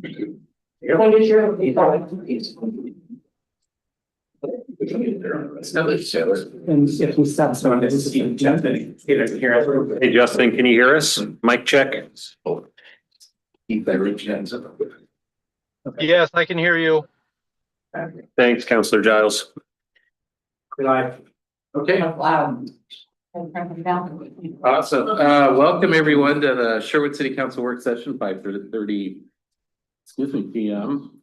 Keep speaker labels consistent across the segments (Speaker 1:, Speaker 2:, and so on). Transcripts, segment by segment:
Speaker 1: And if we stop someone, this is
Speaker 2: Hey, Justin, can you hear us? Mic check.
Speaker 3: Yes, I can hear you.
Speaker 2: Thanks, Counselor Giles.
Speaker 4: Okay.
Speaker 5: Loud.
Speaker 4: Awesome. Welcome everyone to the Sherwood City Council Work Session, 5:30 PM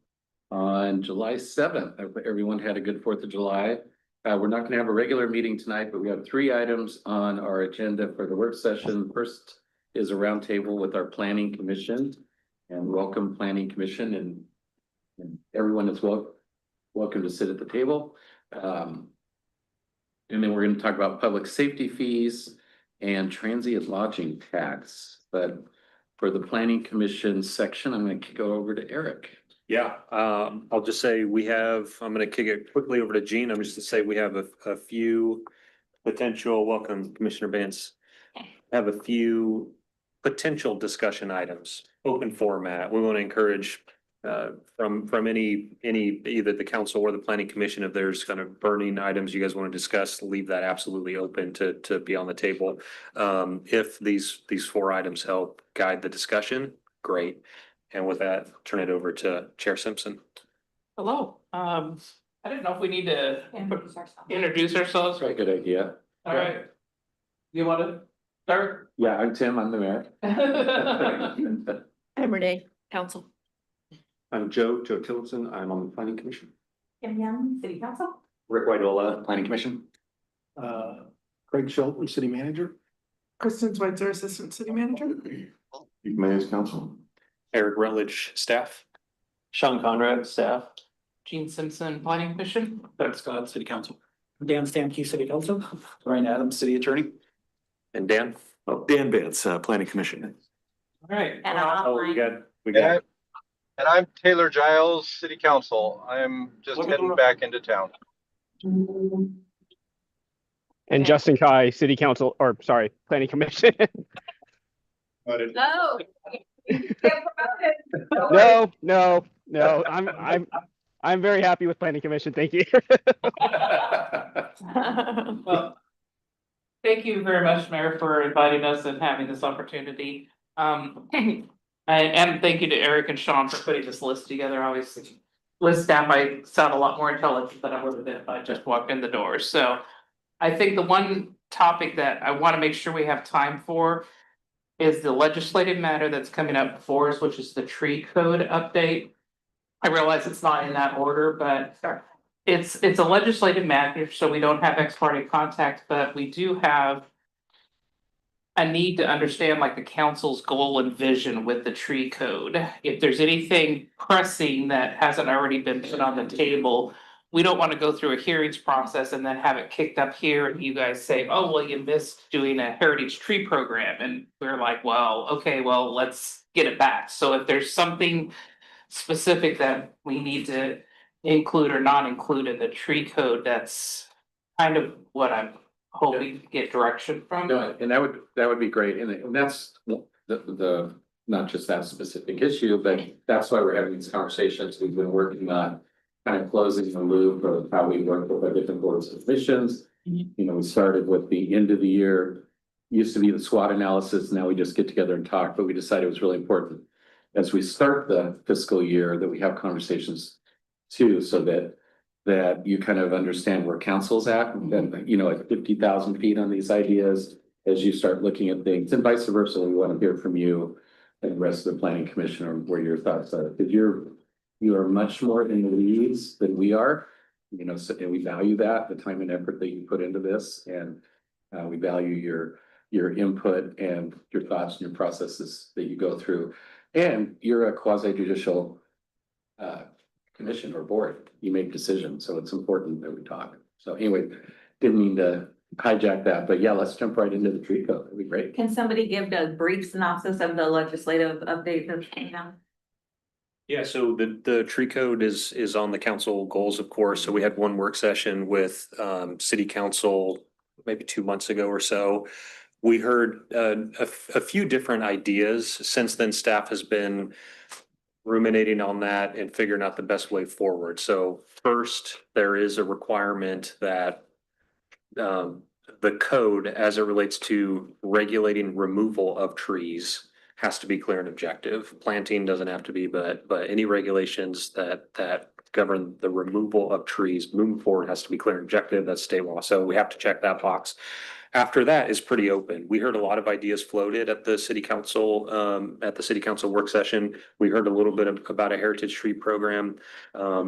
Speaker 4: on July 7th. I hope everyone had a good 4th of July. We're not gonna have a regular meeting tonight, but we have 3 items on our agenda for the work session. First is a roundtable with our planning commission, and welcome planning commission, and everyone is welcome to sit at the table. And then we're going to talk about public safety fees and transient lodging tax. But for the planning commission section, I'm going to go over to Eric.
Speaker 2: Yeah, I'll just say I'm gonna kick it quickly over to Gene. I'm just to say we have a few potential, welcome Commissioner Vance. Have a few potential discussion items, open format. We want to encourage from any either the council or the planning commission, if there's kind of burning items you guys want to discuss, leave that absolutely open to be on the table. If these 4 items help guide the discussion, great. And with that, turn it over to Chair Simpson.
Speaker 6: Hello. I didn't know if we need to introduce ourselves.
Speaker 4: Very good idea.
Speaker 6: All right. You want to start?
Speaker 4: Yeah, I'm Tim. I'm the mayor.
Speaker 7: I'm Renee, council.
Speaker 2: I'm Joe Tillotson. I'm on the planning commission.
Speaker 5: Kim Young, City Council.
Speaker 2: Rick Whiteola, planning commission.
Speaker 1: Craig Shelton, city manager.
Speaker 8: Kristen Switzer, Assistant City Manager.
Speaker 2: Mayor's council. Eric Rutledge, staff.
Speaker 9: Sean Conrad, staff.
Speaker 6: Gene Simpson, Planning Commission.
Speaker 9: Doug Scott, City Council.
Speaker 1: Dan Stamkey, city council.
Speaker 9: Ryan Adams, City Attorney.
Speaker 2: And Dan?
Speaker 10: Oh, Dan Vance, planning commission.
Speaker 6: All right.
Speaker 5: And
Speaker 2: Oh, we
Speaker 5: online.
Speaker 2: got.
Speaker 3: And I'm Taylor Giles, City Council. I'm just heading back into town.
Speaker 11: And Justin Kai, City Council, or sorry, Planning Commission.
Speaker 5: No.
Speaker 11: No. I'm very happy with Planning Commission. Thank you.
Speaker 6: Well, thank you very much, Mayor, for inviting us and having this opportunity. And thank you to Eric and Sean for putting this list together. Obviously, list staff, I sound a lot more intelligent than I would have been if I just walked in the door. So I think the one topic that I want to make sure we have time for is the legislative matter that's coming up before us, which is the tree code update. I realize it's not in that order, but it's a legislative matter, so we don't have ex parte contact, but we do have a need to understand like the council's goal and vision with the tree code. If there's anything pressing that hasn't already been put on the table, we don't want to go through a hearings process and then have it kicked up here and you guys say, oh, well, you missed doing a heritage tree program. And we're like, well, okay, well, let's get it back. So if there's something specific that we need to include or not include in the tree code, that's kind of what I'm hoping to get direction from.
Speaker 4: No, and that would be great. And that's the not just that specific issue, but that's why we're having these conversations. We've been working on kind of closing the loop of how we work with our different boards and commissions. You know, we started with the end of the year, used to be the SWOT analysis. Now we just get together and talk, but we decided it was really important as we start the fiscal year that we have conversations too, so that you kind of understand where council's at, and then, you know, at 50,000 feet on these ideas, as you start looking at things, and vice versa. We want to hear from you and the rest of the planning commission or where your thoughts are, because you are much more in the weeds than we are, you know, so, and we value that, the time and effort that you put into this, and we value your input and your thoughts and your processes that you go through. And you're a quasi judicial commission or board. You make decisions, so it's important that we talk. So anyway, didn't mean to hijack that, but yeah, let's jump right into the tree code. That'd be great.
Speaker 5: Can somebody give a brief synopsis of the legislative update that's coming out?
Speaker 2: Yeah, so the tree code is on the council goals, of course. So we had one work session with city council maybe 2 months ago or so. We heard a few different ideas. Since then, staff has been ruminating on that and figuring out the best way forward. So first, there is a requirement that the code as it relates to regulating removal of trees has to be clear and objective. Planting doesn't have to be, but any regulations that govern the removal of trees moving forward has to be clear and objective. That's state law. So we have to check that box. After that is pretty open. We heard a lot of ideas floated at the city council, work session. We heard a little bit about a heritage tree program.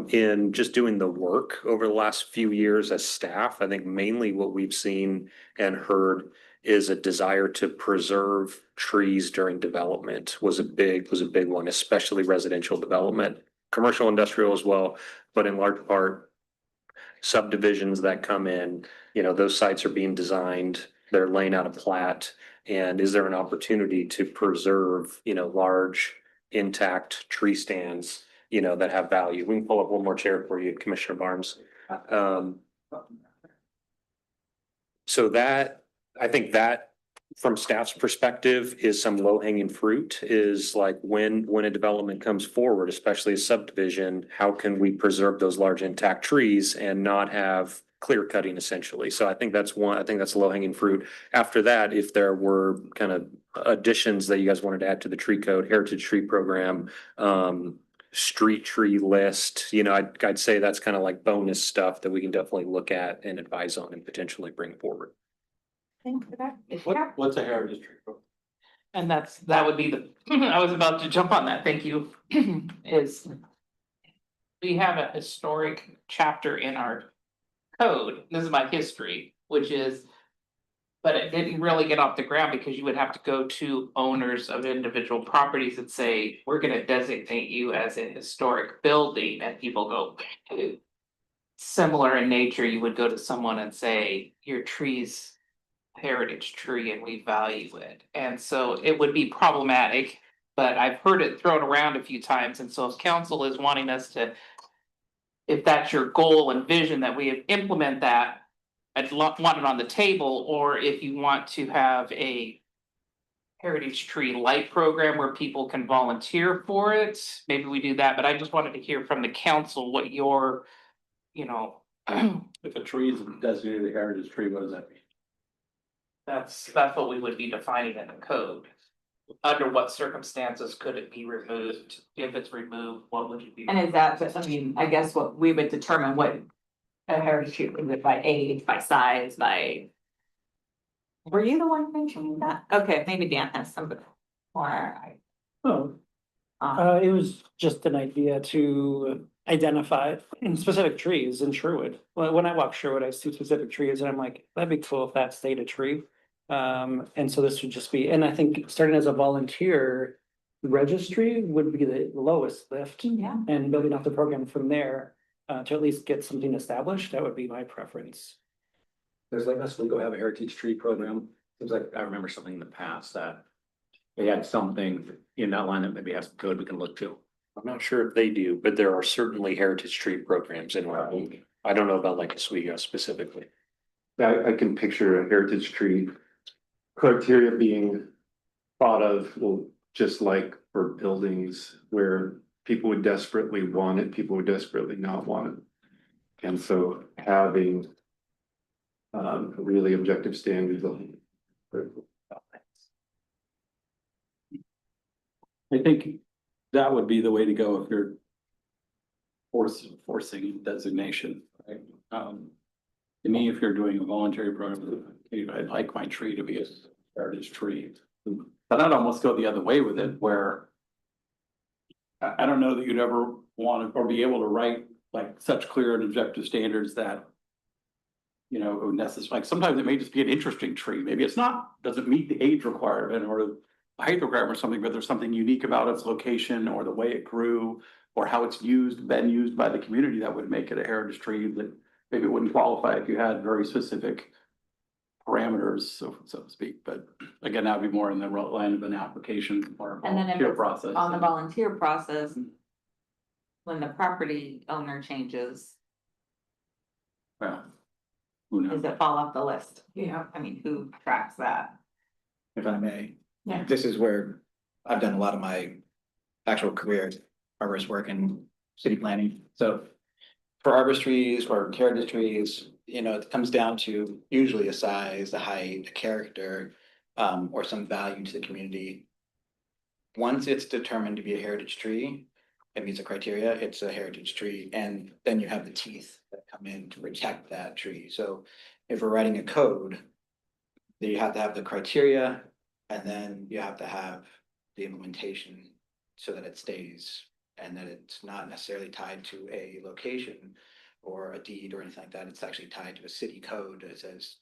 Speaker 2: In just doing the work over the last few years as staff, I think mainly what we've seen and heard is a desire to preserve trees during development was a big one, especially residential development, commercial, industrial as well, but in large part subdivisions that come in, those sites are being designed, they're laying out a plat. And is there an opportunity to preserve, large intact tree stands, that have value? We can pull up one more chair for you, Commissioner Barnes. So that, I think that from staff's perspective is some low hanging fruit is like when a development comes forward, especially a subdivision, how can we preserve those large intact trees and not have clear cutting essentially? So I think that's low hanging fruit. After that, if there were kind of additions that you guys wanted to add to the tree code, heritage tree program, street tree list, I'd say that's kind of like bonus stuff that we can definitely look at and advise on and potentially bring forward.
Speaker 9: What's a heritage tree?
Speaker 6: And that would be I was about to jump on that, thank you, is we have a historic chapter in our code, this is my history, which is, but it didn't really get off the ground because you would have to go to owners of individual properties and say, we're gonna designate you as a historic building, and people go, similar in nature, you would go to someone and say, your tree's heritage tree and we value it. And so it would be problematic, but I've heard it thrown around a few times. And so if council is wanting us to, if that's your goal and vision that we implement that, I'd want it on the table. Or if you want to have a heritage tree light program where people can volunteer for it, maybe we do that. But I just wanted to hear from the council what your,
Speaker 9: If a tree is designated a heritage tree, what does that mean?
Speaker 6: That's what we would be defining in the code. Under what circumstances could it be removed? If it's removed, what would it be?
Speaker 5: And is that, I guess what we would determine what a heritage tree is, it by age, by size, by. Were you the one mentioning that? Okay, maybe Dan has some more.
Speaker 1: Oh, it was just an idea to identify specific trees in Sherwood. Well, when I walk Sherwood, I see specific trees and I'm like, that'd be cool if that stayed a tree. And so this would just be, and I think starting as a volunteer registry would be the lowest lift.
Speaker 5: Yeah.
Speaker 1: And building up the program from there, to at least get something established, that would be my preference.
Speaker 10: There's like us, we go have a heritage tree program. Seems like I remember something in the past that they had something in that line that maybe has some code we can look to.
Speaker 2: I'm not sure if they do, but there are certainly heritage tree programs in our league. I don't know about like Oswego specifically.
Speaker 7: I can picture a heritage tree criteria being thought of, well, just like for buildings where people would desperately want it, people would desperately not want it. And so having really objective standards.
Speaker 9: I think that would be the way to go if you're forcing designation, right? To me, if you're doing a voluntary program, I'd like my tree to be a heritage tree. But I'd almost go the other way with it, where I don't know that you'd ever want to or be able to write like such clear and objective standards that, it would necessarily, like sometimes it may just be an interesting tree. Maybe it's not, doesn't meet the age requirement or the height requirement or something, but there's something unique about its location or the way it grew or how it's been used by the community that would make it a heritage tree that maybe it wouldn't qualify if you had very specific parameters, so to speak. But again, that would be more in the line of an application or
Speaker 5: And then if
Speaker 9: volunteer
Speaker 5: it's
Speaker 9: process.
Speaker 5: on the volunteer process, when the property owner changes,
Speaker 9: Well, who knows?
Speaker 5: does it fall off the list? Who tracks that?
Speaker 12: If I may.
Speaker 5: Yeah.
Speaker 12: This is where I've done a lot of my actual career
Speaker 10: arborist work in city planning. So for arborist trees or heritage trees, you know, it comes down to usually a size, a height, a character, or some value to the community. Once it's determined to be a heritage tree, it meets the criteria, it's a heritage tree, and then you have the teeth that come in to protect that tree. So if we're writing a code, then you have to have the criteria, and then you have to have the implementation so that it stays and that it's not necessarily tied to a location or a deed or anything like that. It's actually tied to a city code that says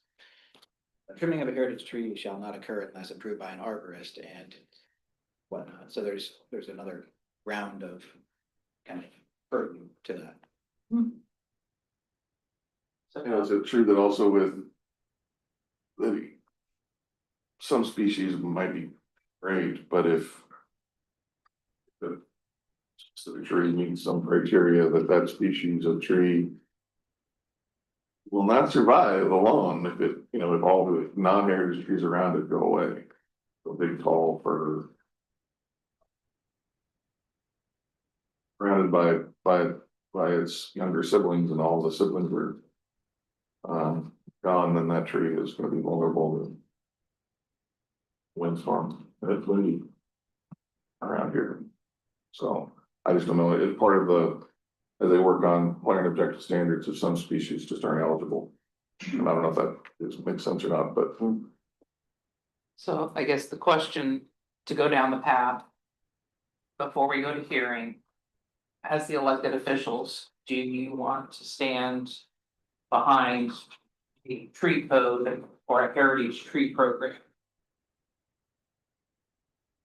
Speaker 10: trimming of a heritage tree shall not occur unless approved by an arborist and whatnot. So there's another round of kind of burden to that.
Speaker 7: You know, is it true that also with the some species might be great, but if the specific tree meets some criteria that species of tree will not survive alone if it, you know, if all the non-heritage trees around it go away. So big, tall, fir, surrounded by its younger siblings, and all the siblings were gone, then that tree is gonna be vulnerable to windstorm. It's windy around here. So I just don't know, it's part of the, as they work on plan objective standards, of some species just aren't eligible. And I don't know if that makes sense or not, but
Speaker 6: So I guess the question to go down the path before we go to hearing, as the elected officials, do you want to stand behind a tree code or a heritage tree program?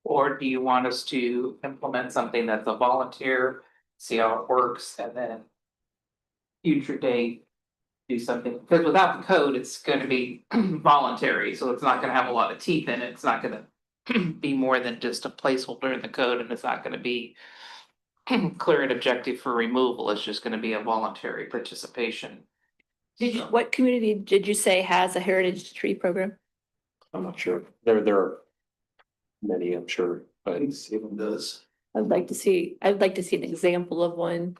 Speaker 6: Or do you want us to implement something that's a volunteer, see how it works, and then future date do something? Because without the code, it's gonna be voluntary, so it's not gonna have a lot of teeth in it. It's not gonna be more than just a placeholder in the code, and it's not gonna be clear and objective for removal. It's just gonna be a voluntary participation.
Speaker 12: What community did you say has a heritage tree program?
Speaker 2: I'm not sure. There are many, I'm sure, but Salem does.
Speaker 12: I'd like to see an example of one.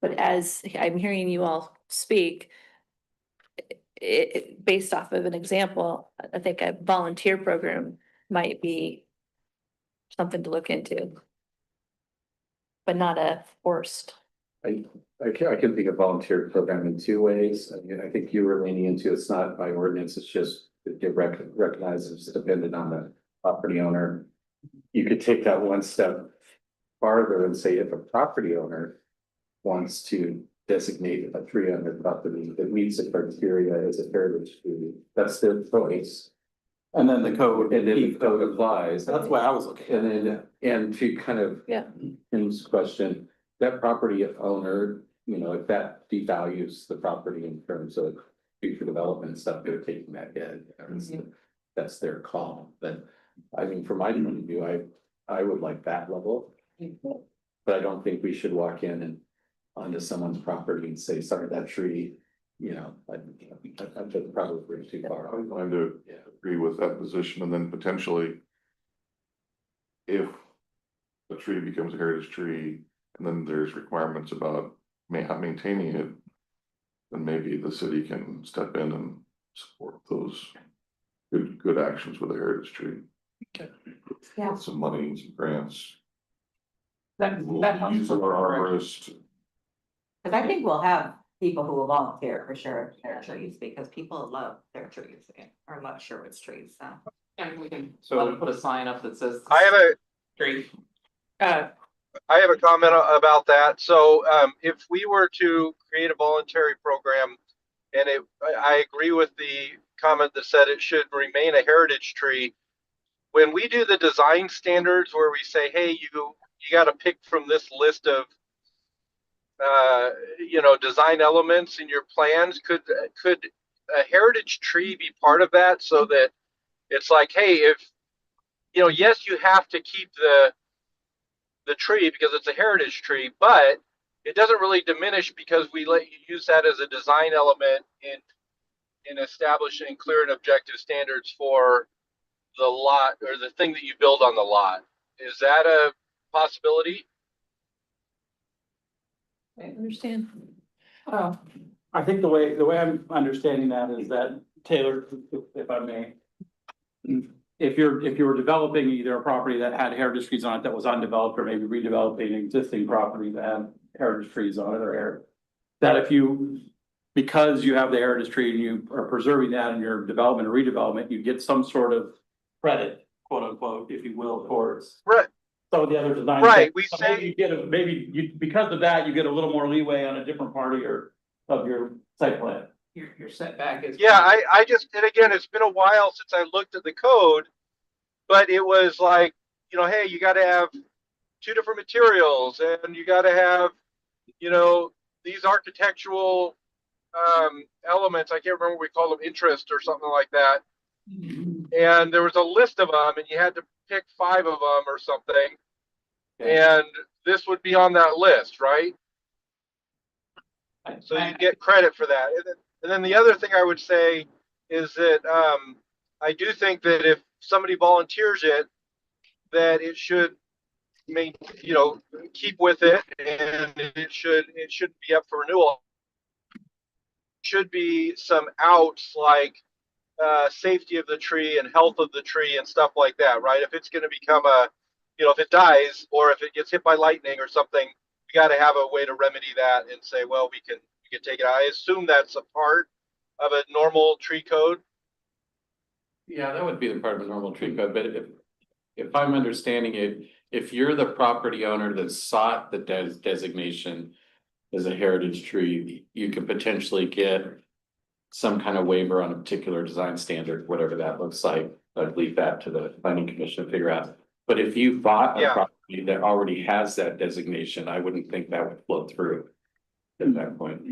Speaker 12: But as I'm hearing you all speak, based off of an example, I think a volunteer program might be something to look into. But not a forced.
Speaker 9: I can think of volunteer program in two ways. I mean, I think you were leaning into, it's not by ordinance, it's just it recognizes it's dependent on the property owner. You could take that one step farther and say if a property owner wants to designate a tree on their property that meets the criteria as a heritage tree, that's their choice.
Speaker 10: And then the code.
Speaker 9: And then the code applies.
Speaker 10: That's why I was looking at
Speaker 9: And then, and to kind of.
Speaker 12: Yeah.
Speaker 9: Tim's question, that property owner, you know, if that devalues the property in terms of future development and stuff, they're taking that hit. That's their call. But I mean, from my point of view, I would like that level. But I don't think we should walk in and onto someone's property and say, sorry, that tree, you know, I'd probably bring too far.
Speaker 7: I'm going to agree with that position, and then potentially if a tree becomes a heritage tree, and then there's requirements about maintaining it, then maybe the city can step in and support those good actions with a heritage tree.
Speaker 5: Yeah.
Speaker 7: Some money and some grants.
Speaker 6: That helps.
Speaker 7: Use of our arborist.
Speaker 5: Cause I think we'll have people who will volunteer for sure, their trees, because people love their trees or love Sherwood's trees, so.
Speaker 6: And we can let them put a sign up that says.
Speaker 3: I have a
Speaker 6: Tree.
Speaker 3: I have a comment about that. So if we were to create a voluntary program, and I agree with the comment that said it should remain a heritage tree. When we do the design standards where we say, hey, you got to pick from this list of design elements in your plans, could a heritage tree be part of that, so that it's like, hey, if yes, you have to keep the tree because it's a heritage tree, but it doesn't really diminish because we let you use that as a design element in establishing clear and objective standards for the lot or the thing that you build on the lot. Is that a possibility?
Speaker 12: I understand.
Speaker 5: Oh,
Speaker 9: I think the way I'm understanding that is that, Taylor, if I may. If you were developing either a property that had heritage trees on it that was undeveloped, or maybe redeveloping an existing property that had heritage trees on it that if you, because you have the heritage tree and you are preserving that in your development or redevelopment, you get some sort of credit, quote unquote, if you will, towards
Speaker 3: Right,
Speaker 9: some of the other design.
Speaker 3: right, we
Speaker 9: So maybe
Speaker 3: say,
Speaker 9: you get because of that, you get a little more leeway on a different part of your site plan.
Speaker 6: Your setback is.
Speaker 3: yeah, I just, and again, it's been a while since I looked at the code, but it was like, you know, hey, you gotta have two different materials, and you gotta have, you know, these architectural elements. I can't remember what we call them, interest or something like that. And there was a list of them, and you had to pick 5 of them or something. And this would be on that list, right? So you get credit for that. And then the other thing I would say is that I do think that if somebody volunteers it, that it should keep with it, and it should be up for renewal. Should be some outs like safety of the tree and health of the tree and stuff like that, right? If it's going to become if it dies or if it gets hit by lightning or something, we got to have a way to remedy that and say, well, we can take it out. I assume that's a part of a normal tree code.
Speaker 9: Yeah, that would be the part of a normal tree code, but if I'm understanding it, if you're the property owner that sought the designation as a heritage tree, you could potentially get some kind of waiver on a particular design standard, whatever that looks like. I'd leave that to the planning commission to figure out. But if you bought a property that already has that designation, I wouldn't think that would flow through at that point.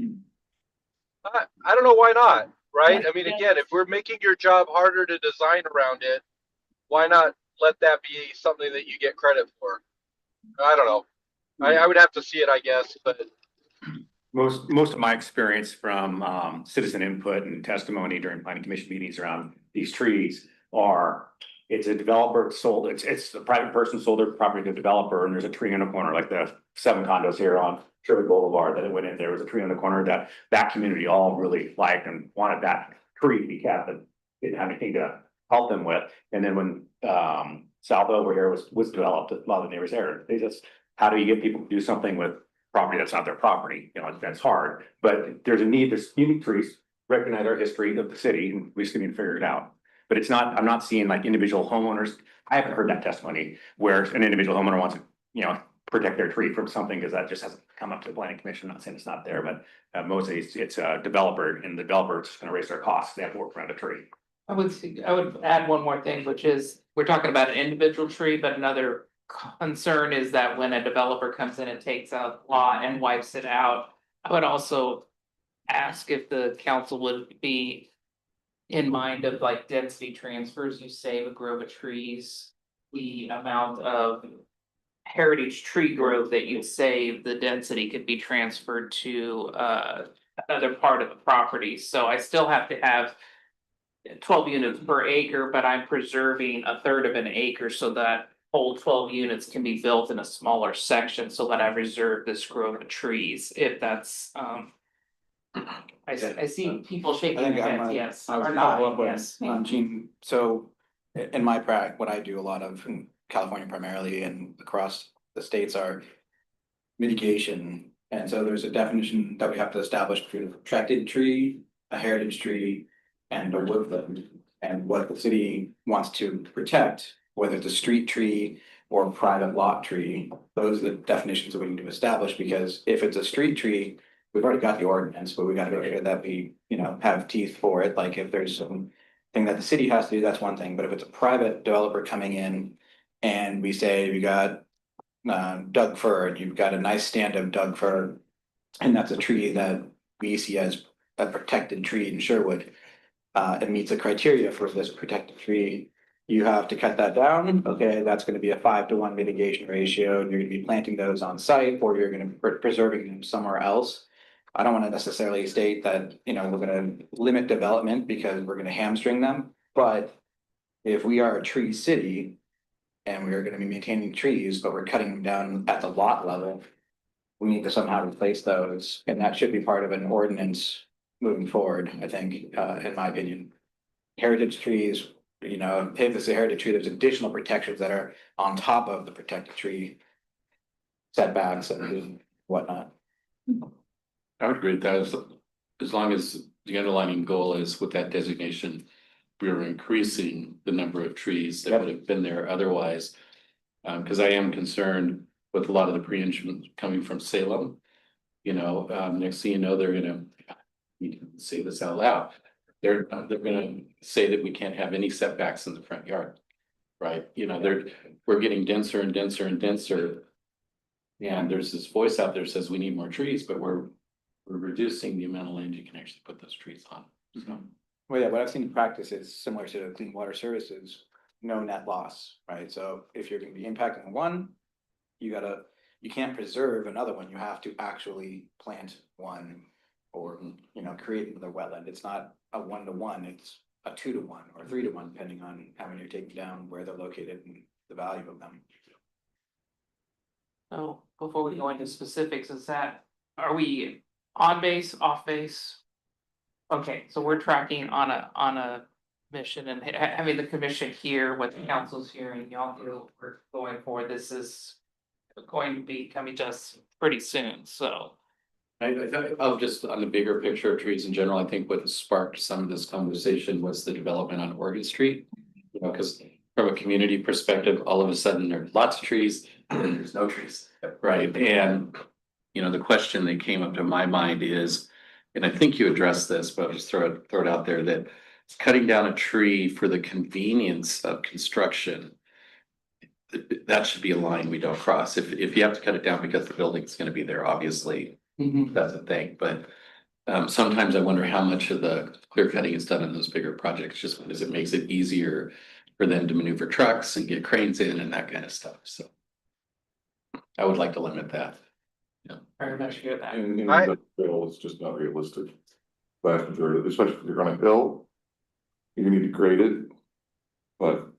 Speaker 3: I don't know why not, right? I mean, again, if we're making your job harder to design around it, why not let that be something that you get credit for? I don't know. I would have to see it, I guess, but
Speaker 13: Most of my experience from citizen input and testimony during planning commission meetings around these trees are, it's a developer sold, it's a private person sold their property to a developer, and there's a tree in a corner, like the 7 condos here on Sherwood Boulevard that it went in. There was a tree in the corner that community all really liked and wanted that tree to be kept, and didn't have anything to help them with. And then when south over here was developed, a lot of the neighbors there, they just, how do you get people to do something with property that's not their property? You know, that's hard, but there's unique trees, recognize our history of the city, and we just need to figure it out. But it's not, I'm not seeing like individual homeowners. I haven't heard that testimony where an individual homeowner wants to, protect their tree from something, because that just hasn't come up to the planning commission. I'm not saying it's not there, but mostly it's a developer, and the developer is just gonna raise their costs. They have to work around a tree.
Speaker 6: I would add one more thing, which is, we're talking about an individual tree, but another concern is that when a developer comes in and takes a lot and wipes it out, I would also ask if the council would be in mind of like density transfers. You save a grove of trees, the amount of heritage tree growth that you save, the density could be transferred to another part of the property. So I still have to have 12 units per acre, but I'm preserving a third of an acre so that whole 12 units can be built in a smaller section, so that I reserve this grove of trees, if that's I see people shaking their heads, yes,
Speaker 10: I was
Speaker 6: or
Speaker 10: follow
Speaker 6: not,
Speaker 10: up with,
Speaker 6: yes.
Speaker 10: Gene, so in my what I do a lot of in California primarily and across the states are mitigation. And so there's a definition that we have to establish between a protected tree, a heritage tree, and a woodland. And what the city wants to protect, whether it's a street tree or a private lot tree, those are the definitions that we need to establish, because if it's a street tree, we've already got the ordinance, but we gotta make sure that we, have teeth for it. Like if there's some thing that the city has to do, that's one thing. But if it's a private developer coming in and we say we got Doug fir, and you've got a nice stand of Doug fir, and that's a tree that we see as a protected tree in Sherwood. It meets the criteria for this protected tree. You have to cut that down. Okay, that's going to be a 5-to-1 mitigation ratio. You're going to be planting those on site, or you're going to be preserving them somewhere else. I don't want to necessarily state that, we're going to limit development because we're going to hamstring them. But if we are a tree city and we are going to be maintaining trees, but we're cutting them down at the lot level, we need to somehow replace those, and that should be part of an ordinance moving forward, I think, in my opinion. Heritage trees, you know, if it's a heritage tree, there's additional protections that are on top of the protected tree setbacks and whatnot.
Speaker 4: I would agree with that, as long as the underlying goal is with that designation, we are increasing the number of trees that would have been there otherwise. Cause I am concerned with a lot of the pre-entry coming from Salem. You know, next thing you know, they're gonna, you can say this out loud. They're gonna say that we can't have any setbacks in the front yard. Right, you know, we're getting denser and denser and denser. And there's this voice out there says we need more trees, but we're reducing the amount of land you can actually put those trees on. So,
Speaker 10: Well, yeah, what I've seen in practice is similar to clean water services, no net loss, right? So if you're gonna be impacting one, you can't preserve another one, you have to actually plant one. Or, you know, create another wetland, it's not a 1-to-1, it's a 2-to-1 or 3-to-1, depending on how many you're taking down, where they're located and the value of them.
Speaker 6: So before we go into specifics, are we on base, off base? Okay, so we're tracking on a mission and having the commission here, what the council's hearing, y'all hear what we're going for, this is going to be coming to us pretty soon, so.
Speaker 4: I'll just, on the bigger picture of trees in general, I think what sparked some of this conversation was the development on Oregon Street. You know, because from a community perspective, all of a sudden there are lots of trees and then there's no trees, right? And, you know, the question that came up to my mind is, and I think you addressed this, but I'll just throw it out there, that cutting down a tree for the convenience of construction, that should be a line we don't cross. If you have to cut it down because the building's gonna be there, obviously, that's a thing, but sometimes I wonder how much of the clear cutting is done in those bigger projects, just because it makes it easier for them to maneuver trucks and get cranes in and that kind of stuff, so. I would like to limit that.
Speaker 6: Very much hear that.
Speaker 7: In
Speaker 3: I-
Speaker 7: industrial, it's just not realistic. Vast majority, especially if you're on a hill, you need to grade it, but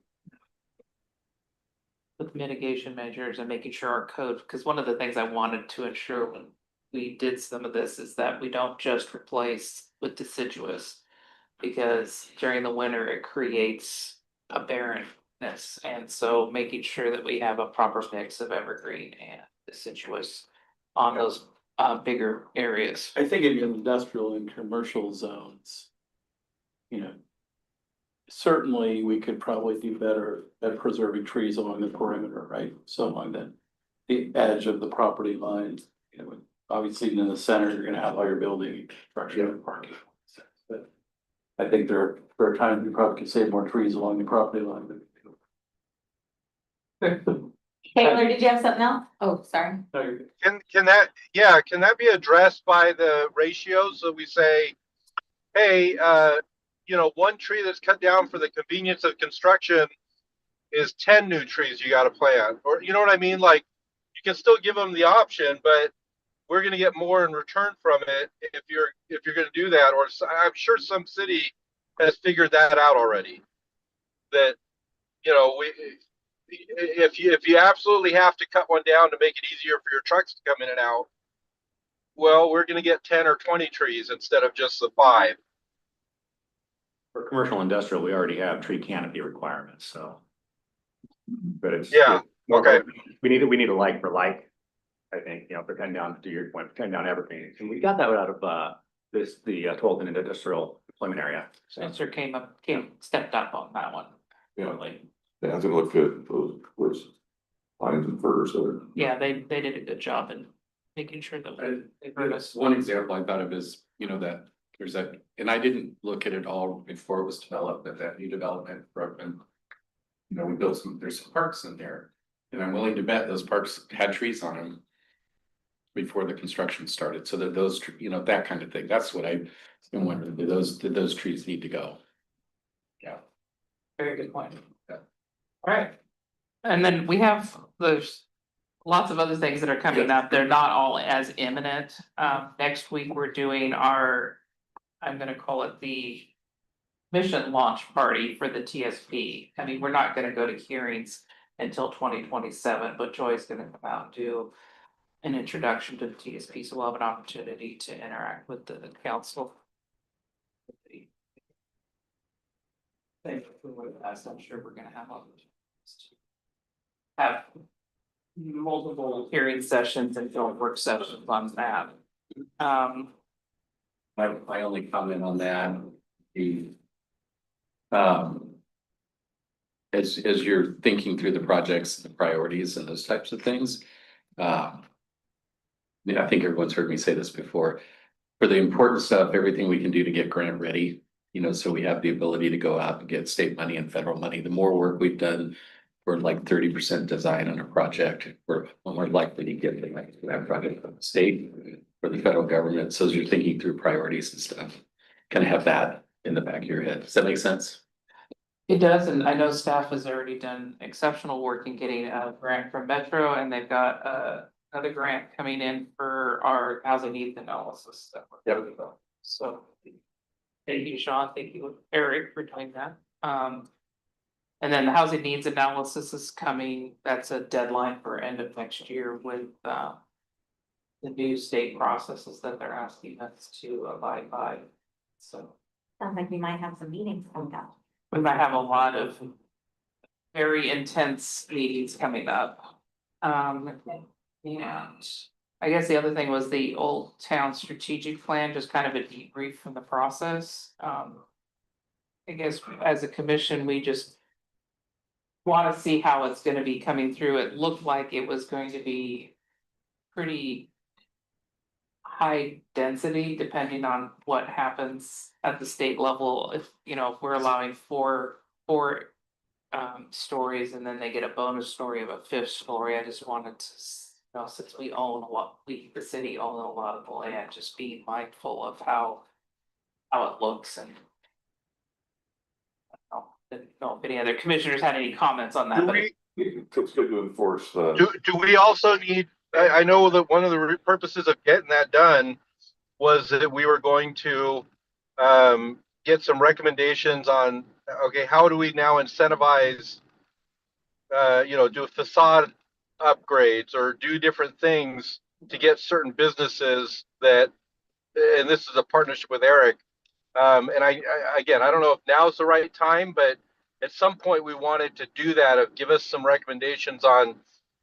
Speaker 6: With mitigation measures and making sure our code, because one of the things I wanted to ensure when we did some of this is that we don't just replace with deciduous. Because during the winter, it creates a barrenness, and so making sure that we have a proper mix of evergreen and deciduous on those bigger areas.
Speaker 9: I think in industrial and commercial zones, you know, certainly we could probably do better at preserving trees along the perimeter, right? So along the edge of the property lines, you know, obviously in the center, you're gonna have all your building structure and parking. But I think there are times we probably could save more trees along the property line.
Speaker 5: Taylor, did you have something else? Oh, sorry.
Speaker 9: No, you're good.
Speaker 3: Can that be addressed by the ratios? So we say, hey, you know, one tree that's cut down for the convenience of construction is 10 new trees you got to plant, or you know what I mean? Like, you can still give them the option, but we're going to get more in return from it if you're going to do that. Or I'm sure some city has figured that out already. That, you know, if you absolutely have to cut one down to make it easier for your trucks to come in and out, well, we're going to get 10 or 20 trees instead of just the 5.
Speaker 13: For commercial industrial, we already have tree canopy requirements, so. But it's.
Speaker 3: Yeah,
Speaker 13: it's more of a-
Speaker 3: okay.
Speaker 13: We need a like for like, I think, you know, for cutting down, to your point, cutting down evergreen, and we got that out of the Tolton Industrial Employment Area. So
Speaker 6: Spencer stepped up on that one.
Speaker 7: Yeah.
Speaker 6: Really.
Speaker 7: yeah, it's gonna look good, those pines and firs there.
Speaker 6: Yeah, they did a good job in making sure that they heard us.
Speaker 4: One example I thought of is, you know, that there's that, and I didn't look at it all before it was developed, but that new development broken. You know, there's some parks in there, and I'm willing to bet those parks had trees on them before the construction started, so that those, you know, that kind of thing, that's what I've been wondering, did those trees need to go? Yeah.
Speaker 6: Very good point.
Speaker 4: Yeah.
Speaker 6: Alright. And then there's lots of other things that are coming up. They're not all as imminent. Next week, we're doing I'm gonna call it the mission launch party for the TSP. I mean, we're not gonna go to hearings until 2027, but Joy's gonna come out and do an introduction to the TSP, so we'll have an opportunity to interact with the council. Thank you, as I'm sure we're gonna have opportunities to have multiple hearing sessions and joint work sessions on that.
Speaker 4: My only comment on that, the, um, as you're thinking through the projects, the priorities and those types of things, yeah, I think everyone's heard me say this before, for the important stuff, everything we can do to get grant ready, so we have the ability to go out and get state money and federal money. The more work we've done, we're like 30% design on a project, we're more likely to get that project from the state or the federal government. So as you're thinking through priorities and stuff, kind of have that in the back of your head. Does that make sense?
Speaker 6: It does, and I know staff has already done exceptional work in getting a grant from Metro, and they've got another grant coming in for our housing needs analysis. That we're doing. So, thank you, Sean, thank you, Eric, for doing that. And then the housing needs analysis is coming, that's a deadline for end of next year with the new state processes that they're asking us to abide by, so.
Speaker 5: Sounds like we might have some meetings coming up.
Speaker 6: We might have a lot of very intense meetings coming up. And I guess the other thing was the Old Town Strategic Plan, just kind of a debrief from the process. I guess as a commission, we just want to see how it's going to be coming through. It looked like it was going to be pretty high density, depending on what happens at the state level. If we're allowing four stories and then they get a bonus story of a fifth story, I just wanted to, since we own a lot, the city own a lot of the land, just be mindful of how it looks. And I don't know if any other commissioners had any comments on that.
Speaker 7: It's good to enforce the.
Speaker 3: Do we also need, I know that one of the purposes of getting that done was that we were going to get some recommendations on, okay, how do we now incentivize, do facade upgrades or do different things to get certain businesses that, and this is a partnership with Eric. And again, I don't know if now's the right time, but at some point we wanted to do that, of give us some recommendations on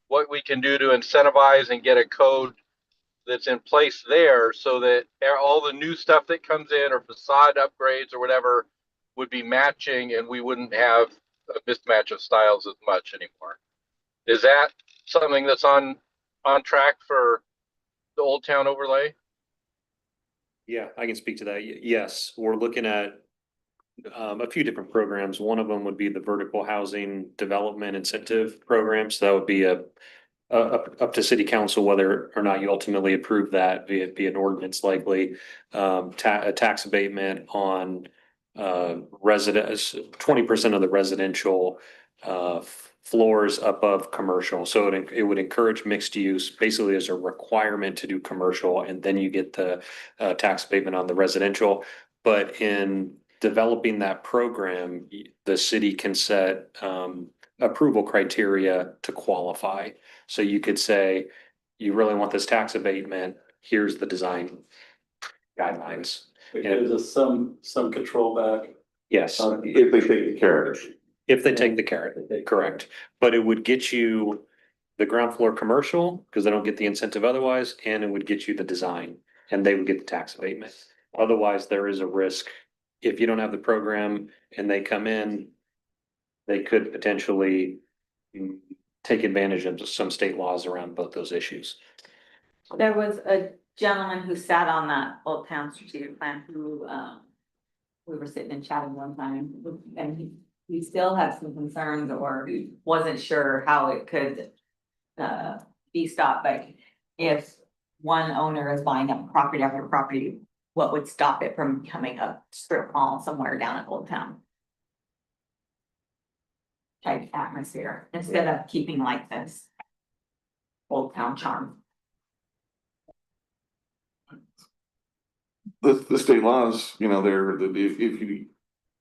Speaker 3: what we can do to incentivize and get a code that's in place there, so that all the new stuff that comes in or facade upgrades or whatever would be matching, and we wouldn't have a mismatch of styles as much anymore. Is that something that's on track for the Old Town overlay?
Speaker 2: Yeah, I can speak to that. Yes, we're looking at a few different programs. One of them would be the vertical housing development incentive program. So that would be up to city council whether or not you ultimately approve that, be an ordinance likely. A tax abatement on residents, 20% of the residential floors above commercial. So it would encourage mixed use. Basically, there's a requirement to do commercial, and then you get the tax abatement on the residential. But in developing that program, the city can set approval criteria to qualify. So you could say, you really want this tax abatement, here's the design guidelines.
Speaker 9: It gives us some control back.
Speaker 2: Yes,
Speaker 7: If they take the carrot.
Speaker 2: if they take the carrot, correct. But it would get you the ground floor commercial, because they don't get the incentive otherwise, and it would get you the design, and they would get the tax abatement. Otherwise, there is a risk, if you don't have the program and they come in, they could potentially take advantage of some state laws around both those issues.
Speaker 5: There was a gentleman who sat on that Old Town Strategic Plan who, we were sitting and chatting one time, and he still had some concerns or wasn't sure how it could be stopped. But if one owner is buying up property after property, what would stop it from becoming a strip mall somewhere down at Old Town type atmosphere, instead of keeping like this Old Town charm?
Speaker 7: The state laws, if you,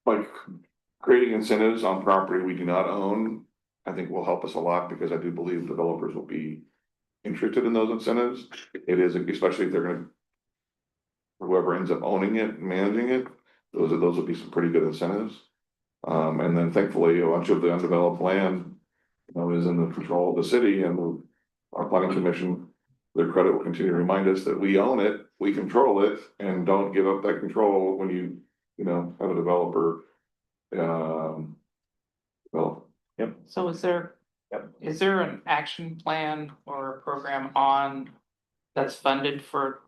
Speaker 7: like, creating incentives on property we do not own, I think will help us a lot, because I do believe developers will be
Speaker 14: interested in those incentives. It is, especially if they're gonna, whoever ends up owning it, and managing it, those would be some pretty good incentives. And then thankfully, a bunch of the undeveloped land, is in the control of the city, and our planning commission, their credit, will continue to remind us that we own it, we control it, and don't give up that control when you have a developer. Well,
Speaker 6: So is there?
Speaker 2: Yep.
Speaker 6: Is there an action plan or a program on that's funded for?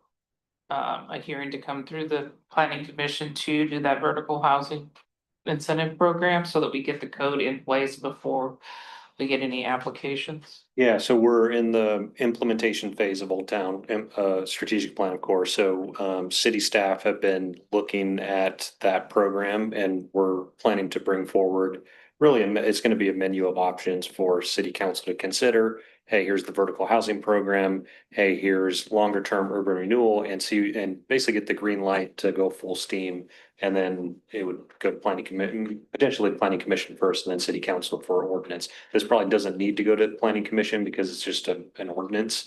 Speaker 6: A hearing to come through the planning commission to do that vertical housing incentive program so that we get the code in place before we get any applications?
Speaker 2: Yeah, so we're in the implementation phase of Old Town, strategic plan, of course. So, city staff have been looking at that program, and we're planning to bring forward. Really, it's gonna be a menu of options for city council to consider. Hey, here's the vertical housing program. Hey, here's longer term urban renewal, and basically get the green light to go full steam. And then it would go to potentially planning commission first, and then city council for ordinance. This probably doesn't need to go to the planning commission because it's just an ordinance.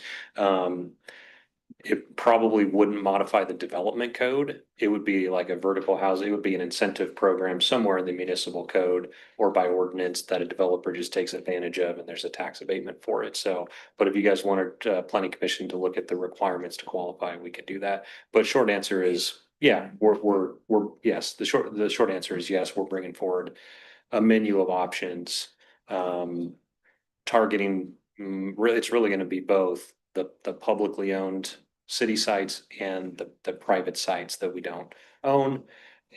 Speaker 2: It probably wouldn't modify the development code. It would be like a vertical housing, it would be an incentive program somewhere in the municipal code or by ordinance that a developer just takes advantage of, and there's a tax abatement for it. So, but if you guys wanted planning commission to look at the requirements to qualify, we could do that. But short answer is, yeah, we're yes, the short answer is yes, we're bringing forward a menu of options. Targeting, it's really gonna be both the publicly owned city sites and the private sites that we don't own,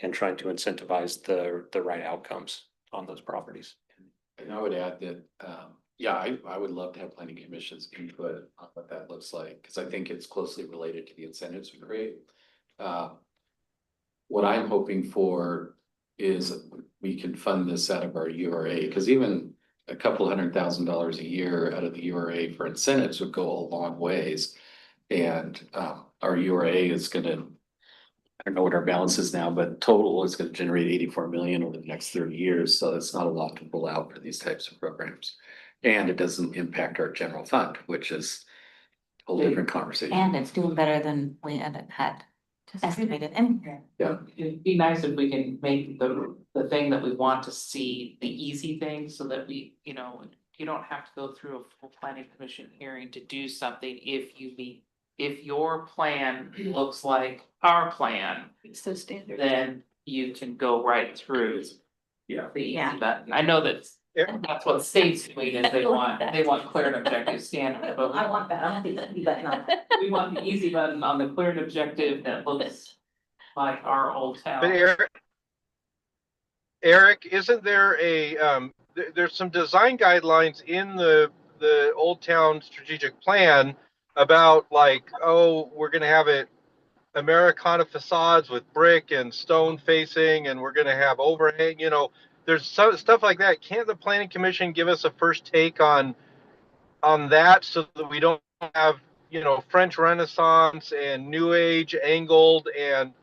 Speaker 2: and trying to incentivize the right outcomes on those properties.
Speaker 4: And I would add that, I would love to have planning commission's input on what that looks like, because I think it's closely related to the incentives we create. What I'm hoping for is we can fund this out of our URA, because even a couple $100,000 a year out of the URA for incentives would go a long ways. And our URA is gonna, I don't know what our balance is now, but total is gonna generate 84 million over the next 30 years. So it's not a lot to pull out for these types of programs. And it doesn't impact our general fund, which is a whole different conversation.
Speaker 5: And it's doing better than we had estimated in here.
Speaker 4: Yeah.
Speaker 6: It'd be nice if we can make the thing that we want to see the easy thing so that we, you don't have to go through a full planning commission hearing to do something if your plan looks like our plan,
Speaker 12: It's so standard.
Speaker 6: then you can go right through.
Speaker 2: Yeah.
Speaker 6: The easy
Speaker 5: Yeah.
Speaker 6: button. I know that's what the state's doing is they want clear and objective standard, but
Speaker 5: I want that, I want the easy button on.
Speaker 6: we want the easy button on the clear and objective that looks like our old town.
Speaker 3: But Eric, isn't there there's some design guidelines in the Old Town strategic plan about like, oh, we're gonna have it Americana facades with brick and stone facing, and we're gonna have overhang, there's some stuff like that. Can't the planning commission give us a first take on that so that we don't have, French Renaissance and New Age angled, and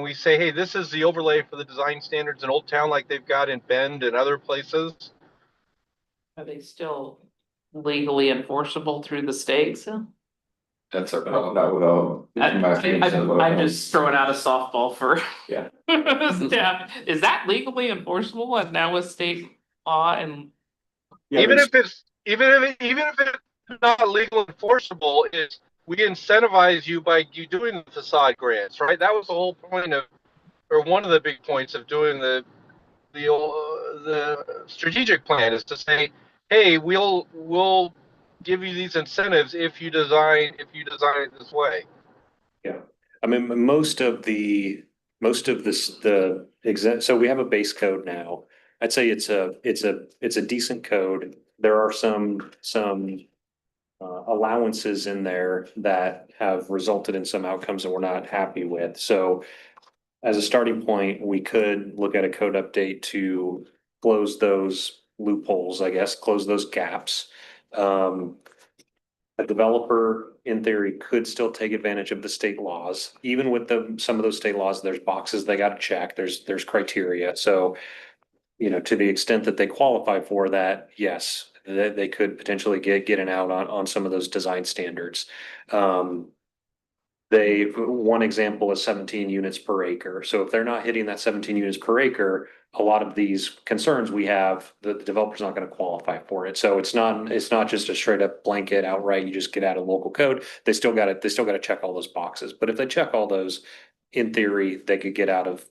Speaker 3: we say, hey, this is the overlay for the design standards in Old Town like they've got in Bend and other places?
Speaker 6: Are they still legally enforceable through the state?
Speaker 12: So,
Speaker 4: That's our problem.
Speaker 14: not without.
Speaker 6: I'm just throwing out a softball for.
Speaker 4: Yeah.
Speaker 6: Staff. Is that legally enforceable and now with state law and?
Speaker 3: Even if it's not legal enforceable, is we incentivize you by you doing the facade grants, right? That was the whole point of, or one of the big points of doing the strategic plan, is to say, hey, we'll give you these incentives if you design it this way.
Speaker 2: Yeah, I mean, most of this, so we have a base code now. I'd say it's a decent code. There are some allowances in there that have resulted in some outcomes that we're not happy with. So as a starting point, we could look at a code update to close those loopholes, I guess, close those gaps. A developer, in theory, could still take advantage of the state laws. Even with some of those state laws, there's boxes they gotta check, there's criteria. So, to the extent that they qualify for that, yes, that they could potentially get an out on some of those design standards. One example is 17 units per acre. So if they're not hitting that 17 units per acre, a lot of these concerns we have, the developer's not gonna qualify for it. So it's not just a straight up blanket outright, you just get out of local code. They still gotta check all those boxes. But if they check all those, in theory, they could get out of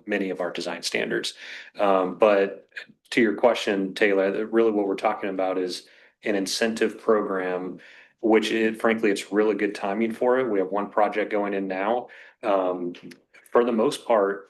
Speaker 2: many of our design standards. But to your question, Taylor, really what we're talking about is an incentive program, which frankly, it's really good timing for it. We have one project going in now. For the most part,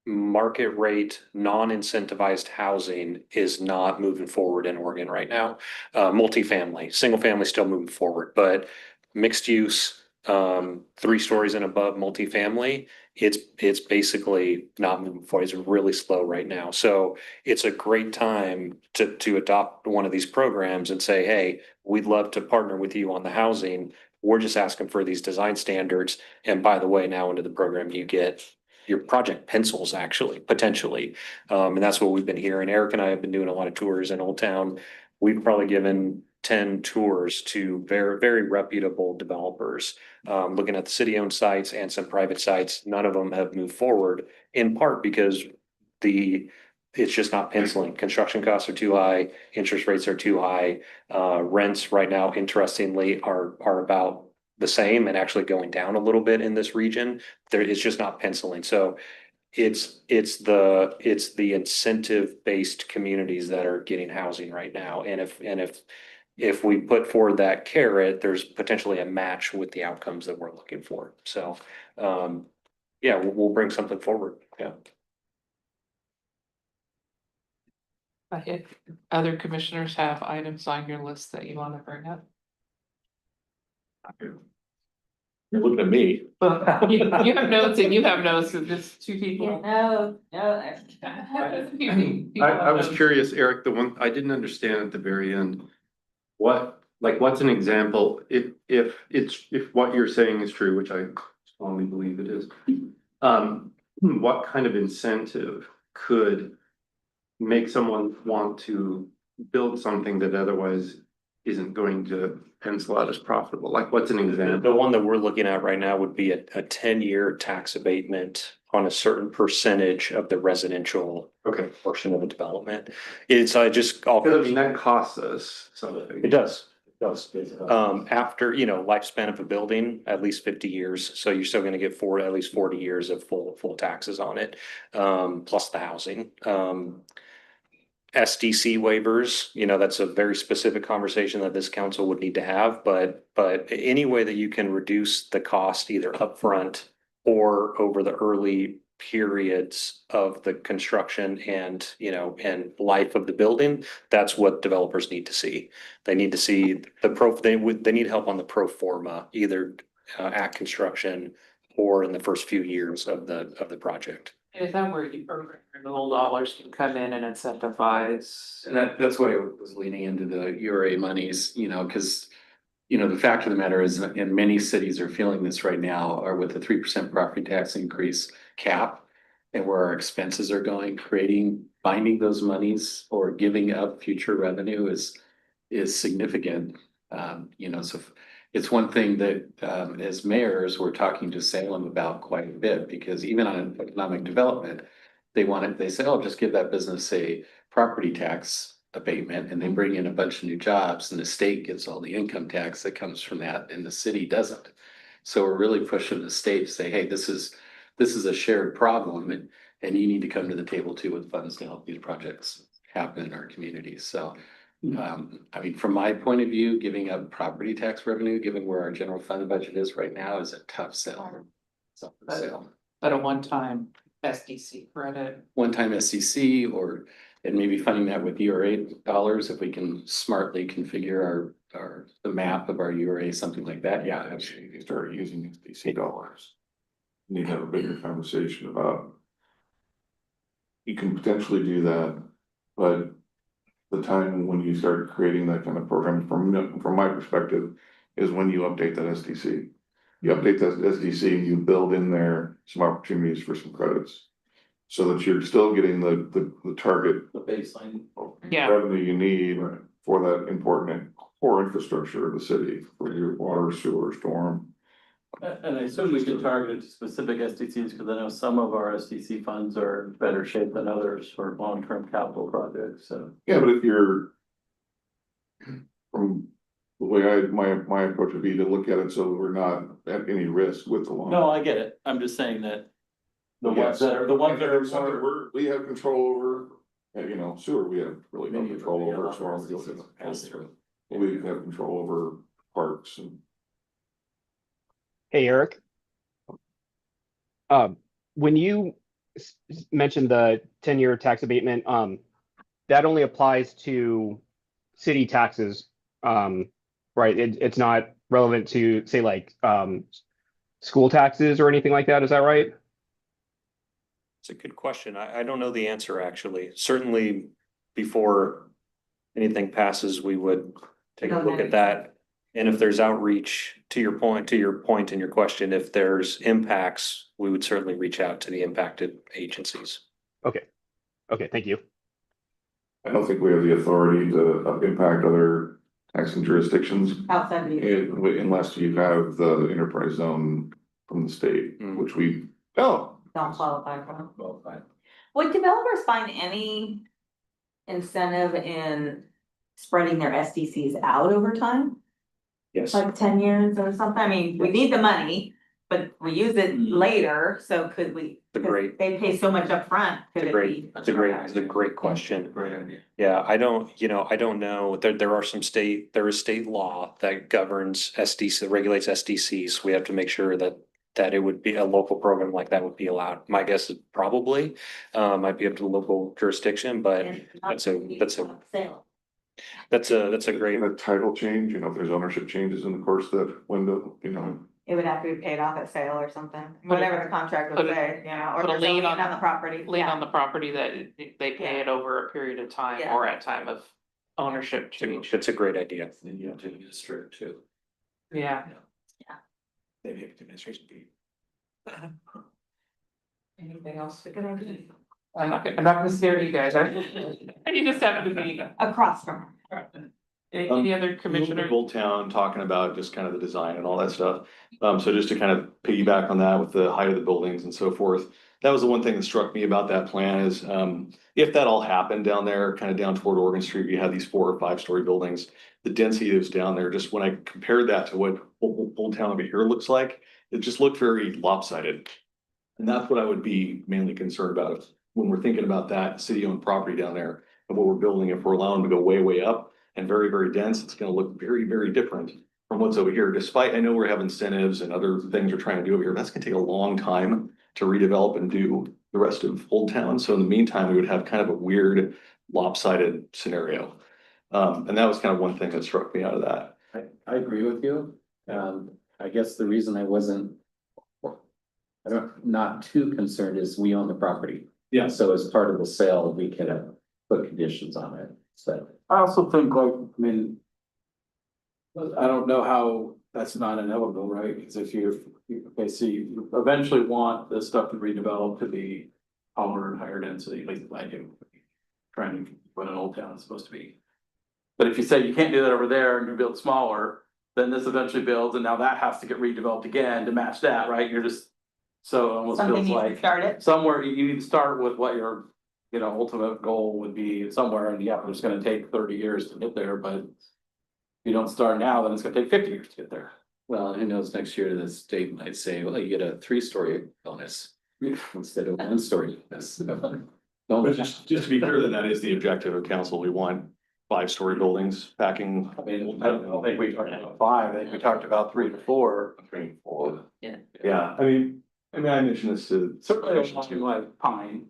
Speaker 2: market rate, non-incentivized housing is not moving forward in Oregon right now. Multifamily, single family still moving forward, but mixed use, 3 stories and above multifamily, it's basically not moving forward. It's really slow right now. So it's a great time to adopt one of these programs and say, hey, we'd love to partner with you on the housing. We're just asking for these design standards. And by the way, now into the program, you get your project pencils actually, potentially. And that's what we've been hearing. Eric and I have been doing a lot of tours in Old Town. We've probably given 10 tours to very, very reputable developers, looking at the city-owned sites and some private sites. None of them have moved forward, in part because it's just not penciling. Construction costs are too high, interest rates are too high. Rents right now, interestingly, are about the same and actually going down a little bit in this region. It's just not penciling. So it's the incentive-based communities that are getting housing right now. And if we put forward that carrot, there's potentially a match with the outcomes that we're looking for. So, yeah, we'll bring something forward. Yeah.
Speaker 6: If other commissioners have items on your list that you want to bring up.
Speaker 13: You're looking at me.
Speaker 6: Well, you have notes and you have notes, so just 2 people.
Speaker 5: No.
Speaker 7: I was curious, Eric, the one I didn't understand at the very end. What's an example, if what you're saying is true, which I strongly believe it is. What kind of incentive could make someone want to build something that otherwise isn't going to pencil out as profitable? Like, what's an example?
Speaker 2: The one that we're looking at right now would be a 10-year tax abatement on a certain percentage of the residential portion of a development. It's just all.
Speaker 7: I mean, that costs us something.
Speaker 2: It does. After, lifespan of a building, at least 50 years. So you're still gonna get at least 40 years of full taxes on it, plus the housing. SDC waivers, that's a very specific conversation that this council would need to have, but any way that you can reduce the cost either upfront or over the early periods of the construction and life of the building, that's what developers need to see. They need to see they need help on the pro forma, either at construction or in the first few years of the project.
Speaker 6: Is that where little dollars can come in and incentivize?
Speaker 9: And that's why I was leaning into the URA monies, because, the fact of the matter is, and many cities are feeling this right now, are with the 3% property tax increase cap and where our expenses are going, finding those monies or giving up future revenue is significant. So it's one thing that, as mayors, we're talking to Salem about quite a bit, because even on economic development, they say, oh, just give that business a property tax abatement, and they bring in a bunch of new jobs, and the state gets all the income tax that comes from that, and the city doesn't. So we're really pushing the state to say, hey, this is a shared problem, and you need to come to the table too with funds to help these projects happen in our communities. So from my point of view, giving up property tax revenue, given where our general fund budget is right now, is a tough sell.
Speaker 6: But a one-time SDC credit.
Speaker 9: One-time SDC and maybe funding that with URA dollars, if we can smartly configure the map of our URA, something like that. Yeah,
Speaker 14: Actually, you start using SDC dollars. You need to have a bigger conversation about. You can potentially do that, but the time when you start creating that kind of program, from my perspective, is when you update that SDC. You update that SDC and you build in there some opportunities for some credits. So that you're still getting the target
Speaker 9: the baseline
Speaker 6: Yeah.
Speaker 14: revenue you need for that important core infrastructure of the city, for your water, sewer, storm.
Speaker 9: And I assume we could target it to specific SDCs, because I know some of our SDC funds are in better shape than others for long-term capital projects, so.
Speaker 14: Yeah, but if you're. From the way my approach would be to look at it so we're not at any risk with the law.
Speaker 9: No, I get it. I'm just saying that. The
Speaker 14: Yes.
Speaker 9: ones that are
Speaker 14: Some that
Speaker 9: more.
Speaker 14: we have control over, you know, sewer, we have really no
Speaker 9: Many of
Speaker 14: control
Speaker 9: them, yeah,
Speaker 14: over,
Speaker 9: a
Speaker 14: so
Speaker 9: lot
Speaker 14: I'll
Speaker 9: of
Speaker 14: go
Speaker 9: SDCs
Speaker 14: through
Speaker 9: pass through.
Speaker 14: we have control over parks and.
Speaker 11: Hey, Eric. When you mentioned the 10-year tax abatement, that only applies to city taxes, right? It's not relevant to, say, like, school taxes or anything like that. Is that right?
Speaker 2: It's a good question. I don't know the answer, actually. Certainly, before anything passes, we would take a look at that. And if there's outreach, to your point in your question, if there's impacts, we would certainly reach out to the impacted agencies.
Speaker 11: Okay. Okay, thank you.
Speaker 14: I don't think we have the authority to impact other taxing jurisdictions.
Speaker 5: Outside of you.
Speaker 14: Unless you have the enterprise zone from the state, which we don't.
Speaker 5: Don't qualify for them. Would developers find any incentive in spreading their SDCs out over time?
Speaker 2: Yes.
Speaker 5: Like 10 years or something? I mean, we need the money, but we use it later, so could we?
Speaker 2: It's a great-
Speaker 5: They pay so much upfront. Could it be?
Speaker 2: It's a great question.
Speaker 9: Great idea.
Speaker 2: Yeah, I don't know. There is state law that governs SDC, that regulates SDCs. We have to make sure that it would be a local program like that would be allowed. My guess is probably, might be up to the local jurisdiction, but that's a great.
Speaker 14: A title change, you know, if there's ownership changes in the course of that window, you know.
Speaker 5: It would have to be paid off at sale or something, whatever the contract would say, you know, or
Speaker 6: put a
Speaker 5: there's a
Speaker 6: lien
Speaker 5: lien
Speaker 6: on-
Speaker 5: on the property.
Speaker 6: Lien
Speaker 5: Yeah.
Speaker 6: on the property that they pay it over a period of time
Speaker 5: Yeah.
Speaker 6: or at time of ownership change.
Speaker 2: It's a great idea.
Speaker 9: And you have to administer it too.
Speaker 6: Yeah.
Speaker 9: Maybe administration fee.
Speaker 6: Anything else? I'm not gonna scare you guys. You just have to be.
Speaker 5: Across from her.
Speaker 6: Any other commissioner?
Speaker 15: Old Town, talking about just kind of the design and all that stuff. So just to kind of piggyback on that with the height of the buildings and so forth. That was the one thing that struck me about that plan is, if that all happened down there, kind of down toward Oregon Street, you had these 4 or 5 story buildings. The density that was down there, just when I compared that to what Old Town over here looks like, it just looked very lopsided. And that's what I would be mainly concerned about when we're thinking about that city-owned property down there and what we're building. If we're allowing them to go way, way up and very, very dense, it's gonna look very, very different from what's over here. Despite, I know we have incentives and other things we're trying to do over here, that's gonna take a long time to redevelop and do the rest of Old Town. So in the meantime, we would have kind of a weird lopsided scenario. And that was kind of one thing that struck me out of that.
Speaker 9: I agree with you. I guess the reason I wasn't. Not too concerned is we own the property.
Speaker 15: Yeah.
Speaker 9: So as part of the sale, we can put conditions on it, so. I also think like, I mean. I don't know how that's not inevitable, right? Because if you eventually want this stuff to redevelop to be taller and higher density, like I do. Trying to what an Old Town is supposed to be. But if you say you can't do that over there and you build smaller, then this eventually builds and now that has to get redeveloped again to match that, right? You're just. So it almost
Speaker 5: Something
Speaker 9: feels
Speaker 5: needs to
Speaker 9: like
Speaker 5: start it.
Speaker 9: somewhere you need to start with what your, ultimate goal would be somewhere, and yeah, it's gonna take 30 years to get there, but. If you don't start now, then it's gonna take 50 years to get there.
Speaker 16: Well, who knows, next year the state might say, well, you get a 3-story bonus instead of 1-story.
Speaker 15: But just to be clear, that is the objective of council. We want 5-story buildings packing.
Speaker 9: I mean, I don't think we talked about 5, I think we talked about 3 to 4.
Speaker 15: 3 and 4.
Speaker 12: Yeah.
Speaker 15: Yeah, I mean, I mentioned this to.
Speaker 9: Certainly along like Pine,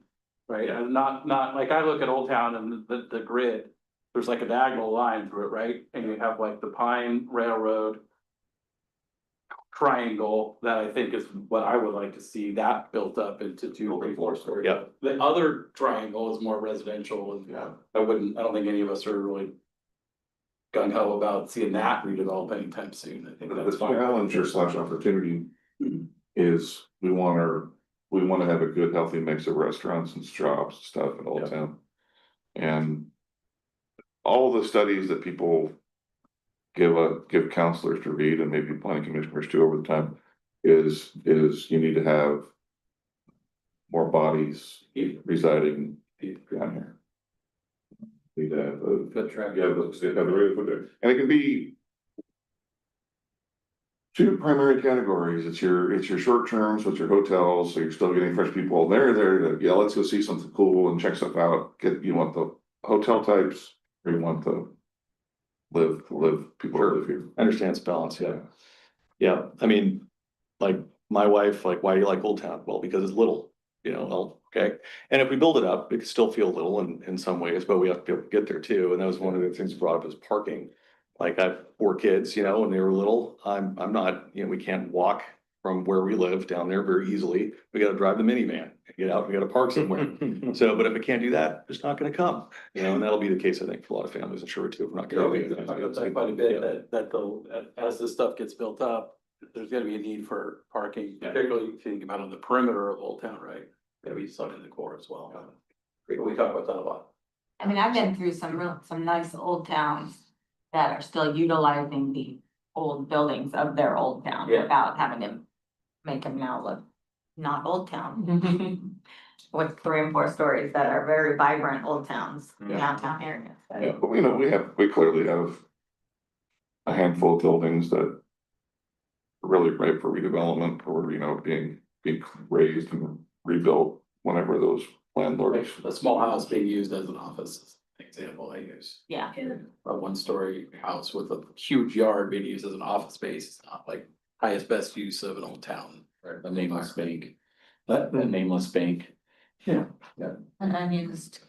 Speaker 9: right, and not like I look at Old Town and the grid. There's like a diagonal line through it, right, and you have like the Pine Railroad. Triangle that I think is what I would like to see that built up into 2 or 4 stories.
Speaker 15: Yeah.
Speaker 9: The other triangle is more residential and I don't think any of us are really. Gung ho about seeing that redevelop anytime soon, I think
Speaker 14: The
Speaker 9: that's fine.
Speaker 14: challenge or slash opportunity is we wanna have a good, healthy mix of restaurants and shops and stuff in Old Town. And all the studies that people give counselors to read and maybe planning commissioners too over the time is you need to have more bodies residing down here. Need to have
Speaker 16: Foot traffic.
Speaker 14: yeah, have the right foot there. And it can be two primary categories. It's your short term, so it's your hotels, so you're still getting fresh people. They're there to, yeah, let's go see something cool and check stuff out. You want the hotel types, or you want the people who live here.
Speaker 15: I understand it's balance, yeah. Yeah, I mean, like, my wife, like, why do you like Old Town? Well, because it's little, well, okay. And if we build it up, it could still feel little in some ways, but we have to be able to get there too. And that was one of the things brought up is parking. Like, I have 4 kids, when they were little, I'm not, we can't walk from where we live down there very easily. We gotta drive the minivan, get out, we gotta park somewhere. So, but if we can't do that, it's not gonna come, and that'll be the case, I think, for a lot of families in Sherwood too. If we're not
Speaker 9: Yeah, we
Speaker 15: gonna.
Speaker 9: talked about that quite a bit, that though, as this stuff gets built up, there's gonna be a need for parking, particularly if you think about on the perimeter of Old Town, right? Gotta be some in the core as well. We talk about that a lot.
Speaker 5: I mean, I've been through some nice old towns that are still utilizing the old buildings of their old town
Speaker 9: Yeah.
Speaker 5: without having to make them now look not old town. With 3 and 4 stories that are very vibrant old towns,
Speaker 14: Yeah.
Speaker 5: downtown areas.
Speaker 14: Yeah, but we clearly have a handful of buildings that are really ripe for redevelopment or, being raised and rebuilt whenever those landlords.
Speaker 9: A small house being used as an office is an example I use.
Speaker 5: Yeah.
Speaker 9: A 1-story house with a huge yard being used as an office space, it's not like highest best use of an old town.
Speaker 16: Right, a nameless bank. But a nameless bank.
Speaker 9: Yeah.
Speaker 5: An unused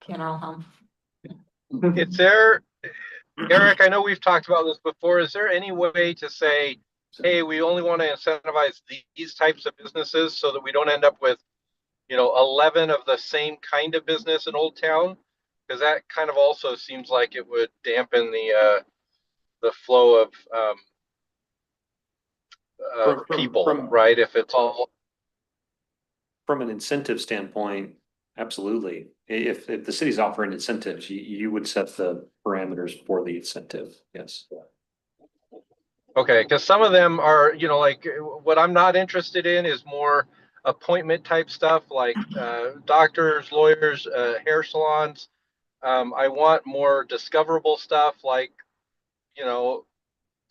Speaker 5: funeral home.
Speaker 3: Is there, Eric, I know we've talked about this before. Is there any way to say, hey, we only want to incentivize these types of businesses so that we don't end up with, 11 of the same kind of business in Old Town? Because that kind of also seems like it would dampen the flow of people, right? If it's all.
Speaker 2: From an incentive standpoint, absolutely. If the city's offering incentives, you would set the parameters for the incentive, yes.
Speaker 3: Okay, because some of them are, like what I'm not interested in is more appointment type stuff like doctors, lawyers, hair salons. I want more discoverable stuff like,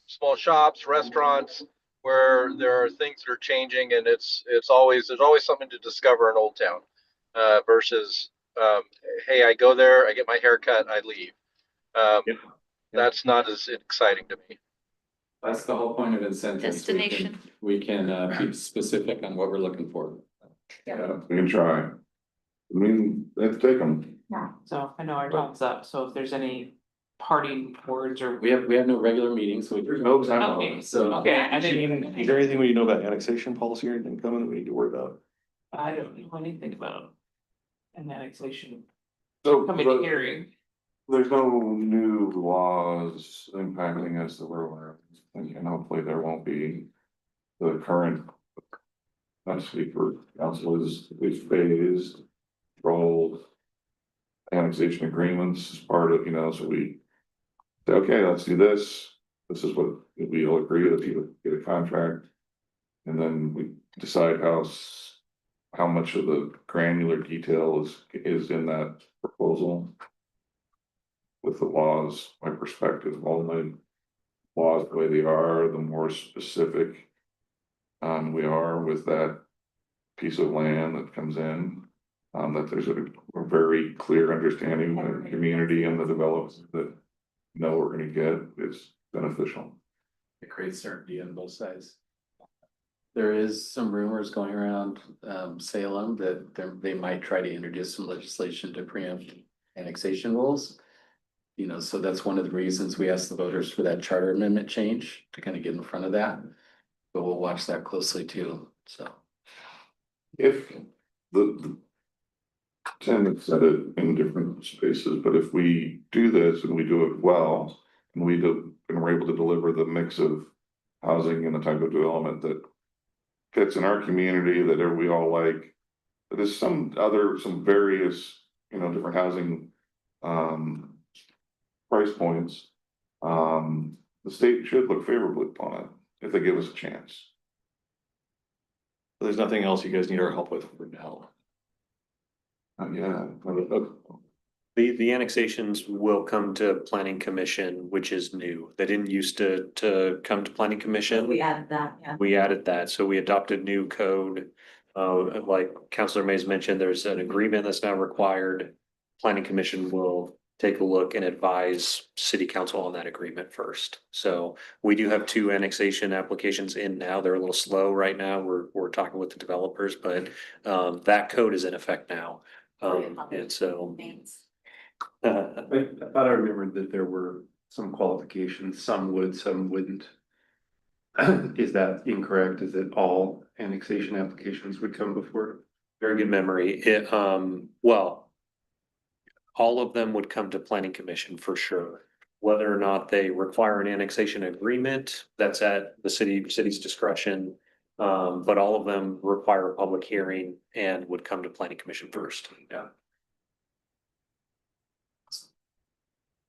Speaker 3: small shops, restaurants, where there are things that are changing and there's always something to discover in Old Town. Versus hey, I go there, I get my hair cut, I leave. That's not as exciting to me.
Speaker 16: That's the whole point of incentives.
Speaker 12: Destination.
Speaker 16: We can be specific on what we're looking for.
Speaker 14: Yeah, we can try. They have to take them.
Speaker 6: So I know our time's up, so if there's any parting words or.
Speaker 16: We have no regular meetings, so we.
Speaker 14: No time.
Speaker 6: Okay,
Speaker 16: So.
Speaker 6: Okay, I didn't.
Speaker 15: Is there anything we know about annexation policy or anything coming that we need to worry about?
Speaker 6: I don't know anything about an annexation
Speaker 14: So
Speaker 6: committee hearing.
Speaker 14: there's no new laws impacting us that we're aware of, and hopefully there won't be. The current. Speaker council is phased, rolled. Annexation agreements as part of, so we. Say, okay, let's do this. This is what we all agree that you get a contract. And then we decide how much of the granular detail is in that proposal. With the laws, my perspective, all my laws the way they are, the more specific. We are with that piece of land that comes in. That there's a very clear understanding of the community and the developers that know we're gonna get is beneficial.
Speaker 16: It creates certainty on both sides. There is some rumors going around Salem that they might try to introduce some legislation to preempt annexation rules. So that's one of the reasons we asked the voters for that charter amendment change to kind of get in front of that. But we'll watch that closely too, so.
Speaker 14: If the tenant said it in different spaces, but if we do this and we do it well, and we're able to deliver the mix of housing and the type of development that fits in our community that we all like, there's some various, different housing price points, the state should look favorably upon it if they give us a chance.
Speaker 15: There's nothing else you guys need our help with for now.
Speaker 14: Yeah.
Speaker 2: The annexations will come to planning commission, which is new. They didn't used to come to planning commission.
Speaker 5: We added that, yeah.
Speaker 2: We added that, so we adopted new code. Like Counselor Mays mentioned, there's an agreement that's now required. Planning commission will take a look and advise city council on that agreement first. So we do have 2 annexation applications in now. They're a little slow right now. We're talking with the developers, but that code is in effect now. And so.
Speaker 7: I thought I remembered that there were some qualifications, some would, some wouldn't. Is that incorrect? Is it all annexation applications would come before?
Speaker 2: Very good memory. Well, all of them would come to planning commission for sure. Whether or not they require an annexation agreement, that's at the city's discretion. But all of them require a public hearing and would come to planning commission first. Yeah.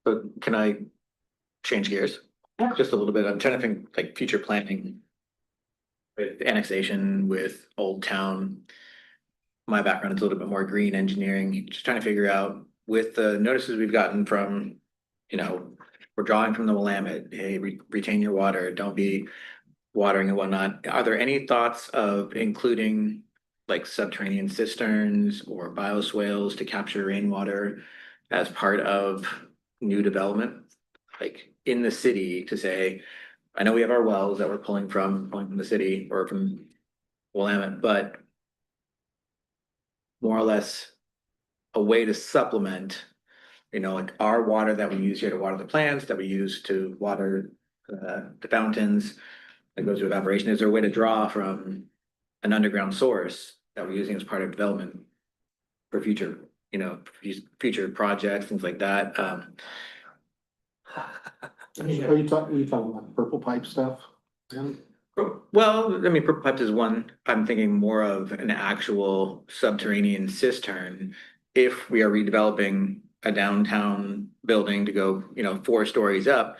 Speaker 10: But can I change gears? Just a little bit. I'm trying to think like future planning. With annexation, with Old Town. My background is a little bit more green engineering, just trying to figure out with the notices we've gotten from, we're drawing from the Willamette, hey, retain your water, don't be watering and whatnot. Are there any thoughts of including like subterranean cisterns or bioswales to capture rainwater as part of new development? Like in the city to say, I know we have our wells that we're pulling from the city or from Willamette, but more or less a way to supplement, like our water that we use here to water the plants, that we use to water the fountains, that goes to evaporation. Is there a way to draw from an underground source that we're using as part of development for future, future projects, things like that?
Speaker 7: Are you talking about purple pipe stuff?
Speaker 10: Well, I mean, purple pipes is one. I'm thinking more of an actual subterranean cistern. If we are redeveloping a downtown building to go, 4 stories up,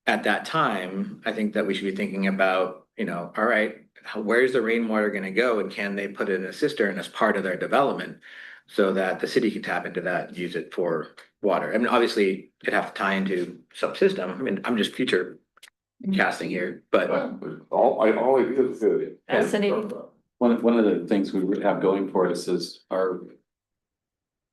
Speaker 10: at that time, I think that we should be thinking about, all right, where's the rainwater going to go, and can they put it in a cistern as part of their development so that the city can tap into that and use it for water? I mean, obviously, it'd have to tie into subsystem. I mean, I'm just future casting here, but
Speaker 14: All ideas good.
Speaker 12: Fascinating.
Speaker 9: One of the things we have going for us is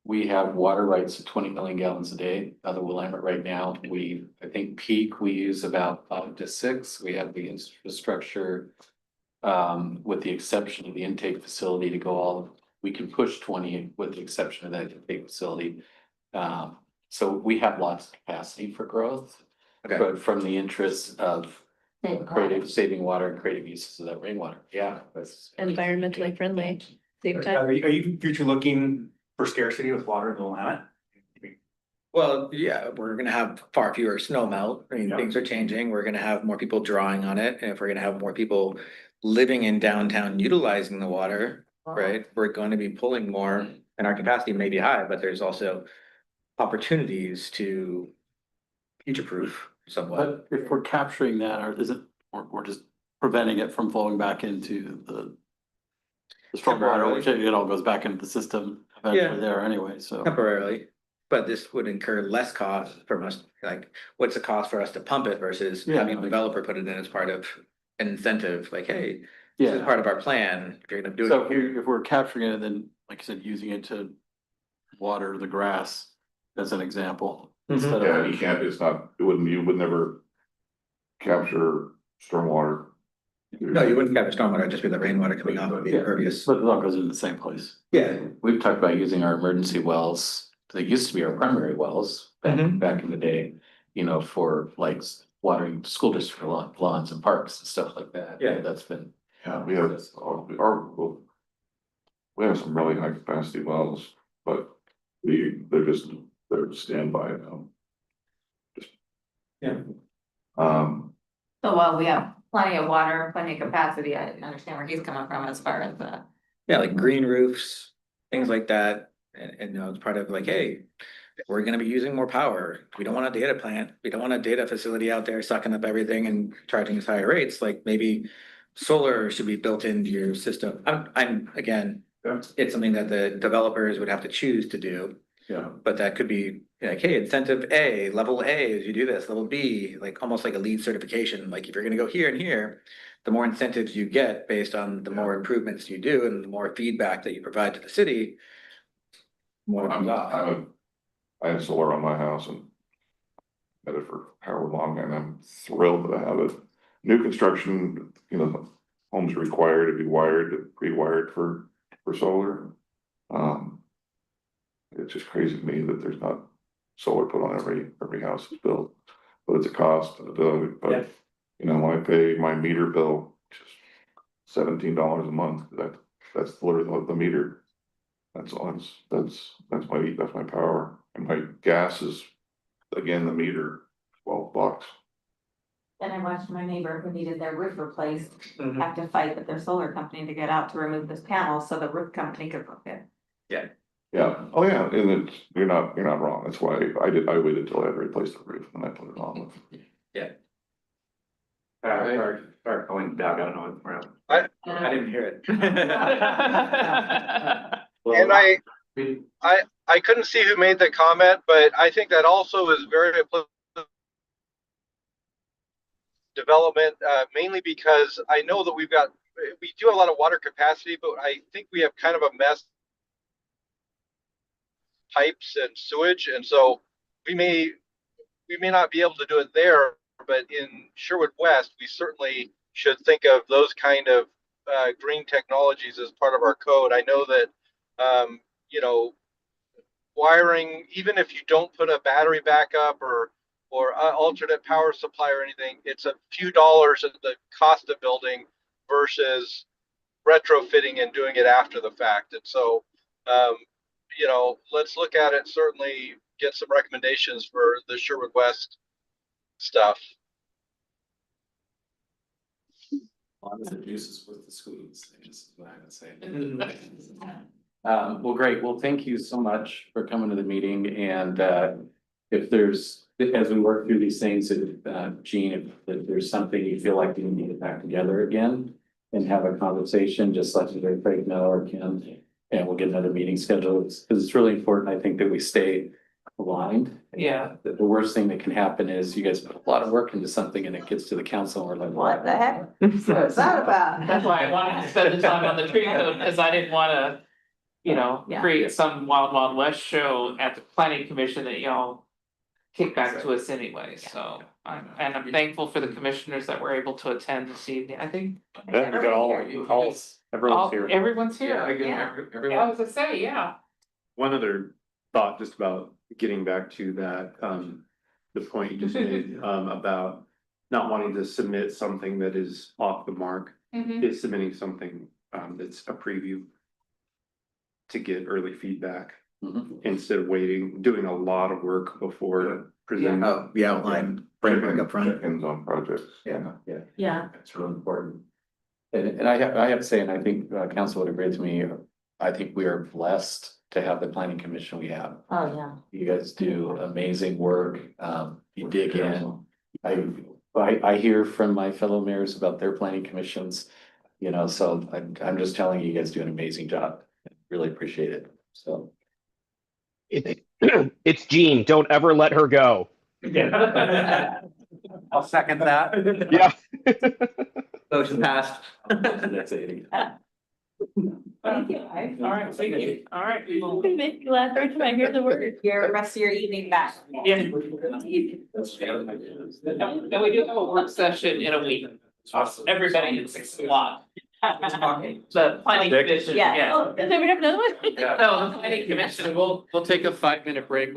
Speaker 9: we have water rights of 20 million gallons a day out of the Willamette right now. I think peak, we use about 5 to 6. We have the infrastructure, with the exception of the intake facility to go we can push 20 with the exception of that intake facility. So we have lots of capacity for growth.
Speaker 10: Okay.
Speaker 9: But from the interest of saving water and creative uses of that rainwater. Yeah. That's
Speaker 12: Environmentally friendly. Same
Speaker 13: Are
Speaker 12: time.
Speaker 13: you future looking for scarcity with water in the Willamette?
Speaker 10: well, yeah, we're gonna have far fewer snow melt. I mean,
Speaker 13: Yeah.
Speaker 10: things are changing. We're gonna have more people drawing on it. And if we're gonna have more people living in downtown utilizing the water, right? We're going to be pulling more and our capacity may be high, but there's also opportunities to future-proof somewhat.
Speaker 9: But if we're capturing that, or is it, we're just preventing it from flowing back into the stormwater, which it all goes back into the system eventually there anyway, so.
Speaker 10: Temporarily, but this would incur less cost from us, like, what's the cost for us to pump it versus having a developer put it in as part of an incentive, like, hey, this is part of our plan, if you're gonna do
Speaker 9: So
Speaker 10: it.
Speaker 9: if we're capturing it, then, like I said, using it to water the grass, as an example. Instead
Speaker 14: Yeah,
Speaker 9: of,
Speaker 14: you can't, you would never capture stormwater.
Speaker 10: No, you wouldn't capture stormwater, it'd just be the rainwater coming off of the impervious.
Speaker 9: but it all goes into the same place.
Speaker 10: Yeah.
Speaker 9: We've talked about using our emergency wells, they used to be our primary wells back in the day, for like watering school district lawns and parks and stuff like that.
Speaker 10: Yeah.
Speaker 9: That's been.
Speaker 14: Yeah, we have some really high capacity wells, but they're standby now.
Speaker 10: Yeah.
Speaker 5: So while we have plenty of water, plenty of capacity, I understand where he's coming from as far as the.
Speaker 10: Yeah, like green roofs, things like that, and it's part of like, hey, we're gonna be using more power. We don't want a data plant. We don't want a data facility out there sucking up everything and charging us higher rates. Like maybe solar should be built into your system. I'm again, it's something that the developers would have to choose to do.
Speaker 9: Yeah.
Speaker 10: But that could be like, hey, incentive A, level A is you do this, level B, like almost like a lead certification. Like if you're gonna go here and here, the more incentives you get based on the more improvements you do and the more feedback that you provide to the city. More comes off.
Speaker 14: I have solar on my house and had it for however long, and I'm thrilled to have it. New construction, homes are required to be pre-wired for solar. It's just crazy to me that there's not solar put on every house that's built, but it's a cost. But when I pay my meter bill, just $17 a month, that's literally the meter. That's all. That's my power, and my gas is again the meter, $12.
Speaker 5: Then I watched my neighbor who needed their roof replaced, have to fight with their solar company to get out to remove this panel so the roof company could book it.
Speaker 14: Yeah. Oh yeah, and you're not wrong. That's why I waited till I had to replace the roof and I put it on.
Speaker 13: Start going back, I don't know where
Speaker 10: I didn't hear it.
Speaker 3: And I couldn't see who made the comment, but I think that also is very applicable development, mainly because I know that we do have a lot of water capacity, but I think we have kind of a mess pipes and sewage, and so we may not be able to do it there, but in Sherwood West, we certainly should think of those kind of green technologies as part of our code. I know that wiring, even if you don't put a battery backup or alternate power supply or anything, it's a few dollars at the cost of building versus retrofitting and doing it after the fact. And so, let's look at it, certainly get some recommendations for the Sherwood West stuff.
Speaker 9: The juice is worth the squeeze, I guess is what I would say. Well, great. Well, thank you so much for coming to the meeting. And if there's, as we work through these things, Gene, if there's something you feel like we need to get back together again and have a conversation, just let either Craig know or Kim, and we'll get another meeting scheduled. Because it's really important, I think, that we stay aligned.
Speaker 6: Yeah.
Speaker 9: The worst thing that can happen is you guys put a lot of work into something and it gets to the council and we're like,
Speaker 5: What the heck? What's that about?
Speaker 6: That's why I wanted to spend the time on the tree code, because I didn't wanna,
Speaker 5: Yeah.
Speaker 6: create some wild, wild west show at the planning commission that y'all kick back to us anyway, so. I'm thankful for the commissioners that were able to attend this evening, I think.
Speaker 2: Yeah, we got everyone's here.
Speaker 6: Everyone's here.
Speaker 11: Everyone.
Speaker 6: I was gonna say, yeah.
Speaker 7: One other thought just about getting back to that, the point you just made, about not wanting to submit something that is off the mark, is submitting something, that's a preview to get early feedback instead of doing a lot of work before presenting.
Speaker 10: Oh, the outline framework up front.
Speaker 14: Check-ins on projects.
Speaker 5: Yeah.
Speaker 9: That's really important. And I have to say, and I think council would agree with me, I think we are blessed to have the planning commission we have.
Speaker 5: Oh, yeah.
Speaker 9: You guys do amazing work. You dig in. I hear from my fellow mayors about their planning commissions, so I'm just telling you, you guys do an amazing job. Really appreciate it. So.
Speaker 11: It's Jean. Don't ever let her go.
Speaker 10: I'll second that.
Speaker 11: Yeah.
Speaker 10: Motion passed.
Speaker 9: That's it.
Speaker 5: Thank you.
Speaker 6: All right, thank you. All right.
Speaker 12: You make me laugh every time I hear the word.
Speaker 5: Your rest of your evening back.
Speaker 6: Yeah. And we do have a work session in a week. Everybody at 6 o'clock. The planning commission,
Speaker 12: Yeah. Oh, does everyone have another one?
Speaker 6: No, the planning commission, we'll take a 5-minute break.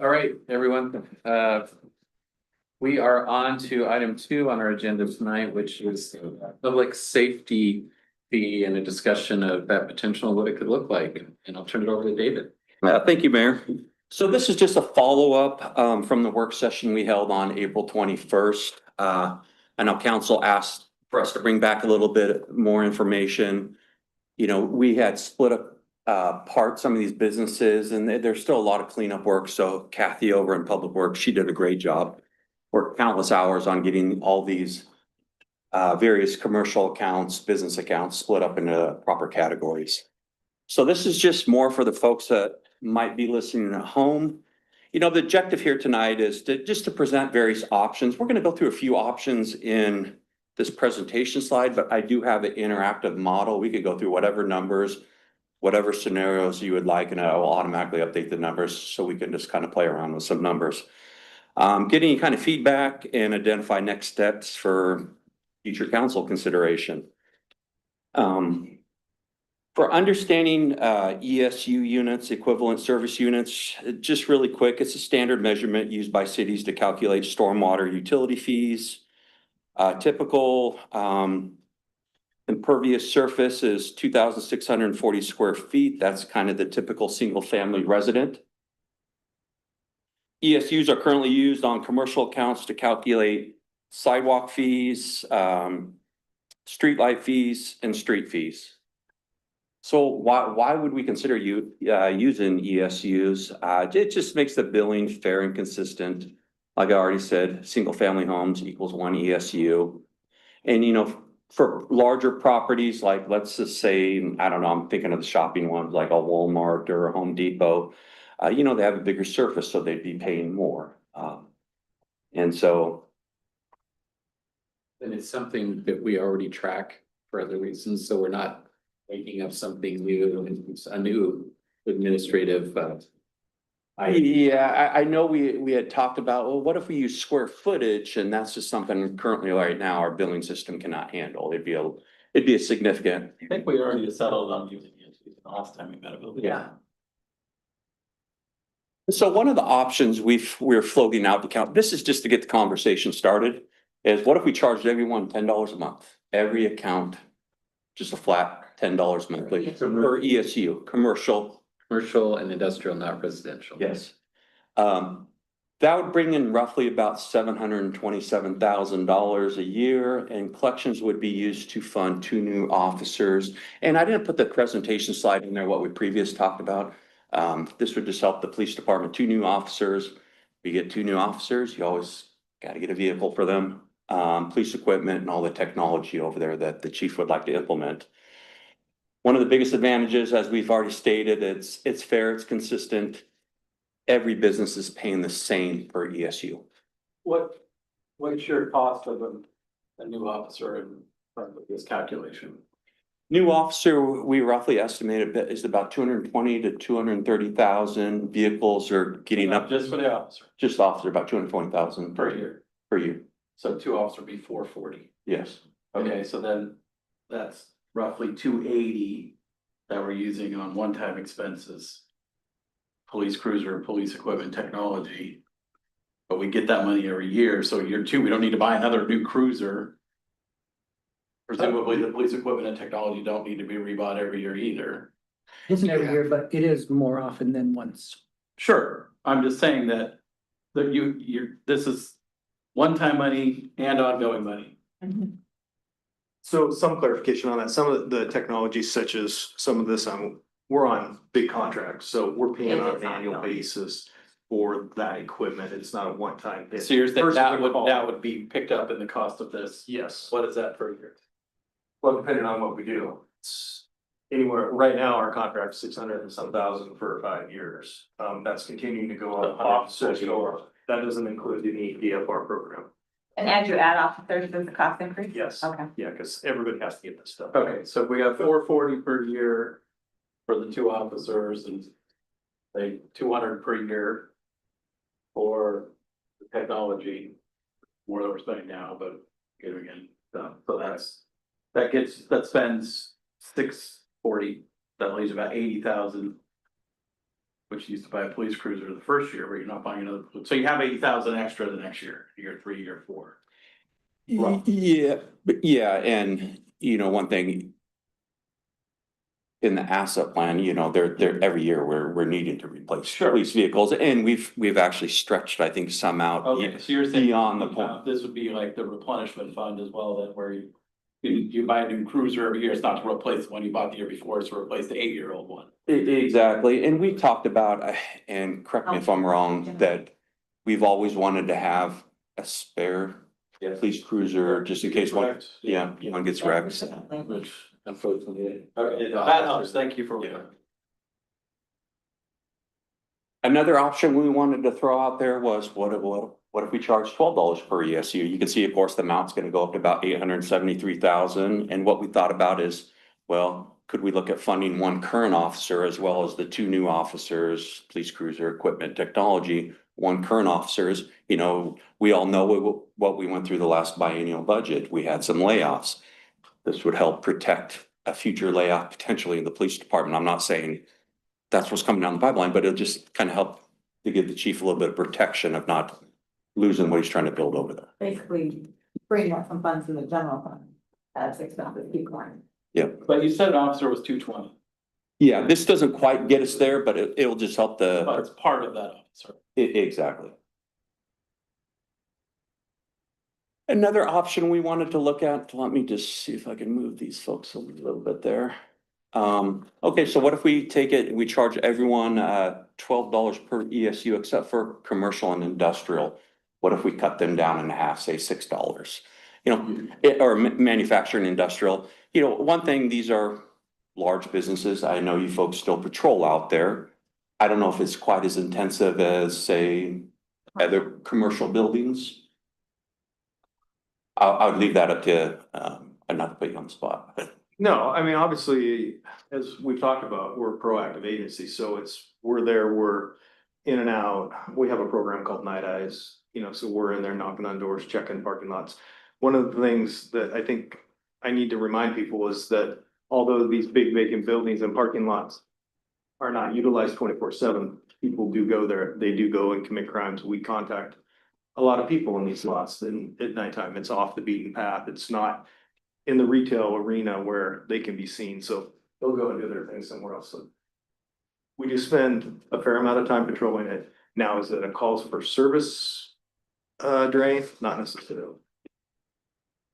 Speaker 16: All right, everyone, we are on to item 2 on our agenda tonight, which is public safety fee and a discussion of that potential and what it could look like. And I'll turn it over to David.
Speaker 2: Thank you, Mayor. So this is just a follow-up from the work session we held on April 21st. I know council asked for us to bring back a little bit more information. You know, we had split up apart some of these businesses, and there's still a lot of cleanup work. So Kathy over in Public Works, she did a great job. Worked countless hours on getting all these various commercial accounts, business accounts split up into proper categories. So this is just more for the folks that might be listening at home. You know, the objective here tonight is to present various options. We're going to go through a few options in this presentation slide, but I do have an interactive model. We could go through whatever numbers, whatever scenarios you would like, and I will automatically update the numbers so we can just kind of play around with some numbers. Get any kind of feedback and identify next steps for future council consideration. For understanding ESU units, equivalent service units, just really quick, it's a standard measurement used by cities to calculate stormwater utility fees. Typical impervious surface is 2,640 square feet. That's kind of the typical single-family resident. ESUs are currently used on commercial accounts to calculate sidewalk fees, streetlight fees, and street fees. So why would we consider using ESUs? It just makes the billing fair and consistent. Like I already said, single family homes equals 1 ESU. And you know, for larger properties, like let's just say, I don't know, I'm thinking of the shopping ones like a Walmart or a Home Depot. You know, they have a bigger surface, so they'd be paying more. And so.
Speaker 16: And it's something that we already track for other reasons, so we're not making up something new, it's a new administrative.
Speaker 2: Yeah, I know we had talked about, well, what if we use square footage? And that's just something currently right now our billing system cannot handle. It'd be a significant.
Speaker 9: I think we already settled on using it the last time we met about it.
Speaker 2: Yeah. So one of the options we're floating out to count, this is just to get the conversation started, is what if we charged everyone $10 a month? Every account, just a flat $10 monthly per ESU, commercial.
Speaker 16: Commercial and industrial, not residential.
Speaker 2: Yes. That would bring in roughly about $727,000 a year, and collections would be used to fund 2 new officers. And I didn't put the presentation slide in there, what we previously talked about. This would just help the police department, 2 new officers. We get 2 new officers, you always got to get a vehicle for them, police equipment and all the technology over there that the chief would like to implement. One of the biggest advantages, as we've already stated, it's fair, it's consistent. Every business is paying the same per ESU.
Speaker 9: What's your cost of a new officer in front of this calculation?
Speaker 2: New officer, we roughly estimate is about 220 to 230,000. Vehicles are getting up.
Speaker 9: Just for the officer?
Speaker 2: Just officer, about 220,000
Speaker 9: Per year.
Speaker 2: per year.
Speaker 9: So 2 officer would be 440.
Speaker 2: Yes.
Speaker 9: Okay, so then that's roughly 280 that we're using on one-time expenses. Police cruiser, police equipment, technology. But we get that money every year, so year 2, we don't need to buy another new cruiser. Presumably, the police equipment and technology don't need to be rebought every year either.
Speaker 1: Isn't every year, but it is more often than once.
Speaker 9: Sure, I'm just saying that this is one-time money and ongoing money.
Speaker 7: So some clarification on that, some of the technologies such as some of this, we're on big contracts, so we're paying on an annual basis for that equipment. It's not a one-time hit.
Speaker 9: So you're saying that would be picked up in the cost of this?
Speaker 7: Yes.
Speaker 9: What is that per year?
Speaker 7: Well, depending on what we do, it's anywhere, right now, our contract's 600 and some thousand for 5 years. That's continuing to go up. Officers go up. That doesn't include any DFR program.
Speaker 5: And as you add officers, does the cost increase?
Speaker 7: Yes.
Speaker 5: Okay.
Speaker 7: Yeah, because everybody has to get this stuff.
Speaker 9: Okay, so if we have 440 per year for the 2 officers and say 200 per year for the technology, more than we're spending now, but again, so that spends 640, that leaves about 80,000. which used to buy a police cruiser the first year, but you're not buying another. So you have 80,000 extra the next year, year 3, year 4.
Speaker 15: Yeah, but yeah, and one thing. In the asset plan, they're every year we're needing to replace police vehicles, and we've actually stretched, I think, some out.
Speaker 9: Okay, so you're saying
Speaker 15: beyond the point.
Speaker 9: this would be like the replenishment fund as well, then where you buy a new cruiser every year, it's not to replace the one you bought the year before, it's to replace the 8-year-old one.
Speaker 15: Exactly, and we talked about, and correct me if I'm wrong, that we've always wanted to have a spare police cruiser, just in case one gets wrecked.
Speaker 9: Which unfortunately, okay, that helps, thank you for.
Speaker 15: Another option we wanted to throw out there was what if we charge $12 per ESU? You can see, of course, the amount's gonna go up to about 873,000. And what we thought about is, well, could we look at funding one current officer as well as the 2 new officers, police cruiser, equipment, technology, one current officers? We all know what we went through the last biennial budget. We had some layoffs. This would help protect a future layoff potentially in the police department. I'm not saying that's what's coming down the pipeline, but it'll just kind of help to give the chief a little bit of protection of not losing what he's trying to build over there.
Speaker 5: Basically, bring up some funds in the general fund, as expenses keep going.
Speaker 15: Yeah.
Speaker 9: But you said an officer was 220.
Speaker 15: Yeah, this doesn't quite get us there, but it'll just help
Speaker 9: But it's part of that officer.
Speaker 15: Exactly. Another option we wanted to look at, let me just see if I can move these folks a little bit there. Okay, so what if we take it, we charge everyone $12 per ESU except for commercial and industrial? What if we cut them down in half, say $6? Or manufacturing industrial. One thing, these are large businesses. I know you folks still patrol out there. I don't know if it's quite as intensive as, say, other commercial buildings. I would leave that up to, not to put you on the spot.
Speaker 7: No, I mean, obviously, as we've talked about, we're a proactive agency, so we're there, we're in and out. We have a program called Night Eyes, so we're in there knocking on doors, checking parking lots. One of the things that I think I need to remind people is that although these big vacant buildings and parking lots are not utilized 24/7, people do go there, they do go and commit crimes. We contact a lot of people in these lots, and at nighttime, it's off the beaten path. It's not in the retail arena where they can be seen, so they'll go and do their thing somewhere else. So we do spend a fair amount of time patrolling it. Now, is it a calls for service drain? Not necessarily.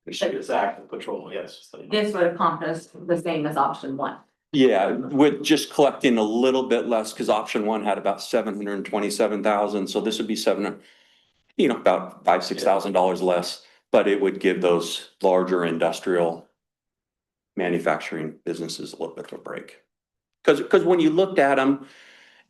Speaker 9: It's active patrol, yes.
Speaker 5: This would accomplish the same as option 1.
Speaker 15: Yeah, with just collecting a little bit less, because option 1 had about 727,000, so this would be about $5,000-6,000 less, but it would give those larger industrial manufacturing businesses a little bit of a break. Because when you looked at them,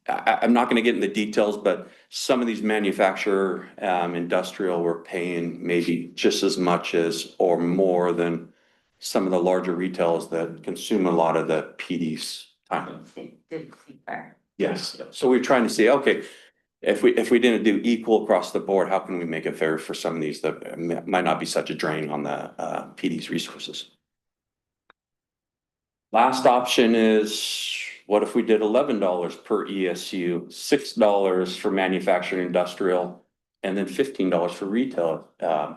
Speaker 15: I'm not going to get into the details, but some of these manufacturer industrial were paying maybe just as much as or more than some of the larger retailers that consume a lot of the PD's time.
Speaker 5: Didn't seem fair.
Speaker 15: Yes, so we're trying to see, okay, if we didn't do equal across the board, how can we make it fair for some of these that might not be such a drain on the PD's resources? Last option is, what if we did $11 per ESU, $6 for manufacturing industrial, and then $15 for retail,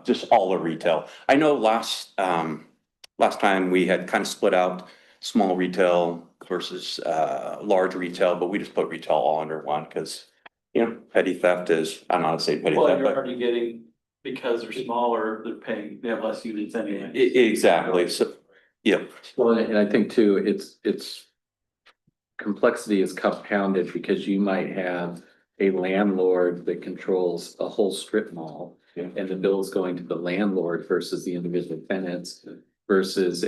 Speaker 15: just all of retail. I know last time we had kind of split out small retail versus large retail, but we just put retail all under one because petty theft is, I'm not saying petty
Speaker 9: Well,
Speaker 15: theft,
Speaker 9: you're
Speaker 15: but
Speaker 9: already getting, because they're smaller, they have less units anyway.
Speaker 15: Exactly. So, yeah.
Speaker 4: Well, and I think too, it's complexity is compounded because you might have a landlord that controls a whole strip mall.
Speaker 15: Yeah.
Speaker 4: And the bill is going to the landlord versus the individual tenants versus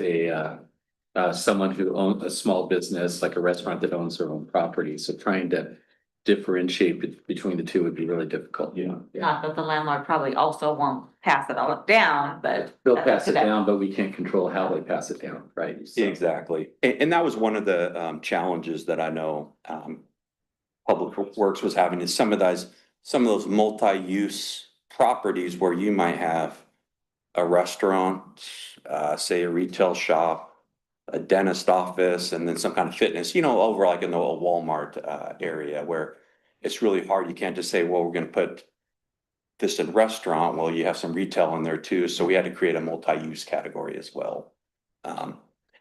Speaker 4: someone who owns a small business, like a restaurant that owns their own property. So trying to differentiate between the two would be really difficult.
Speaker 15: Yeah.
Speaker 5: Not that the landlord probably also won't pass it all down, but.
Speaker 4: They'll pass it down, but we can't control how they pass it down, right? So-
Speaker 15: Exactly. And that was one of the challenges that I know Public Works was having, is some of those multi-use properties where you might have a restaurant, say a retail shop,
Speaker 17: a dentist office and then some kind of fitness, you know, over like in a Walmart area where it's really hard. You can't just say, well, we're gonna put this in restaurant. Well, you have some retail in there too. So we had to create a multi-use category as well.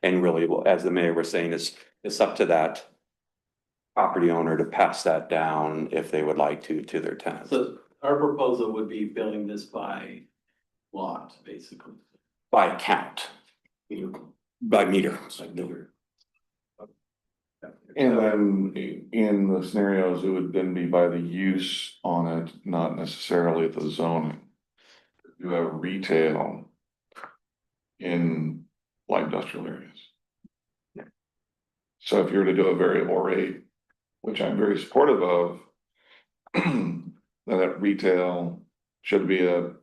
Speaker 17: And really, well, as the mayor was saying, it's up to that property owner to pass that down if they would like to their tenants.
Speaker 9: So our proposal would be billing this by lot, basically.
Speaker 17: By account, by meter.
Speaker 14: And then in the scenarios, it would then be by the use on it, not necessarily the zoning. You have retail in light industrial areas. So if you were to do a variable rate, which I'm very supportive of, then that retail should be the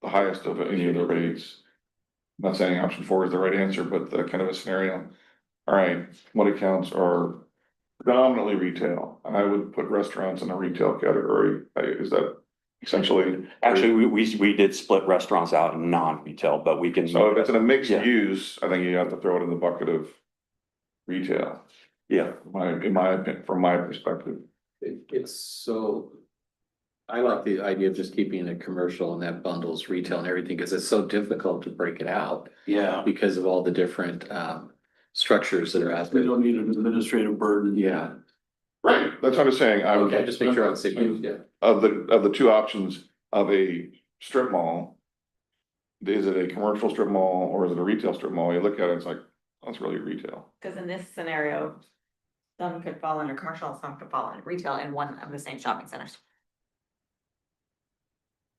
Speaker 14: highest of any of the rates. I'm not saying option 4 is the right answer, but the kind of a scenario. All right, what accounts are predominantly retail? And I would put restaurants in a retail category. Is that essentially?
Speaker 17: Actually, we did split restaurants out in non-retail, but we can.
Speaker 14: So if it's in a mixed
Speaker 17: Yeah.
Speaker 14: use, I think you have to throw it in the bucket of retail.
Speaker 17: Yeah.
Speaker 14: In my opinion, from my perspective.
Speaker 16: It's so. I like the idea of just keeping it commercial and that bundles retail and everything, because it's so difficult to break it out
Speaker 9: Yeah,
Speaker 16: because of all the different structures that are out
Speaker 9: we
Speaker 16: there.
Speaker 9: don't need an administrative burden.
Speaker 16: Yeah,
Speaker 14: Right, that's what I'm saying. I would
Speaker 16: okay, just make sure I'm saying, yeah.
Speaker 14: Of the two options of a strip mall. Is it a commercial strip mall or is it a retail strip mall? You look at it, it's like, oh, it's really retail.
Speaker 5: Cause in this scenario, some could fall under commercial, some could fall under retail in one of the same shopping centers.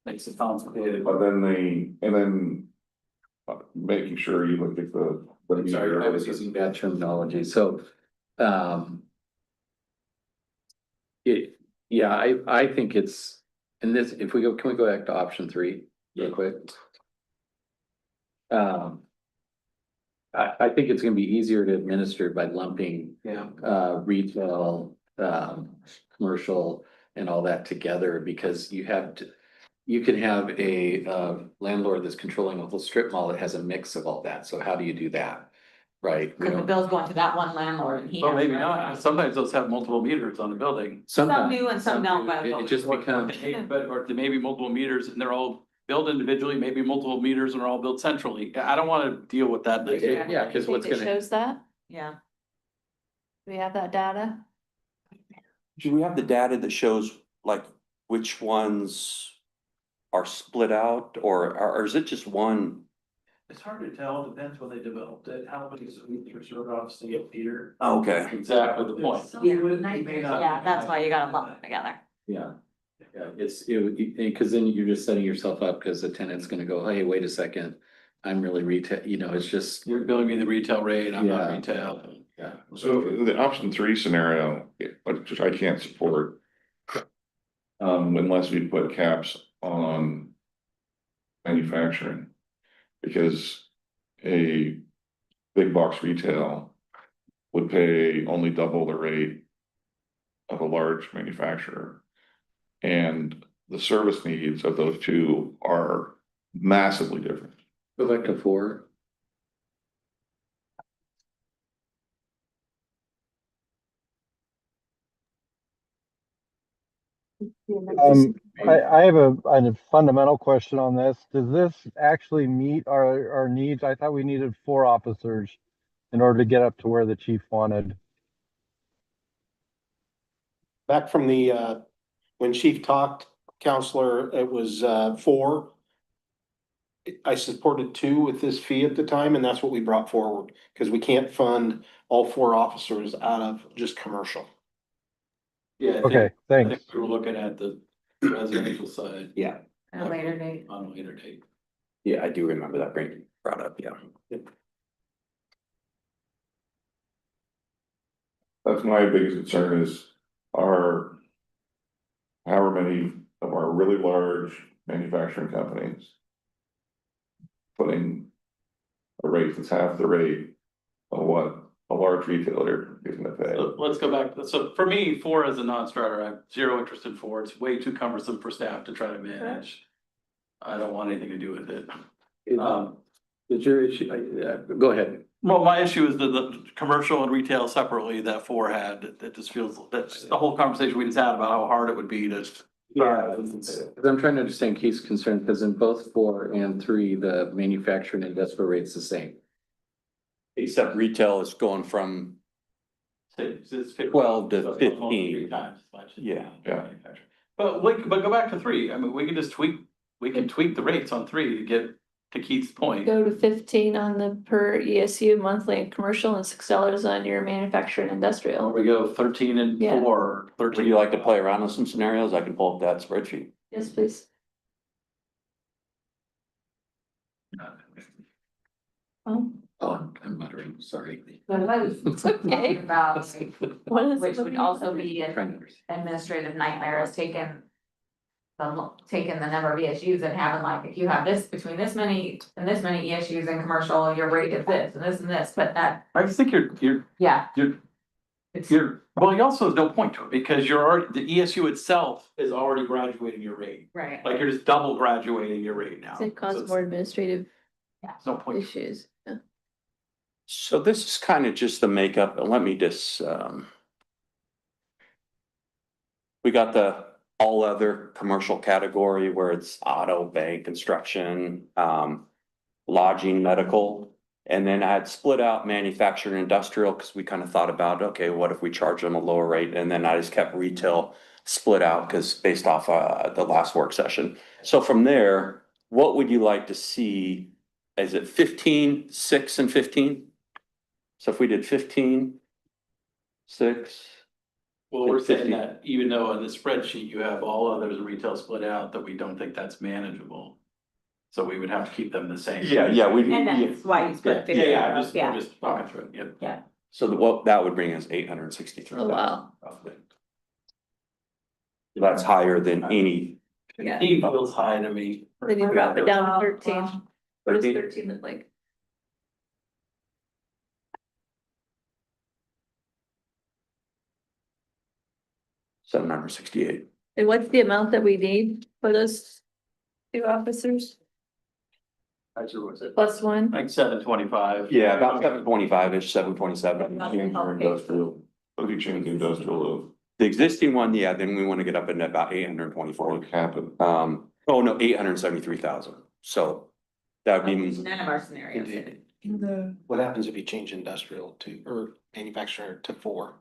Speaker 9: Makes it complicated.
Speaker 14: But then making sure you look at the.
Speaker 16: I'm sorry, I was using bad terminology, so, I think it's, and this, if we go, can we go back to option 3 real quick? I think it's gonna be easier to administer by lumping, retail, commercial and all that together, because you can have a landlord that's controlling a whole strip mall that has a mix of all that. So how do you do that? Right?
Speaker 5: Cause the bill's going to that one landlord and he.
Speaker 9: Well,
Speaker 5: has
Speaker 9: maybe
Speaker 5: to-
Speaker 9: not. Sometimes those have multiple meters on the building.
Speaker 5: Some do and some don't, but.
Speaker 16: It just becomes,
Speaker 9: But, or there may be multiple meters and they're all built individually, maybe multiple meters and are all built centrally. I don't wanna deal with that.
Speaker 16: yeah, because what's
Speaker 12: Think it
Speaker 16: gonna,
Speaker 12: shows that?
Speaker 5: Yeah.
Speaker 12: Do we have that data?
Speaker 17: Do we have the data that shows like which ones are split out or is it just one?
Speaker 9: It's hard to tell, depends when they developed it, how many suites were sort of obviously get Peter.
Speaker 17: Okay.
Speaker 9: Exactly the point.
Speaker 5: Yeah, that's why you gotta lump them together.
Speaker 16: yeah. Yeah, because then you're just setting yourself up, because the tenant's gonna go, hey, wait a second, I'm really retail, it's just.
Speaker 9: You're billing me the retail rate, I'm not
Speaker 16: Yeah.
Speaker 9: retail.
Speaker 16: Yeah.
Speaker 14: So the option 3 scenario, which I can't support. Unless we put caps on manufacturing. Because a big box retail would pay only double the rate of a large manufacturer. And the service needs of those two are massively different.
Speaker 16: Go back to 4.
Speaker 18: I have a fundamental question on this. Does this actually meet our needs? I thought we needed 4 officers in order to get up to where the chief wanted.
Speaker 19: Back from the, when chief talked, counselor, it was 4. I supported 2 with this fee at the time, and that's what we brought forward, because we can't fund all 4 officers out of just commercial.
Speaker 9: Yeah.
Speaker 18: Okay,
Speaker 9: I
Speaker 18: thanks.
Speaker 9: think we're looking at the residential side
Speaker 17: Yeah.
Speaker 5: At a later date.
Speaker 9: on a later date.
Speaker 17: Yeah, I do remember that being brought up, yeah.
Speaker 14: That's my biggest concern is however many of our really large manufacturing companies. Putting a rate that's half the rate of what a large retailer is gonna pay.
Speaker 9: So let's go back. So for me, 4 as a non-starter, I have 0 interest in 4. It's way too cumbersome for staff to try to manage. I don't want anything to do with it.
Speaker 16: Is your issue, go ahead.
Speaker 9: Well, my issue is the commercial and retail separately that four had, it just feels, that's the whole conversation we just had about how hard it would be to.
Speaker 16: Yeah, because I'm trying to understand Keith's concern, because in both 4 and 3, the manufacturing and industrial rate's the same.
Speaker 17: Except retail is going from
Speaker 9: It's
Speaker 17: 12 to
Speaker 9: so it's almost
Speaker 17: 15.
Speaker 9: 3 times as much.
Speaker 17: Yeah.
Speaker 9: But go back to 3, I mean, we can just tweak, we can tweak the rates on 3 to get to Keith's point.
Speaker 12: Go to 15 on the per ESU monthly and commercial and $6 on your manufacturing industrial.
Speaker 9: We go 13 and
Speaker 12: Yeah.
Speaker 9: 4,
Speaker 17: Would
Speaker 9: 13.
Speaker 17: you like to play around with some scenarios? I can pull up that spreadsheet.
Speaker 12: Yes, please. Oh,
Speaker 16: Oh, I'm muttering, sorry.
Speaker 12: it's okay.
Speaker 5: About,
Speaker 12: What is
Speaker 5: which would also be
Speaker 16: Trying
Speaker 5: an
Speaker 16: to understand.
Speaker 5: administrative nightmare is taking the number of ESUs and having like, if you have this, between this many and this many ESUs in commercial, your rate is this and this, but that,
Speaker 9: I just think
Speaker 5: yeah.
Speaker 9: well, you also have no point to it, because you're already, the ESU itself is already graduating your rate.
Speaker 5: Right.
Speaker 9: Like you're just double graduating your rate now.
Speaker 12: It causes
Speaker 9: So
Speaker 12: more administrative
Speaker 9: there's no point.
Speaker 12: issues. Yeah.
Speaker 17: So this is kind of just the makeup, and let me just, we got the all other commercial category where it's auto, bank, construction, lodging, medical. And then I had split out manufacturing and industrial, because we kind of thought about, okay, what if we charge them a lower rate? And then I just kept retail split out, because based off the last work session. So from there, what would you like to see? Is it 15, 6, and 15? So if we did 15, 6.
Speaker 9: Well, we're saying
Speaker 17: 50.
Speaker 9: that even though in the spreadsheet you have all others retail split out, that we don't think that's manageable. So we would have to keep them the same.
Speaker 17: Yeah, we.
Speaker 5: And that's why you split
Speaker 9: Yeah,
Speaker 5: 50.
Speaker 9: yeah, I'm just talking through it, yeah.
Speaker 17: So what that would bring us 863.
Speaker 12: Oh, wow.
Speaker 17: That's higher than any.
Speaker 12: Yeah.
Speaker 9: He feels high to me.
Speaker 12: Then you drop it down to 13. What does
Speaker 17: 13?
Speaker 12: 13 look like?
Speaker 17: $768.
Speaker 12: And what's the amount that we need for those 2 officers?
Speaker 9: That's what was it?
Speaker 12: Plus 1?
Speaker 9: Like 725.
Speaker 17: Yeah, about 725-ish, 727.
Speaker 14: Industrial, what if you change the industrial
Speaker 17: The existing one, yeah, then we want to get up into about 824.
Speaker 14: to cap it?
Speaker 17: Oh, no, 873,000. So that would be.
Speaker 5: None of our scenarios.
Speaker 19: What happens if you change industrial to, or manufacturer to 4?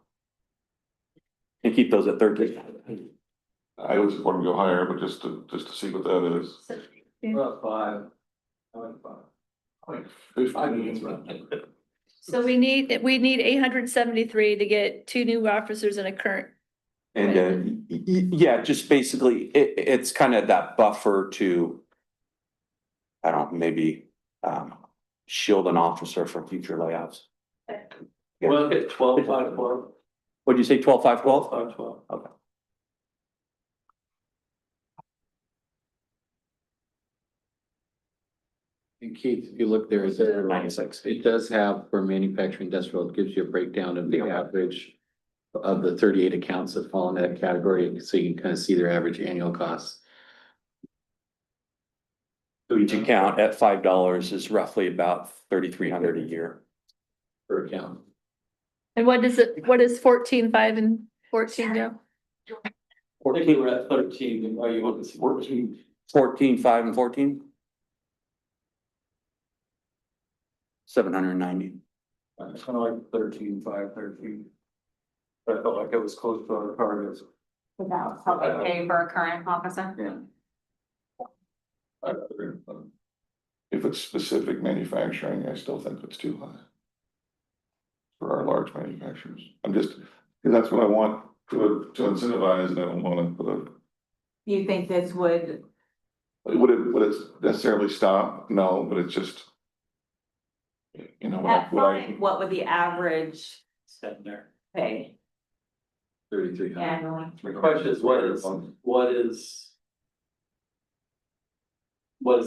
Speaker 17: And keep those at 13.
Speaker 14: I would support them to go higher, but just to see what that is.
Speaker 9: About 5.
Speaker 14: Like 15.
Speaker 12: So we need 873 to get 2 new officers and a current.
Speaker 17: And yeah, just basically, it's kind of that buffer to, I don't know, maybe shield an officer from future layoffs.
Speaker 9: Well, it's 12, 5, 12.
Speaker 17: What'd you say, 12, 5, 12?
Speaker 9: 5, 12.
Speaker 17: Okay.
Speaker 16: And Keith, if you look there, it says 96. It does have for manufacturing industrial, it gives you a breakdown of the average of the 38 accounts that fall in that category, so you can kind of see their average annual costs.
Speaker 17: So each account at $5 is roughly about 3,300 a year.
Speaker 16: Per account.
Speaker 12: And what does 14, 5 and 14 do?
Speaker 9: I think we were at 13, are you want to see 14?
Speaker 17: 14, 5, and 14? 790.
Speaker 9: Kind of like 13, 5, 13. But I felt like it was close to our targets.
Speaker 5: Without helping pay for a current officer.
Speaker 9: Yeah.
Speaker 14: If it's specific manufacturing, I still think it's too high. For our large manufacturers, I'm just, because that's what I want to incentivize, and I don't wanna put a.
Speaker 5: You think this would,
Speaker 14: Would it necessarily stop? No, but it's just. You know,
Speaker 5: at five, what would the average
Speaker 9: Set there.
Speaker 5: pay
Speaker 16: 3,300.
Speaker 5: annually?
Speaker 9: The question is, what is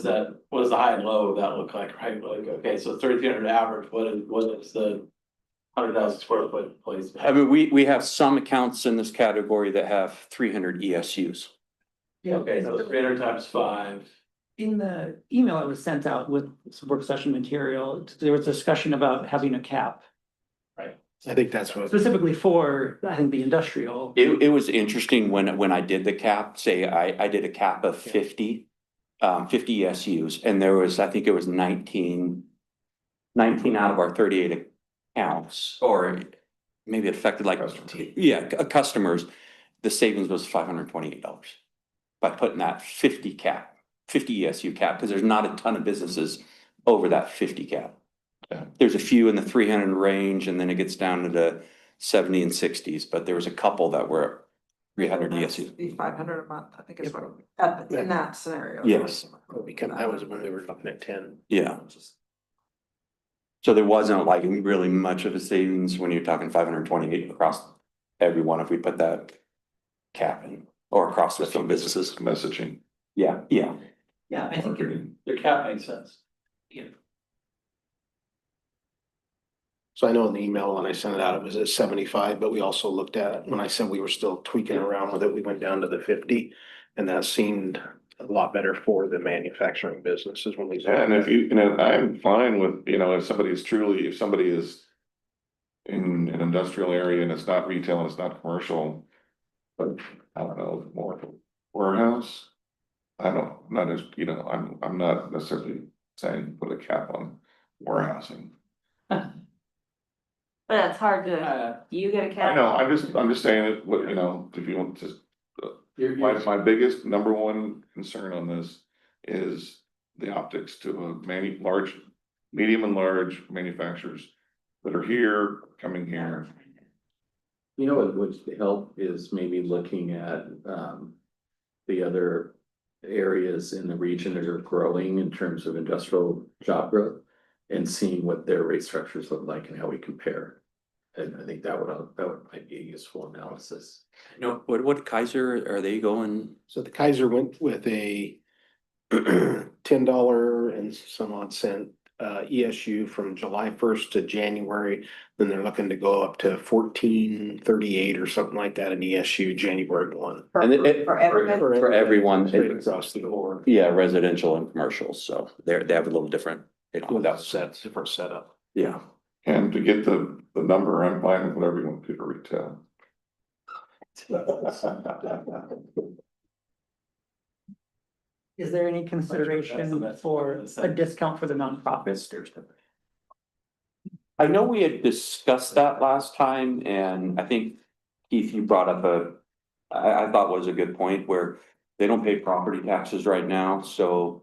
Speaker 9: the high and low of that look like, right? Like, okay, so 1,300 average, what is the 100,000 square foot place?
Speaker 17: I mean, we have some accounts in this category that have 300 ESUs.
Speaker 9: Okay, so 300 times 5.
Speaker 1: in the email that was sent out with some work session material, there was discussion about having a cap. Right.
Speaker 19: I think that's what.
Speaker 1: Specifically for, I think, the industrial.
Speaker 17: It was interesting when I did the cap, say I did a cap of 50 ESUs, and there was, I think it was 19 out of our 38 accounts, or maybe it affected like, customers, the savings was $528 by putting that 50 ESU cap, because there's not a ton of businesses over that 50 cap. There's a few in the 300 range, and then it gets down to the 70 and 60s, but there was a couple that were 300 ESU.
Speaker 8: Be 500 a month, I think is what, in that scenario.
Speaker 17: Yes.
Speaker 19: That was when we were looking at 10.
Speaker 17: Yeah. So there wasn't like really much of a savings when you're talking 528 across everyone if we put that cap in, or across the few businesses.
Speaker 14: Messaging.
Speaker 17: Yeah.
Speaker 9: Yeah, I think your cap makes sense.
Speaker 19: So I know in the email when I sent it out, it was at 75, but we also looked at it, when I said we were still tweaking around with it, we went down to the 50. And that seemed a lot better for the manufacturing businesses when we.
Speaker 14: Yeah, and if you, I'm fine with, if somebody is in an industrial area and it's not retail and it's not commercial, but I don't know, more warehouse. I'm not necessarily saying put a cap on warehousing.
Speaker 5: But it's hard to, you get a cap.
Speaker 14: I know, I'm just saying it, if you want to. My biggest number one concern on this is the optics to medium and large manufacturers that are coming here.
Speaker 16: You know what would help is maybe looking at the other areas in the region that are growing in terms of industrial job growth and seeing what their rate structures look like and how we compare. And I think that might be a useful analysis.
Speaker 17: What Kaiser are they going?
Speaker 19: So the Kaiser went with a $10 and some odd cent ESU from July 1st to January. Then they're looking to go up to $14.38 or something like that in ESU January 1.
Speaker 17: For everyone.
Speaker 19: Straight across the board.
Speaker 17: Yeah, residential and commercial, so they have a little different.
Speaker 19: Different setup.
Speaker 17: Yeah.
Speaker 14: And to get the number, I'm fine with whatever you want to retail.
Speaker 1: Is there any consideration for a discount for the nonprofits?
Speaker 17: I know we had discussed that last time, and I think Keith, you brought up I thought was a good point where they don't pay property taxes right now, so.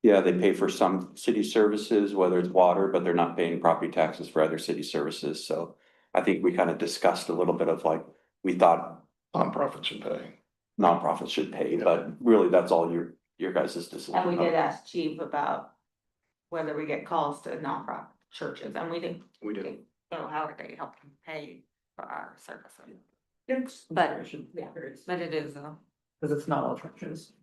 Speaker 17: Yeah, they pay for some city services, whether it's water, but they're not paying property taxes for other city services, so. I think we kind of discussed a little bit of like, we thought
Speaker 14: nonprofits should pay.
Speaker 17: Nonprofits should pay, but really that's all your guys' decision.
Speaker 5: And we did ask Chief about whether we get calls to nonprofit churches, and we did. So how are they helping pay for our services? But it is
Speaker 1: Because it's not all churches.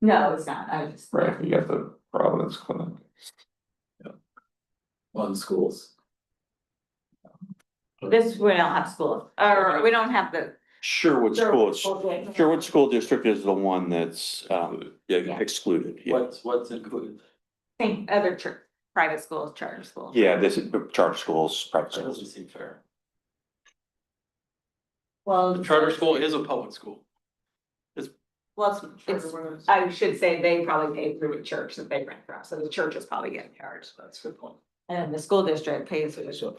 Speaker 5: No, it's not. I just.
Speaker 14: Right, you got the Providence Clinic.
Speaker 16: On schools.
Speaker 5: We don't have schools, or we don't have the.
Speaker 17: Sherwood School District is the one that's excluded. Yeah.
Speaker 9: What's included?
Speaker 5: Same other church, private schools, charter schools.
Speaker 17: Yeah, this is charter schools, private
Speaker 9: That
Speaker 17: schools.
Speaker 9: doesn't seem fair.
Speaker 5: Well.
Speaker 9: The charter school is a public school.
Speaker 5: Well, I should say they probably pay through a church that they rent from, so the church is probably getting charged.
Speaker 9: That's a good point.
Speaker 5: And the school district pays for the so.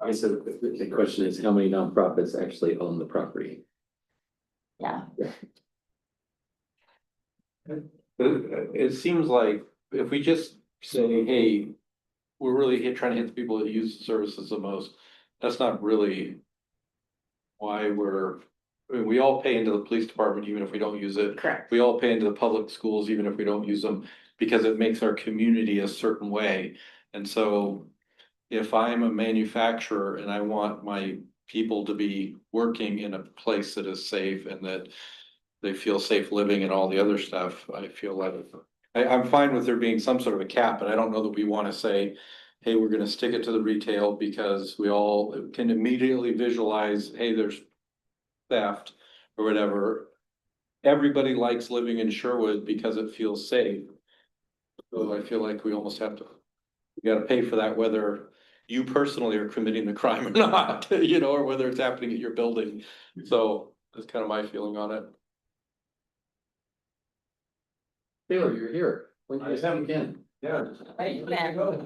Speaker 16: I guess the question is, how many nonprofits actually own the property?
Speaker 5: Yeah.
Speaker 9: It seems like if we just say, hey, we're really trying to hit the people that use the services the most, that's not really why we all pay into the police department even if we don't use it.
Speaker 5: Correct.
Speaker 9: We all pay into the public schools even if we don't use them because it makes our community a certain way. And so if I'm a manufacturer and I want my people to be working in a place that is safe and that they feel safe living and all the other stuff, I feel like I'm fine with there being some sort of a cap, but I don't know that we want to say, hey, we're going to stick it to the retail because we all can immediately visualize, hey, there's theft or whatever. everybody likes living in Sherwood because it feels safe. So I feel like we almost have to, we gotta pay for that, whether you personally are committing the crime or not, you know, or whether it's happening at your building. So that's kind of my feeling on it.
Speaker 4: Taylor, you're here. When did you come again?
Speaker 9: Yeah.
Speaker 5: Right, yeah.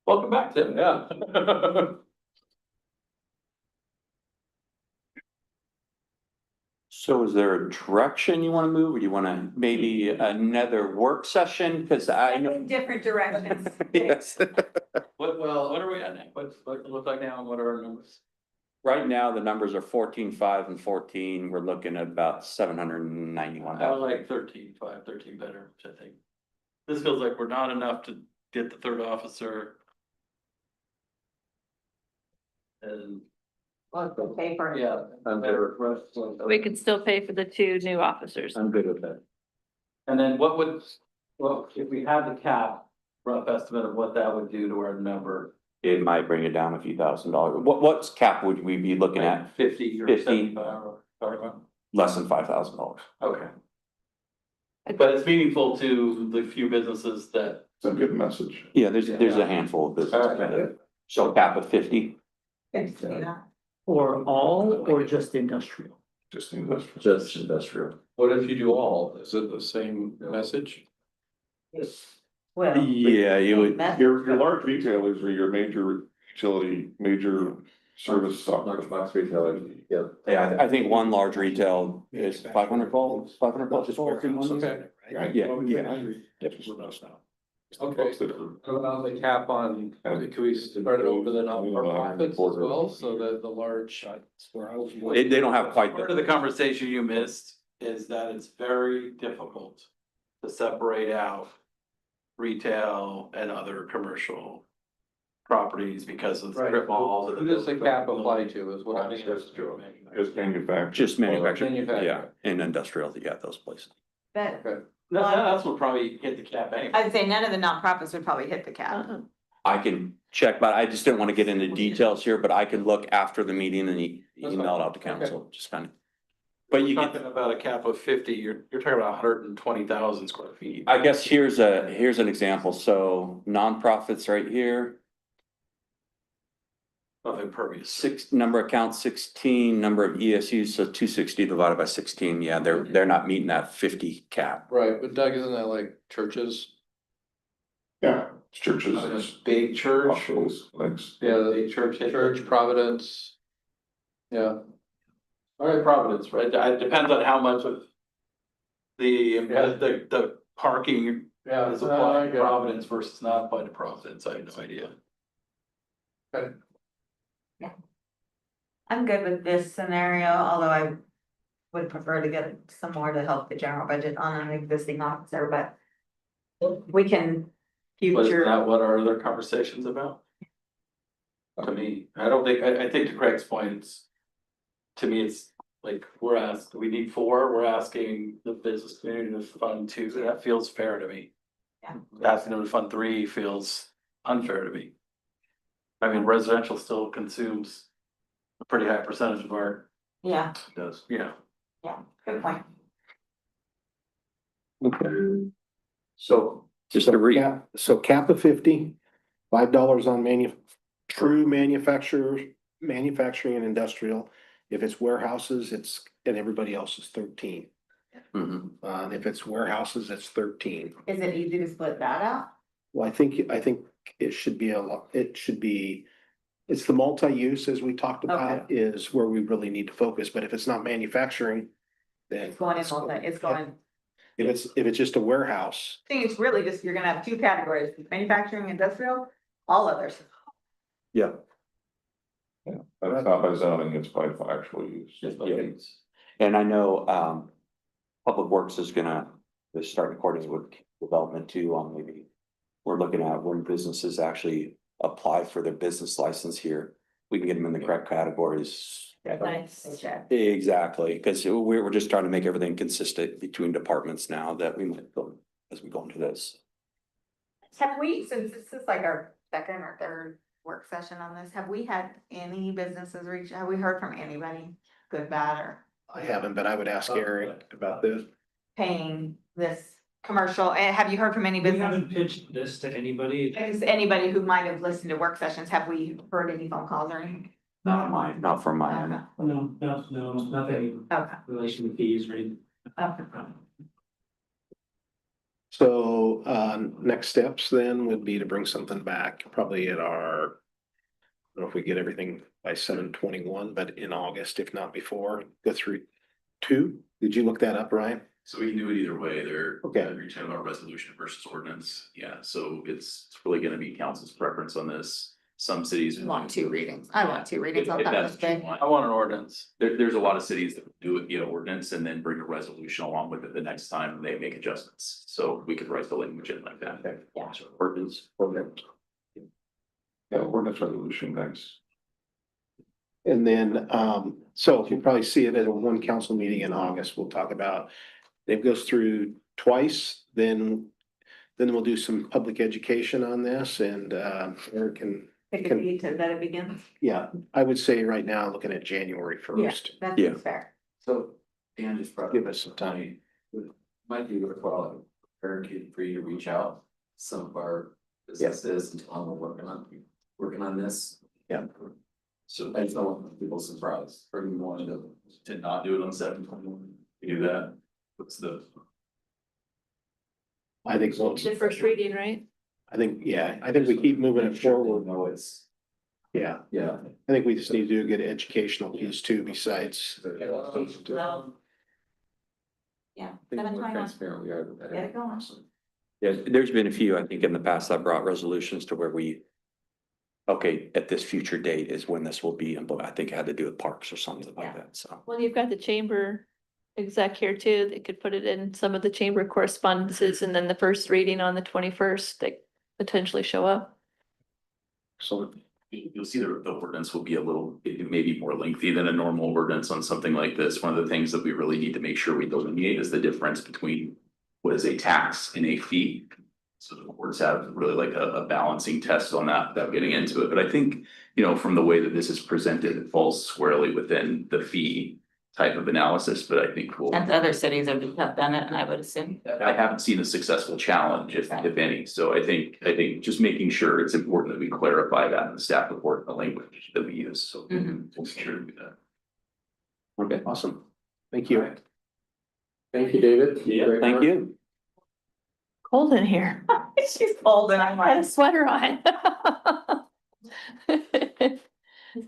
Speaker 9: Welcome back, Tim, yeah.
Speaker 17: So is there a direction you wanna move, or you wanna maybe another work session? Cause I know.
Speaker 5: Different directions.
Speaker 17: Yes.
Speaker 9: What are we at now? What look like now, and what are our numbers?
Speaker 17: Right now, the numbers are 14.5 and 14. We're looking at about $791.
Speaker 9: I like 13.5, 13 better, which I think. This feels like we're not enough to get the third officer. And.
Speaker 5: Pay for it.
Speaker 9: Yeah.
Speaker 4: I'm good.
Speaker 12: We could still pay for the 2 new officers.
Speaker 4: I'm good with that.
Speaker 9: And then what would, well, if we had the cap, rough estimate of what that would do to our number?
Speaker 17: It might bring it down a few $1,000s. What's cap would we be looking at?
Speaker 9: Like 50 or
Speaker 17: 50.
Speaker 9: 75 or.
Speaker 17: Less than $5,000.
Speaker 9: Okay. But it's meaningful to the few businesses that.
Speaker 14: It's a good message.
Speaker 17: Yeah, there's a handful of businesses. So cap of 50.
Speaker 1: Or all, or just industrial?
Speaker 14: Just industrial.
Speaker 4: Just industrial.
Speaker 9: What if you do all? Is it the same message?
Speaker 5: Well.
Speaker 17: Yeah, you would.
Speaker 14: Your large retailers are your major utility, major service.
Speaker 4: Large box retailer, yeah.
Speaker 17: Yeah, I think one large retail is 500 volts, 500 volts.
Speaker 9: Okay. Okay, what about the cap on, can we start it over the non-profits as well, so that the large.
Speaker 17: They don't have quite
Speaker 9: Part of the conversation you missed is that it's very difficult to separate out retail and other commercial properties because of the strip malls. Who does the cap apply to is what I'm interested in.
Speaker 14: Just manufacturing.
Speaker 17: Just manufacturing, yeah,
Speaker 9: Manufacturing.
Speaker 17: and industrial, yeah, those places.
Speaker 5: But
Speaker 9: Okay. That's what probably hit the cap anyway.
Speaker 5: I'd say none of the nonprofits would probably hit the cap.
Speaker 17: I can check, but I just didn't want to get into details here, but I can look after the meeting and email it out to council, just kind of. But you
Speaker 9: Talking about a cap of 50, you're talking about 120,000 square feet.
Speaker 17: I guess here's an example. So nonprofits right here,
Speaker 9: Of impervious.
Speaker 17: number of accounts 16, number of ESUs, so 260 divided by 16. Yeah, they're not meeting that 50 cap.
Speaker 9: Right, but Doug, isn't that like churches?
Speaker 14: Yeah, it's churches.
Speaker 9: I mean,
Speaker 14: it's
Speaker 9: Big church,
Speaker 14: hospitals, things.
Speaker 9: yeah, the church, Providence. Yeah. All right, Providence, right, it depends on how much of the parking is applied to Providence versus not applied to Providence, I have no idea. Okay.
Speaker 5: I'm good with this scenario, although I would prefer to get some more to help the general budget on an existing officer, but we can
Speaker 9: But is
Speaker 5: future.
Speaker 9: that what our other conversations about? To me, I don't think, I think to Craig's point, to me, it's like, we need 4, we're asking the business community to fund 2, that feels fair to me.
Speaker 5: Yeah.
Speaker 9: Asking them to fund 3 feels unfair to me. I mean, residential still consumes a pretty high percentage of our.
Speaker 5: Yeah,
Speaker 9: It does. Yeah.
Speaker 5: good point.
Speaker 19: Okay.
Speaker 17: So just to read.
Speaker 19: So cap of 50, $5 on true manufacturing and industrial. If it's warehouses, and everybody else is 13.
Speaker 17: Mhm.
Speaker 19: And if it's warehouses, it's 13.
Speaker 5: Is it easy to split that out?
Speaker 19: Well, I think it should be it's the multi-use, as we talked about, is where we really need to focus, but if it's not manufacturing, then.
Speaker 5: It's going in multi, it's going,
Speaker 19: If it's just a warehouse,
Speaker 5: I think it's really just, you're gonna have 2 categories, manufacturing, industrial, all others.
Speaker 17: Yeah.
Speaker 14: Yeah, that's not by zoning, it's by actual use.
Speaker 17: And I know, Public Works is gonna start recording with development too on maybe. We're looking at when businesses actually apply for their business license here, we can get them in the correct categories.
Speaker 5: Nice.
Speaker 17: Exactly, because we're just trying to make everything consistent between departments now that we might go as we go into this.
Speaker 5: Have we, since this is like our second or third work session on this, have we had any businesses reach, have we heard from anybody, good, bad, or
Speaker 19: I haven't, but I would ask Eric about this.
Speaker 5: Paying this commercial, and have you heard from any business?
Speaker 1: pitched this to anybody.
Speaker 5: Is anybody who might have listened to work sessions, have we heard any phone calls or anything?
Speaker 17: Not mine, not from my end.
Speaker 1: No, nothing
Speaker 5: Okay.
Speaker 1: relation to fees or anything.
Speaker 5: Okay.
Speaker 19: So, next steps then would be to bring something back, probably at our, I don't know if we get everything by 7/21, but in August, if not before, go through two. Did you look that up, Ryan?
Speaker 20: So we can do it either way. They're
Speaker 19: Okay.
Speaker 20: every time about resolution versus ordinance. Yeah, so it's really gonna be council's preference on this. Some cities.
Speaker 5: I want 2 readings. I want 2 readings on
Speaker 20: If
Speaker 5: that
Speaker 20: that's
Speaker 5: this
Speaker 20: what you
Speaker 5: big.
Speaker 20: want.
Speaker 9: I want an ordinance.
Speaker 20: There's a lot of cities that do it via ordinance and then bring a resolution along with it the next time they make adjustments. So we could write the language in like that.
Speaker 5: Yeah.
Speaker 20: So ordinance.
Speaker 14: Yeah, ordinance resolution, thanks.
Speaker 19: And then, so you'll probably see it at a one council meeting in August. We'll talk about, it goes through twice, then we'll do some public education on this and, Eric can,
Speaker 5: Pick a date that it begins.
Speaker 19: yeah, I would say right now, looking at January
Speaker 5: Yeah,
Speaker 19: first.
Speaker 5: that
Speaker 17: Yeah.
Speaker 5: seems fair.
Speaker 9: So Dan just brought.
Speaker 19: Give us some time.
Speaker 9: Might be worthwhile, Eric, for you to reach out to some of our businesses and tell them we're working on this.
Speaker 19: Yeah.
Speaker 9: So I just don't want people surprised, or you wanted to not do it on 7/21, do that. What's the?
Speaker 19: I think so.
Speaker 12: The first reading, right?
Speaker 19: I think, yeah, I think we keep moving it forward.
Speaker 9: No, it's,
Speaker 19: Yeah,
Speaker 9: yeah.
Speaker 19: I think we just need to do a good educational piece too, besides.
Speaker 5: Yeah.
Speaker 9: Think
Speaker 5: 7/21.
Speaker 9: more transparent we are. the better.
Speaker 5: Get it going.
Speaker 17: Yeah, there's been a few, I think, in the past, I brought resolutions to where we. Okay, at this future date is when this will be, but I think it had to do with parks or something like that, so.
Speaker 12: Well, you've got the chamber exec here too. They could put it in some of the chamber correspondences and then the first reading on the 21st, they potentially show up.
Speaker 19: So,
Speaker 20: You'll see the ordinance will be a little, it may be more lengthy than a normal ordinance on something like this. One of the things that we really need to make sure we delineate is the difference between what is a tax and a fee. So the courts have really like a balancing test on that without getting into it. But I think, you know, from the way that this is presented, it falls squarely within the fee type of analysis, but I think we'll.
Speaker 5: And other cities have done it, and I would assume.
Speaker 20: I haven't seen a successful challenge, if any, so I think just making sure it's important that we clarify that in the staff report, the language that we use, so we'll make sure to do that.
Speaker 19: okay, awesome. Thank you.
Speaker 9: Thank you, David.
Speaker 17: Yeah, thank you.
Speaker 12: Cold in here.
Speaker 5: She's cold and I'm
Speaker 12: I had a
Speaker 5: like.
Speaker 12: sweater on.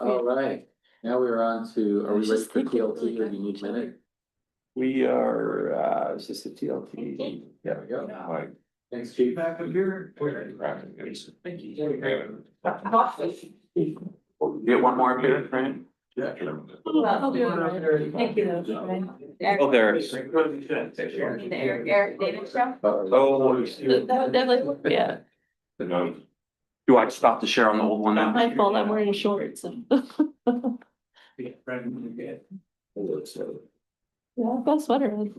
Speaker 9: All right, now we're on to, are we ready
Speaker 12: Just
Speaker 9: for
Speaker 12: thinking
Speaker 9: TLT
Speaker 12: really
Speaker 9: or do you need a minute?
Speaker 17: We are, is this the TLT?
Speaker 9: There we go.
Speaker 14: Like,
Speaker 9: Thanks, chief.
Speaker 6: Back up here.
Speaker 20: Thank you.
Speaker 17: Get one more up here, Fran?
Speaker 9: Yeah.
Speaker 12: I'll do it right. Thank you though.
Speaker 17: Oh, there.
Speaker 5: The Eric David show?
Speaker 17: Oh.
Speaker 12: Definitely, yeah.
Speaker 17: Do I stop to share on the old one now?
Speaker 12: My fault, I'm wearing shorts. Yeah, I've got a sweater on.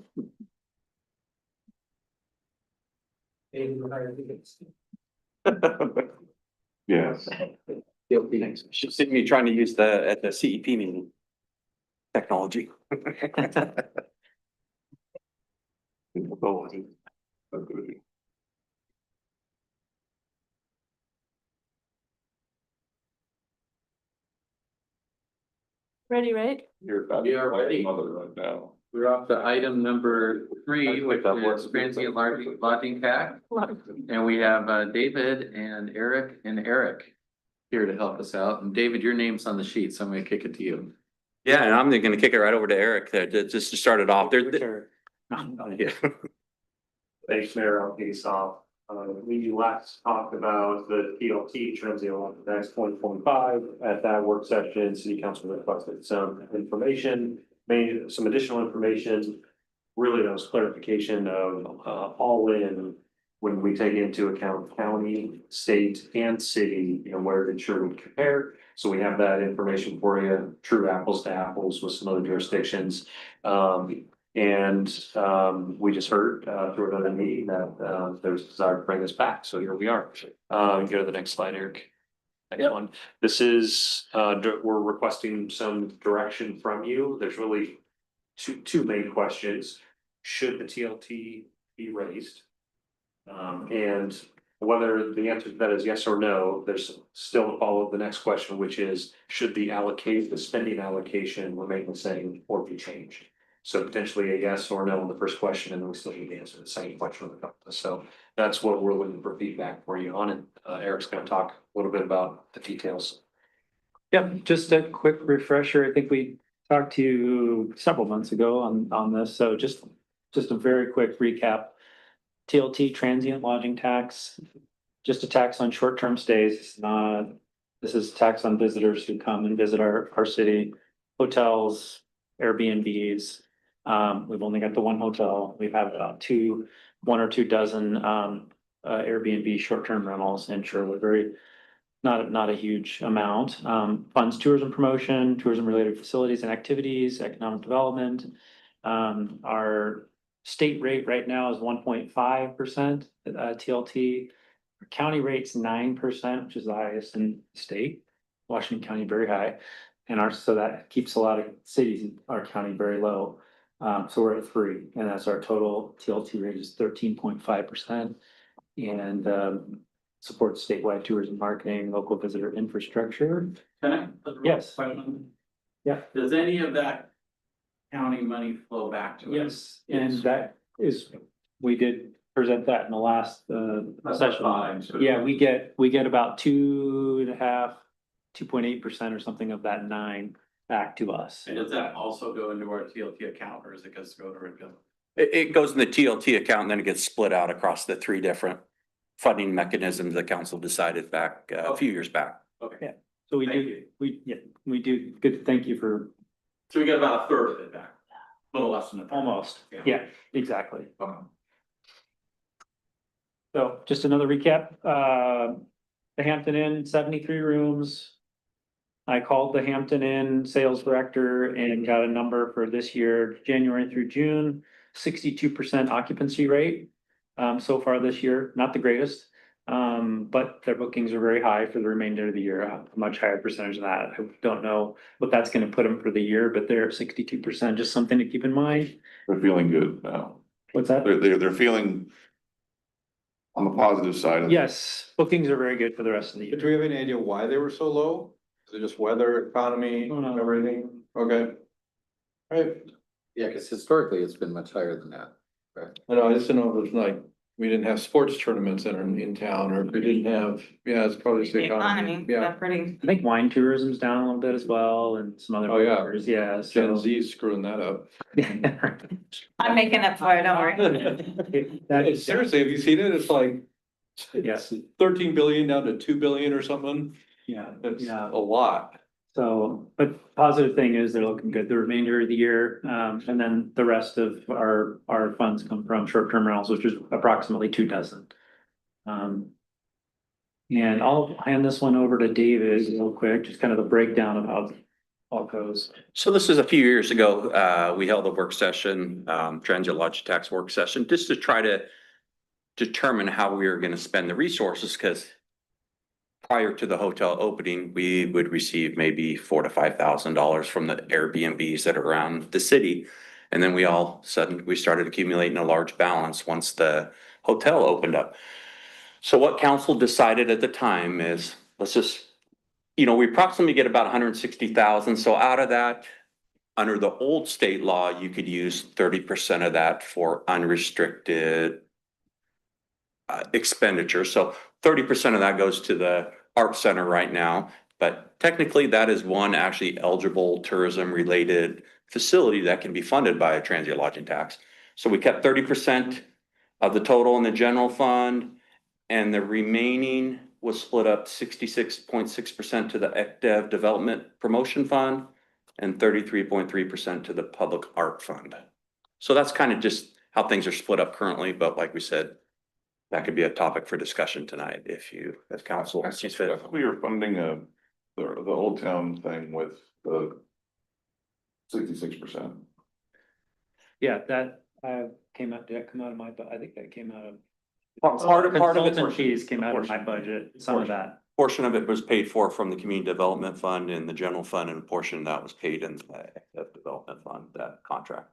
Speaker 14: yes.
Speaker 17: Should see me trying to use at the CEP meeting. Technology.
Speaker 12: Ready, right?
Speaker 14: You're about
Speaker 9: We are ready.
Speaker 14: mother right now.
Speaker 9: We're off to item number 3, which is transient lodging tax. And we have David and Eric here to help us out. And David, your name's on the sheet, so I'm gonna kick it to you.
Speaker 17: Yeah, and I'm gonna kick it right over to Eric there, just to start it off there. Yeah.
Speaker 2: Thanks, Mayor. I'll kick us off. We last talked about the PLT transient lodging tax 2025. At that work session, city council requested some information, made some additional information. Really, that was clarification of all in when we take into account county, state, and city, you know, where the Sherwood would compare. So we have that information for you, true apples to apples with some other jurisdictions. We just heard through another meeting that there's a desire to bring this back, so here we are. Go to the next slide, Eric. Next one. This is, we're requesting some direction from you. There's really two main questions. Should the TLT be raised? And whether the answer to that is yes or no, there's still a follow the next question, which is, should the spending allocation remain the same or be changed? So potentially a yes or no on the first question, and then we still need to answer the second question. So that's what we're looking for feedback for you on, and Eric's gonna talk a little bit about the details.
Speaker 1: Yep, just a quick refresher. I think we talked to you several months ago on this, so just a very quick recap. TLT, transient lodging tax, just a tax on short-term stays. It's not, this is tax on visitors who come and visit our city, hotels, Airbnbs. We've only got the one hotel. We've had about one or two dozen Airbnb short-term rentals in Sherwood. Very, not a huge amount. Funds tourism promotion, tourism related facilities and activities, economic development. Our state rate right now is 1.5% TLT. Our county rate's 9%, which is the highest in the state. Washington County, very high. And so that keeps a lot of cities in our county very low. So we're at 3, and that's our total TLT rate is 13.5%. And supports statewide tourism marketing, local visitor infrastructure.
Speaker 9: Can I?
Speaker 1: Yes. Yeah.
Speaker 9: Does any of that county money flow back to us?
Speaker 1: Yes, and that is, we did present that in the last session. Yeah, we get about 2.5, 2.8% or something of that 9 back to us.
Speaker 9: And does that also go into our TLT account, or is it goes to go to our bill?
Speaker 17: It goes in the TLT account and then it gets split out across the 3 different funding mechanisms the council decided back a few years back.
Speaker 9: Okay.
Speaker 1: Yeah. So we do, good, thank you for.
Speaker 9: So we get about a third of it back, a little less than a third.
Speaker 1: Almost, yeah, exactly. So just another recap, the Hampton Inn, 73 rooms. I called the Hampton Inn sales director and got a number for this year, January through June, 62% occupancy rate. So far this year, not the greatest, but their bookings are very high for the remainder of the year, a much higher percentage than that. I don't know what that's gonna put them for the year, but they're at 62%, just something to keep in mind.
Speaker 14: They're feeling good now.
Speaker 1: What's that?
Speaker 14: They're feeling on the positive side.
Speaker 1: Yes, bookings are very good for the rest of the year.
Speaker 9: Do we have any idea why they were so low? Is it just weather, economy, everything? Okay. Right.
Speaker 4: Yeah, because historically it's been much higher than that. Right.
Speaker 9: I know, I just didn't know if it was like, we didn't have sports tournaments that are in town, or if we didn't have, yeah, it's probably just the economy. Yeah.
Speaker 5: Pretty.
Speaker 1: I think wine tourism's down a little bit as well and some other.
Speaker 9: Oh, yeah.
Speaker 1: factors, yeah.
Speaker 9: Gen
Speaker 1: So.
Speaker 9: Z's screwing that up.
Speaker 5: I'm making up for it, don't worry.
Speaker 1: That is,
Speaker 9: Seriously, have you seen it? It's like,
Speaker 1: yes,
Speaker 9: 13 billion down to 2 billion or something.
Speaker 1: yeah,
Speaker 9: That's
Speaker 1: yeah.
Speaker 9: a lot.
Speaker 1: So, but positive thing is they're looking good the remainder of the year. And then the rest of our funds come from short-term rentals, which is approximately 2 dozen. And I'll hand this one over to David real quick, just kind of the breakdown of how it all goes.
Speaker 17: So this is a few years ago, we held a work session, transient lodge tax work session, just to try to determine how we were gonna spend the resources, because prior to the hotel opening, we would receive maybe $4,000 to $5,000 from the Airbnbs that are around the city. And then we started accumulating a large balance once the hotel opened up. So what council decided at the time is, let's just, we approximately get about 160,000. So out of that, under the old state law, you could use 30% of that for unrestricted expenditure. So 30% of that goes to the art center right now, but technically that is one actually eligible tourism related facility that can be funded by a transient lodging tax. So we kept 30% of the total in the general fund, and the remaining was split up 66.6% to the ECDEV Development Promotion Fund and 33.3% to the Public Art Fund. So that's kind of just how things are split up currently, but like we said, that could be a topic for discussion tonight if you, as council, sees fit.
Speaker 14: We were funding the Old Town thing with the 66%.
Speaker 1: Yeah, that came out, did that come out of my, I think that came out of.
Speaker 17: Part of it.
Speaker 1: Consultant fees came out of my budget, some of that.
Speaker 17: Portion of it was paid for from the community development fund and the general fund, and a portion of that was paid in the development fund, that contract.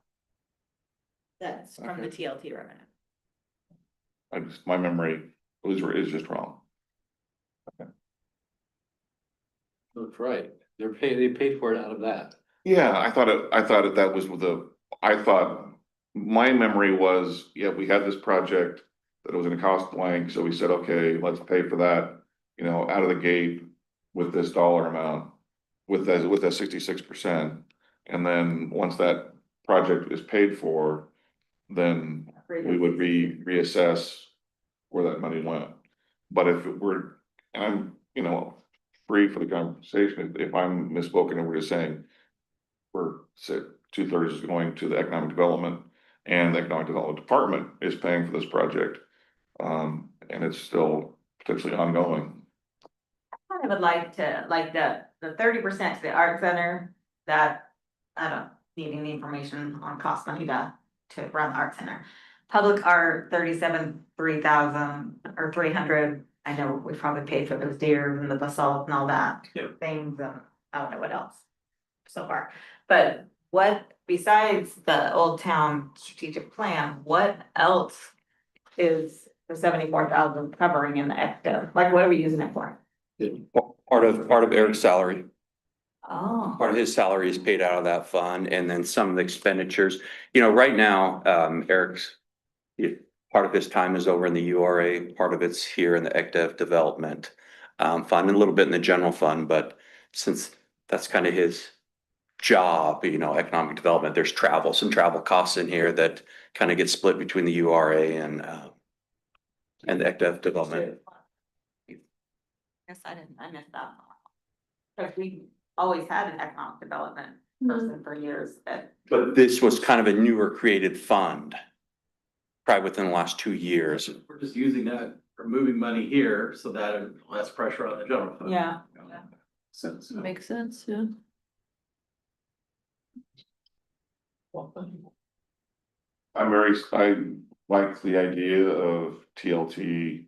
Speaker 5: That's from the TLT revenue.
Speaker 14: My memory is just wrong.
Speaker 9: That's right. They paid for it out of that.
Speaker 14: Yeah, I thought that was I thought, my memory was, yeah, we had this project that it was gonna cost blank, so we said, okay, let's pay for that, you know, out of the gate with this dollar amount, with that 66%. And then once that project is paid for, then we would reassess where that money went. But if it were, and I'm, you know, free for the conversation, if I'm misspoken and we're just saying we're 2/3 is going to the economic development and the economic development department is paying for this project. And it's still potentially ongoing.
Speaker 5: I would like to, like the 30% to the art center, that, I don't need any information on cost money to run the art center. Public art, 3,000 or 300, I know we probably paid for those deer and the basalt and all that.
Speaker 2: Yep.
Speaker 5: Things, I don't know what else so far, but what, besides the Old Town strategic plan, what else is the 74,000 covering in the ECTA? Like, what are we using it for?
Speaker 17: Part of Eric's salary.
Speaker 5: Oh.
Speaker 17: Part of his salary is paid out of that fund, and then some of the expenditures, you know, right now, part of his time is over in the URA, part of it's here in the ECDEV development fund, and a little bit in the general fund, but since that's kind of his job, you know, economic development, there's some travel costs in here that kind of get split between the URA and the ECDEV development.
Speaker 5: Yes, I missed that. Because we always had an economic development person for years that.
Speaker 17: But this was kind of a newer created fund, probably within the last 2 years.
Speaker 9: We're just using that for moving money here so that it less pressure on the general fund.
Speaker 5: Yeah.
Speaker 9: Sense.
Speaker 12: Makes sense, yeah.
Speaker 14: I like the idea of TLT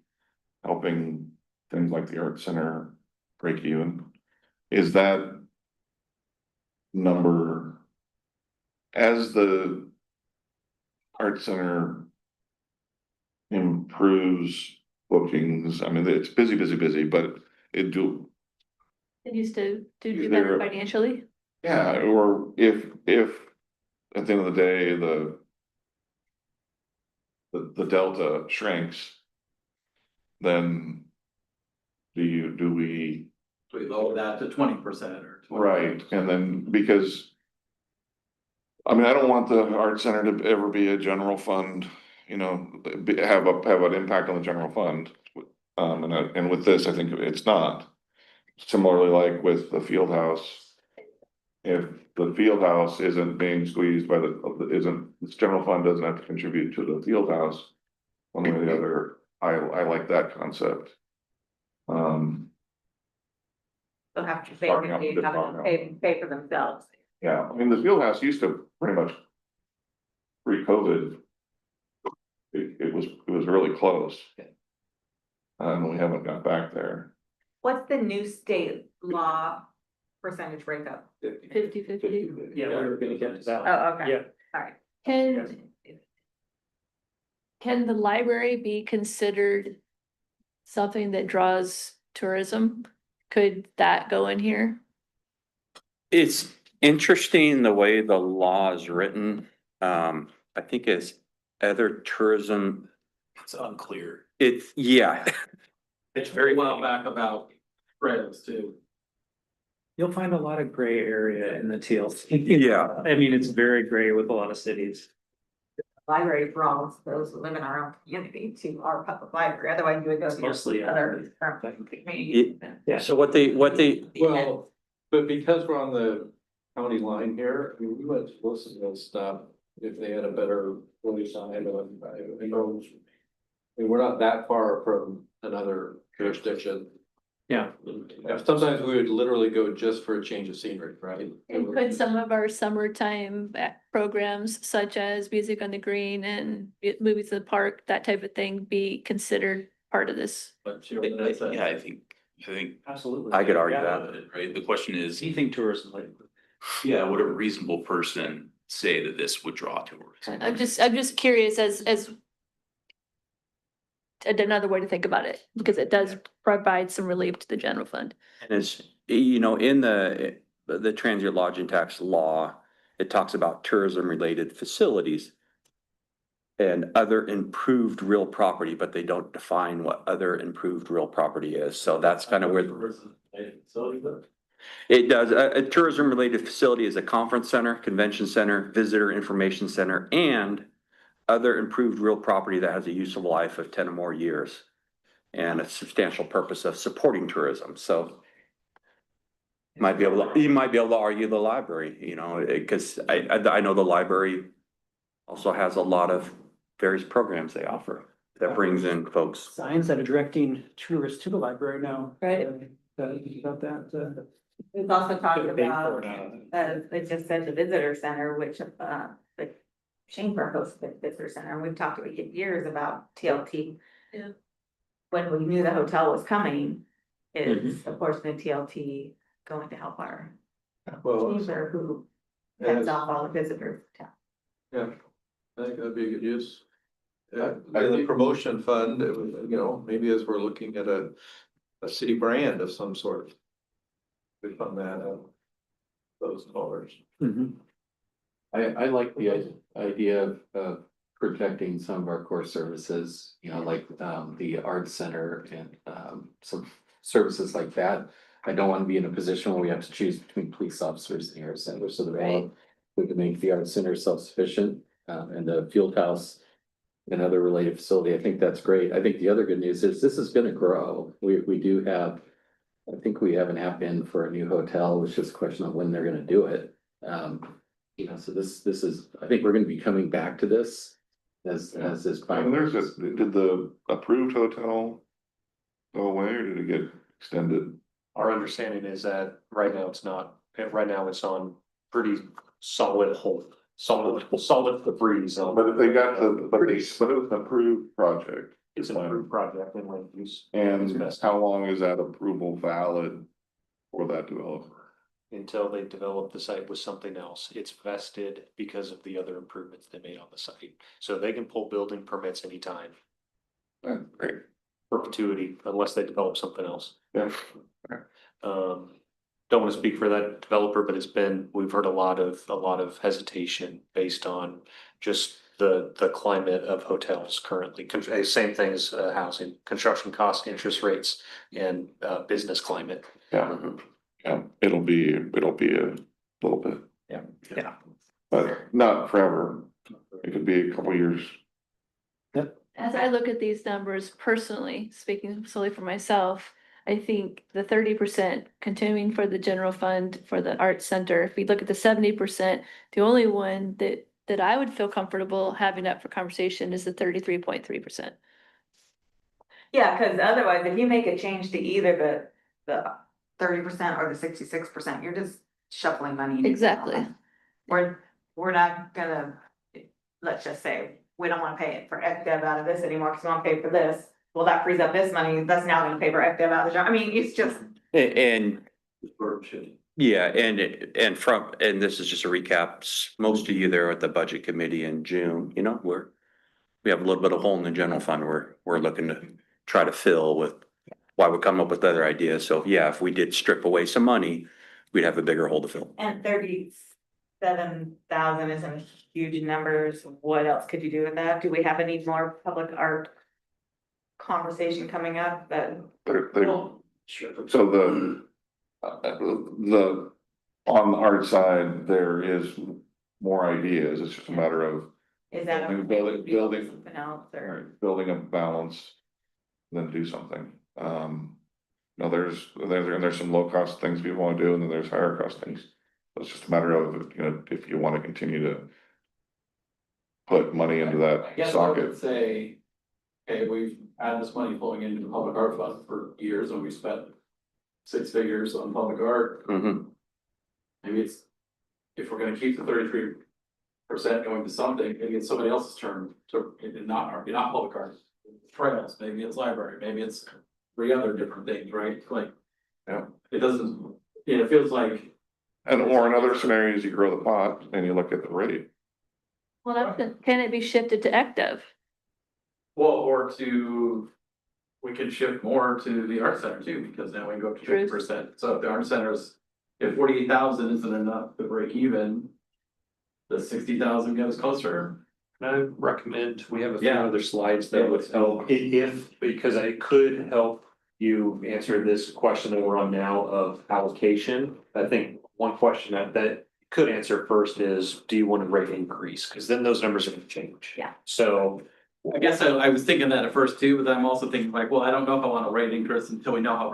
Speaker 14: helping things like the art center break even. Is that number, as the art center improves bookings, I mean, it's busy, but it
Speaker 12: It used to do
Speaker 14: Is
Speaker 12: better
Speaker 14: there-
Speaker 12: financially.
Speaker 14: yeah, or if at the end of the day, the delta shrinks, then do we,
Speaker 9: We lower that to 20% or 20%.
Speaker 14: right, and then because I mean, I don't want the art center to ever be a general fund, you know, have an impact on the general fund. And with this, I think it's not. Similarly, like with the field house. If the field house isn't being squeezed by this general fund doesn't have to contribute to the field house. One way or the other, I like that concept.
Speaker 5: They'll have to
Speaker 14: Starting off with this
Speaker 5: pay for themselves.
Speaker 14: Yeah, I mean, the field house used to pretty much pre-COVID. It was really close. And we haven't got back there.
Speaker 5: What's the new state law percentage breakup?
Speaker 12: 50-50.
Speaker 2: Yeah, we were gonna get to that.
Speaker 5: Oh, okay.
Speaker 2: Yeah.
Speaker 5: All right.
Speaker 12: Can the library be considered something that draws tourism? Could that go in here?
Speaker 17: It's interesting the way the law is written. I think it's other tourism.
Speaker 9: It's unclear.
Speaker 17: Yeah.
Speaker 9: It's very well back about trails too.
Speaker 1: You'll find a lot of gray area in the TLC.
Speaker 17: Yeah.
Speaker 1: I mean, it's very gray with a lot of cities.
Speaker 5: Library for all those who live in our own community to our public library, otherwise you would go to
Speaker 1: Mostly,
Speaker 5: other communities.
Speaker 17: Yeah. So what they.
Speaker 16: Well, but because we're on the county line here, I mean, we went to most of those stuff if they had a better really sign on, I know. I mean, we're not that far from another jurisdiction.
Speaker 1: Yeah.
Speaker 16: Sometimes we would literally go just for a change of scenery, right?
Speaker 12: And could some of our summertime programs such as Music on the Green and movies in the park, that type of thing be considered part of this?
Speaker 9: But sure, that's
Speaker 17: Yeah, I think
Speaker 20: I think.
Speaker 2: Absolutely.
Speaker 17: I could argue
Speaker 20: Yeah,
Speaker 17: that.
Speaker 20: right, the question is,
Speaker 2: Anything tourism like.
Speaker 20: yeah, would a reasonable person say that this would draw tourists?
Speaker 12: I'm just curious as another way to think about it, because it does provide some relief to the general fund.
Speaker 17: And it's, you know, in the transient lodging tax law, it talks about tourism related facilities and other improved real property, but they don't define what other improved real property is. So that's kind of where it does. A tourism related facility is a conference center, convention center, visitor information center, and other improved real property that has a useful life of 10 or more years and a substantial purpose of supporting tourism. So you might be able to argue the library, you know, because I know the library also has a lot of various programs they offer that brings in folks.
Speaker 1: Signs that are directing tourists to the library now.
Speaker 12: Right.
Speaker 1: About that,
Speaker 5: We've also talked
Speaker 1: Could pay
Speaker 5: about,
Speaker 1: for it,
Speaker 5: it just said the visitor center, which, the chamber hosts the visitor center, and we've talked for years about TLT.
Speaker 12: Yeah.
Speaker 5: When we knew the hotel was coming, is a portion of TLT going to help our chamber who heads off all the visitors to town.
Speaker 9: Yeah, I think that'd be a good use. Yeah, the promotion fund, it would, you know, maybe as we're looking at a city brand of some sort. We fund that out, those dollars.
Speaker 16: I like the idea of protecting some of our core services, you know, like the arts center and some services like that. I don't want to be in a position where we have to choose between police officers and the arts center, so that we can make the arts center self-sufficient and the field house and other related facility. I think that's great. I think the other good news is this is gonna grow. We do have, I think we have an app in for a new hotel, which is a question of when they're gonna do it. You know, so this is, I think we're gonna be coming back to this as this.
Speaker 14: I mean, did the approved hotel go away or did it get extended?
Speaker 2: Our understanding is that right now it's not, right now it's on pretty solid hold, solid debris zone.
Speaker 14: But if they got but it was an approved project.
Speaker 2: It's an approved project in land use.
Speaker 14: And how long is that approval valid for that developer?
Speaker 2: Until they develop the site with something else. It's vested because of the other improvements they made on the site. So they can pull building permits anytime.
Speaker 14: Great.
Speaker 2: Perpetuity, unless they develop something else.
Speaker 14: Yeah.
Speaker 2: Don't want to speak for that developer, but we've heard a lot of hesitation based on just the climate of hotels currently. Same thing as housing, construction costs, interest rates, and business climate.
Speaker 14: Yeah, yeah, it'll be a little bit.
Speaker 2: Yeah.
Speaker 14: But not forever. It could be a couple years.
Speaker 12: As I look at these numbers personally, speaking solely for myself, I think the 30% continuing for the general fund for the arts center, if we look at the 70%, the only one that I would feel comfortable having up for conversation is the 33.3%.
Speaker 5: Yeah, cause otherwise, if you make a change to either the 30% or the 66%, you're just shuffling money. into
Speaker 12: Exactly.
Speaker 5: that. We're not gonna, let's just say, we don't wanna pay it for ECDEV out of this anymore, cause we wanna pay for this. Well, that frees up this money, that's now gonna pay for ECDEV out of the job. I mean, it's just.
Speaker 17: And yeah, and this is just a recap. Most of you there at the budget committee in June, you know, we have a little bit of hole in the general fund we're looking to try to fill with why we come up with other ideas. So yeah, if we did strip away some money, we'd have a bigger hole to fill.
Speaker 5: And 37,000 isn't huge numbers. What else could you do with that? Do we have any more public art conversation coming up that?
Speaker 14: So on the art side, there is more ideas. It's just a matter of
Speaker 5: Is that
Speaker 14: building
Speaker 5: something else or?
Speaker 14: building a balance, then do something. No, there's some low cost things people want to do, and then there's higher cost things. So it's just a matter of, you know, if you want to continue to put money into
Speaker 9: I
Speaker 14: that
Speaker 9: guess I would
Speaker 14: socket.
Speaker 9: say, okay, we've had this money flowing into the public art fund for years and we spent 6 figures on public art. Maybe it's, if we're gonna keep the 33% going to something, maybe it's somebody else's turn to, not public art. Trails, maybe it's library, maybe it's three other different things, right? Like,
Speaker 14: Yeah.
Speaker 9: it doesn't, it feels like.
Speaker 14: And or in other scenarios, you grow the pot and you look at the rate.
Speaker 12: Well, can it be shifted to active?
Speaker 9: Well, or we could shift more to the art center too, because then we go up to
Speaker 12: True.
Speaker 9: 50%. So if the art center's, if 48,000 isn't enough to break even, the 60,000 goes closer.
Speaker 2: I recommend, we have a few
Speaker 9: Yeah.
Speaker 2: other slides that would help, because it could help you answer this question that we're on now of allocation. I think one question that could answer first is, do you want a rate increase? Because then those numbers are gonna change.
Speaker 12: Yeah.
Speaker 2: So.
Speaker 9: I guess I was thinking that at first too, but then I'm also thinking like, well, I don't know if I want a rate increase until we know how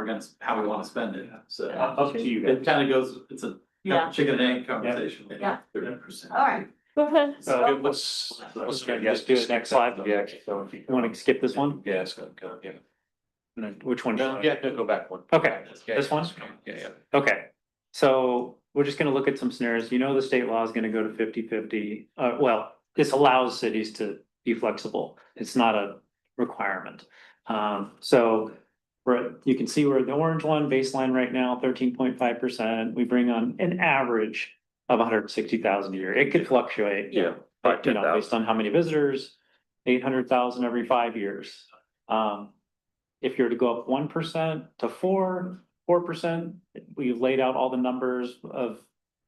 Speaker 9: we wanna spend it. So
Speaker 2: Up to you guys.
Speaker 9: it kind of goes, it's a
Speaker 5: Yeah.
Speaker 9: chicken and egg conversation.
Speaker 5: Yeah.
Speaker 9: 30%.
Speaker 5: All right.
Speaker 12: Go ahead.
Speaker 2: Let's do the next slide. Yeah. So if you
Speaker 1: want to skip this one?
Speaker 2: Yeah, it's gonna go, yeah.
Speaker 1: And then which one?
Speaker 2: No, yeah, no, go back one.
Speaker 1: Okay, this one?
Speaker 2: Yeah.
Speaker 1: Okay, so we're just gonna look at some scenarios. You know, the state law is gonna go to 50-50. Well, this allows cities to be flexible. It's not a requirement. So you can see we're the orange one baseline right now, 13.5%. We bring on an average of 160,000 a year. It could fluctuate.
Speaker 2: Yeah.
Speaker 1: You know, based on how many visitors, 800,000 every 5 years. If you're to go up 1% to 4%, we've laid out all the numbers of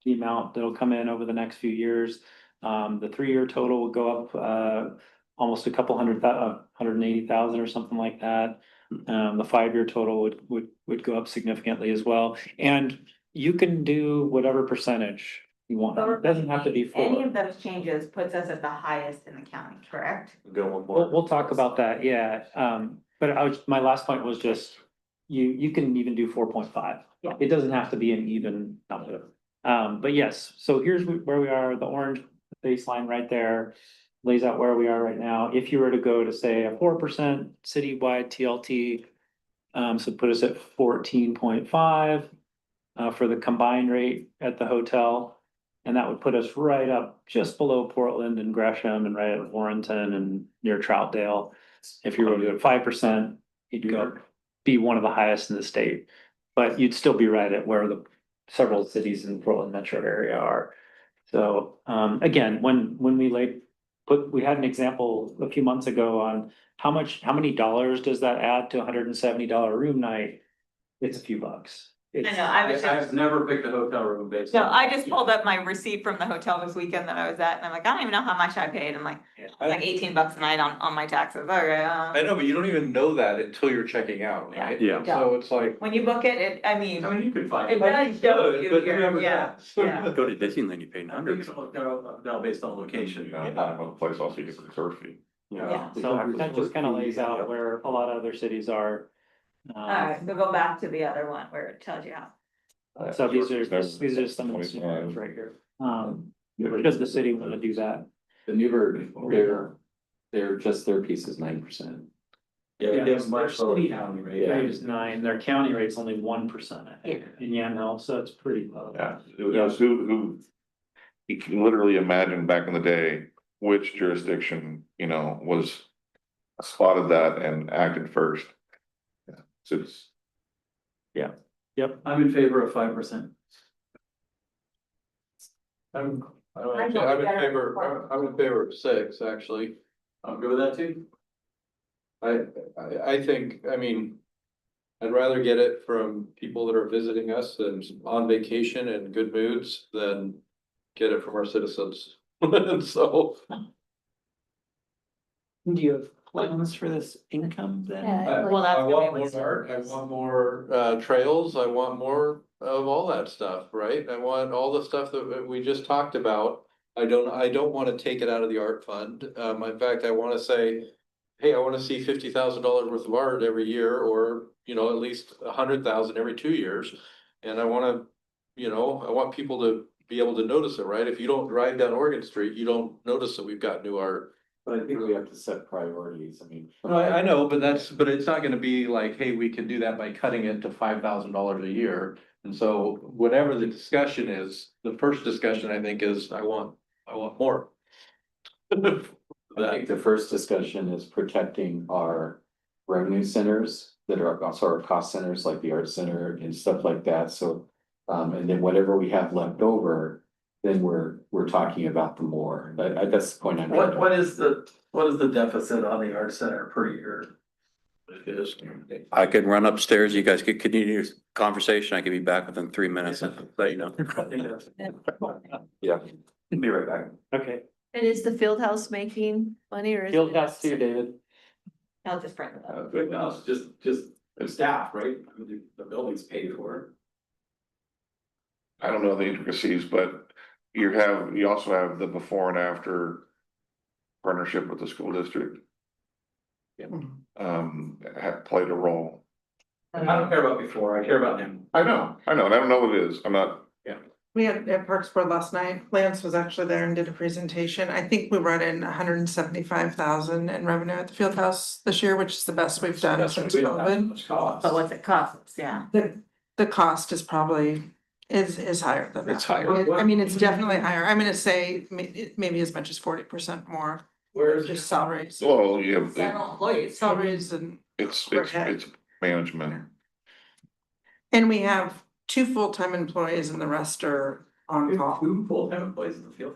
Speaker 1: the amount that'll come in over the next few years. The 3-year total will go up almost a couple 180,000 or something like that. The 5-year total would go up significantly as well. And you can do whatever percentage you want. It doesn't have to be 4.
Speaker 5: Any of those changes puts us at the highest in the county, correct?
Speaker 2: Go one more.
Speaker 1: We'll talk about that, yeah. But my last point was just, you can even do 4.5.
Speaker 5: Yeah.
Speaker 1: It doesn't have to be an even number. But yes, so here's where we are, the orange baseline right there lays out where we are right now. If you were to go to say a 4% citywide TLT, so put us at 14.5 for the combined rate at the hotel. And that would put us right up just below Portland and Gresham and right at Warrenton and near Troutdale. If you were to do it 5%, you'd be one of the highest in the state. But you'd still be right at where the several cities in the Portland metro area are. So again, when we had an example a few months ago on how many dollars does that add to $170 room night? It's a few bucks.
Speaker 5: I know, I was just,
Speaker 9: I've never picked a hotel room based.
Speaker 5: no,
Speaker 9: on-
Speaker 5: I just pulled up my receipt from the hotel this weekend that I was at, and I'm like, I don't even know how much I paid. I'm like, like $18 a night on my taxes. Okay.
Speaker 13: I know, but you don't even know that until you're checking out, right?
Speaker 2: Yeah.
Speaker 13: So it's like.
Speaker 5: When you book it, I mean,
Speaker 9: you could find.
Speaker 5: it does show you
Speaker 13: but
Speaker 5: your,
Speaker 13: remember
Speaker 5: yeah,
Speaker 13: that.
Speaker 5: yeah.
Speaker 17: Go to Disneyland, you pay hundreds.
Speaker 9: No, based on location.
Speaker 14: Not one place also you get the reserve fee.
Speaker 5: Yeah.
Speaker 1: So that just kind of lays out where a lot of other cities are.
Speaker 5: All right, so go back to the other one where it tells you how.
Speaker 1: So these are just some of the scenarios right here. Does the city want to do that?
Speaker 16: The Newburgh, their just their piece is 9%.
Speaker 9: Yeah,
Speaker 1: Yeah,
Speaker 9: it gives
Speaker 1: their
Speaker 9: much lower
Speaker 1: city
Speaker 9: county
Speaker 1: rate
Speaker 9: rate.
Speaker 1: is 9, their county rate's only 1%, I think, in Yamhill, so it's pretty low.
Speaker 14: Yeah, it was who, you can literally imagine back in the day, which jurisdiction, was spotted that and acted first. Yeah, so it's.
Speaker 1: Yep.
Speaker 9: I'm in favor of 5%.
Speaker 5: I'm in
Speaker 19: favor of 6, actually.
Speaker 9: I'm good with that too.
Speaker 19: I think, I mean, I'd rather get it from people that are visiting us and on vacation and good moods than get it from our citizens. So.
Speaker 1: Do you have plans for this income then?
Speaker 5: Well, that's
Speaker 19: I
Speaker 5: gonna
Speaker 19: want
Speaker 5: be
Speaker 19: more
Speaker 5: what's-
Speaker 19: art, I want more trails, I want more of all that stuff, right? I want all the stuff that we just talked about. I don't wanna take it out of the art fund. In fact, I wanna say, hey, I wanna see $50,000 worth of art every year, or, at least 100,000 every 2 years. And I want people to be able to notice it, right? If you don't drive down Oregon Street, you don't notice that we've got new art.
Speaker 16: But I think we have to set priorities. I mean.
Speaker 19: No, I know, but it's not gonna be like, hey, we can do that by cutting it to $5,000 a year. And so whatever the discussion is, the first discussion I think is, I want more.
Speaker 16: I think the first discussion is protecting our revenue centers
Speaker 9: that are also our cost centers, like the art center and stuff like that, so. And then whatever we have left over, then we're talking about the more, that's the point I'm.
Speaker 16: What is the deficit on the art center per year? It is.
Speaker 17: I could run upstairs. You guys could continue your conversation. I could be back within 3 minutes and let you know. Yeah.
Speaker 15: Be right back.
Speaker 1: Okay,
Speaker 12: And is the field house making money or is
Speaker 1: field
Speaker 12: it?
Speaker 1: house too, David.
Speaker 5: I'll just bring it up.
Speaker 9: Good, now it's just staff, right? I mean, the building's paid for.
Speaker 14: I don't know the intricacies, but you also have the before and after partnership with the school district. Have played a role.
Speaker 9: I don't care about before, I care about him.
Speaker 14: I know, and I don't know what it is, I'm not,
Speaker 8: We had at Parks Board last night, Lance was actually there and did a presentation. I think we brought in 175,000 in revenue at the field house this year, which is the best we've done since COVID.
Speaker 5: But what's it costs, yeah.
Speaker 8: The cost is probably, is higher than that.
Speaker 14: It's higher.
Speaker 8: I mean, it's definitely higher. I'm gonna say maybe as much as 40% more.
Speaker 9: Where's
Speaker 8: Just salaries.
Speaker 14: well, you have,
Speaker 5: Several employees.
Speaker 8: Salaries and
Speaker 14: it's
Speaker 8: overhead.
Speaker 14: management.
Speaker 8: And we have 2 full-time employees and the rest are on call.
Speaker 9: 2 full-time employees in the field.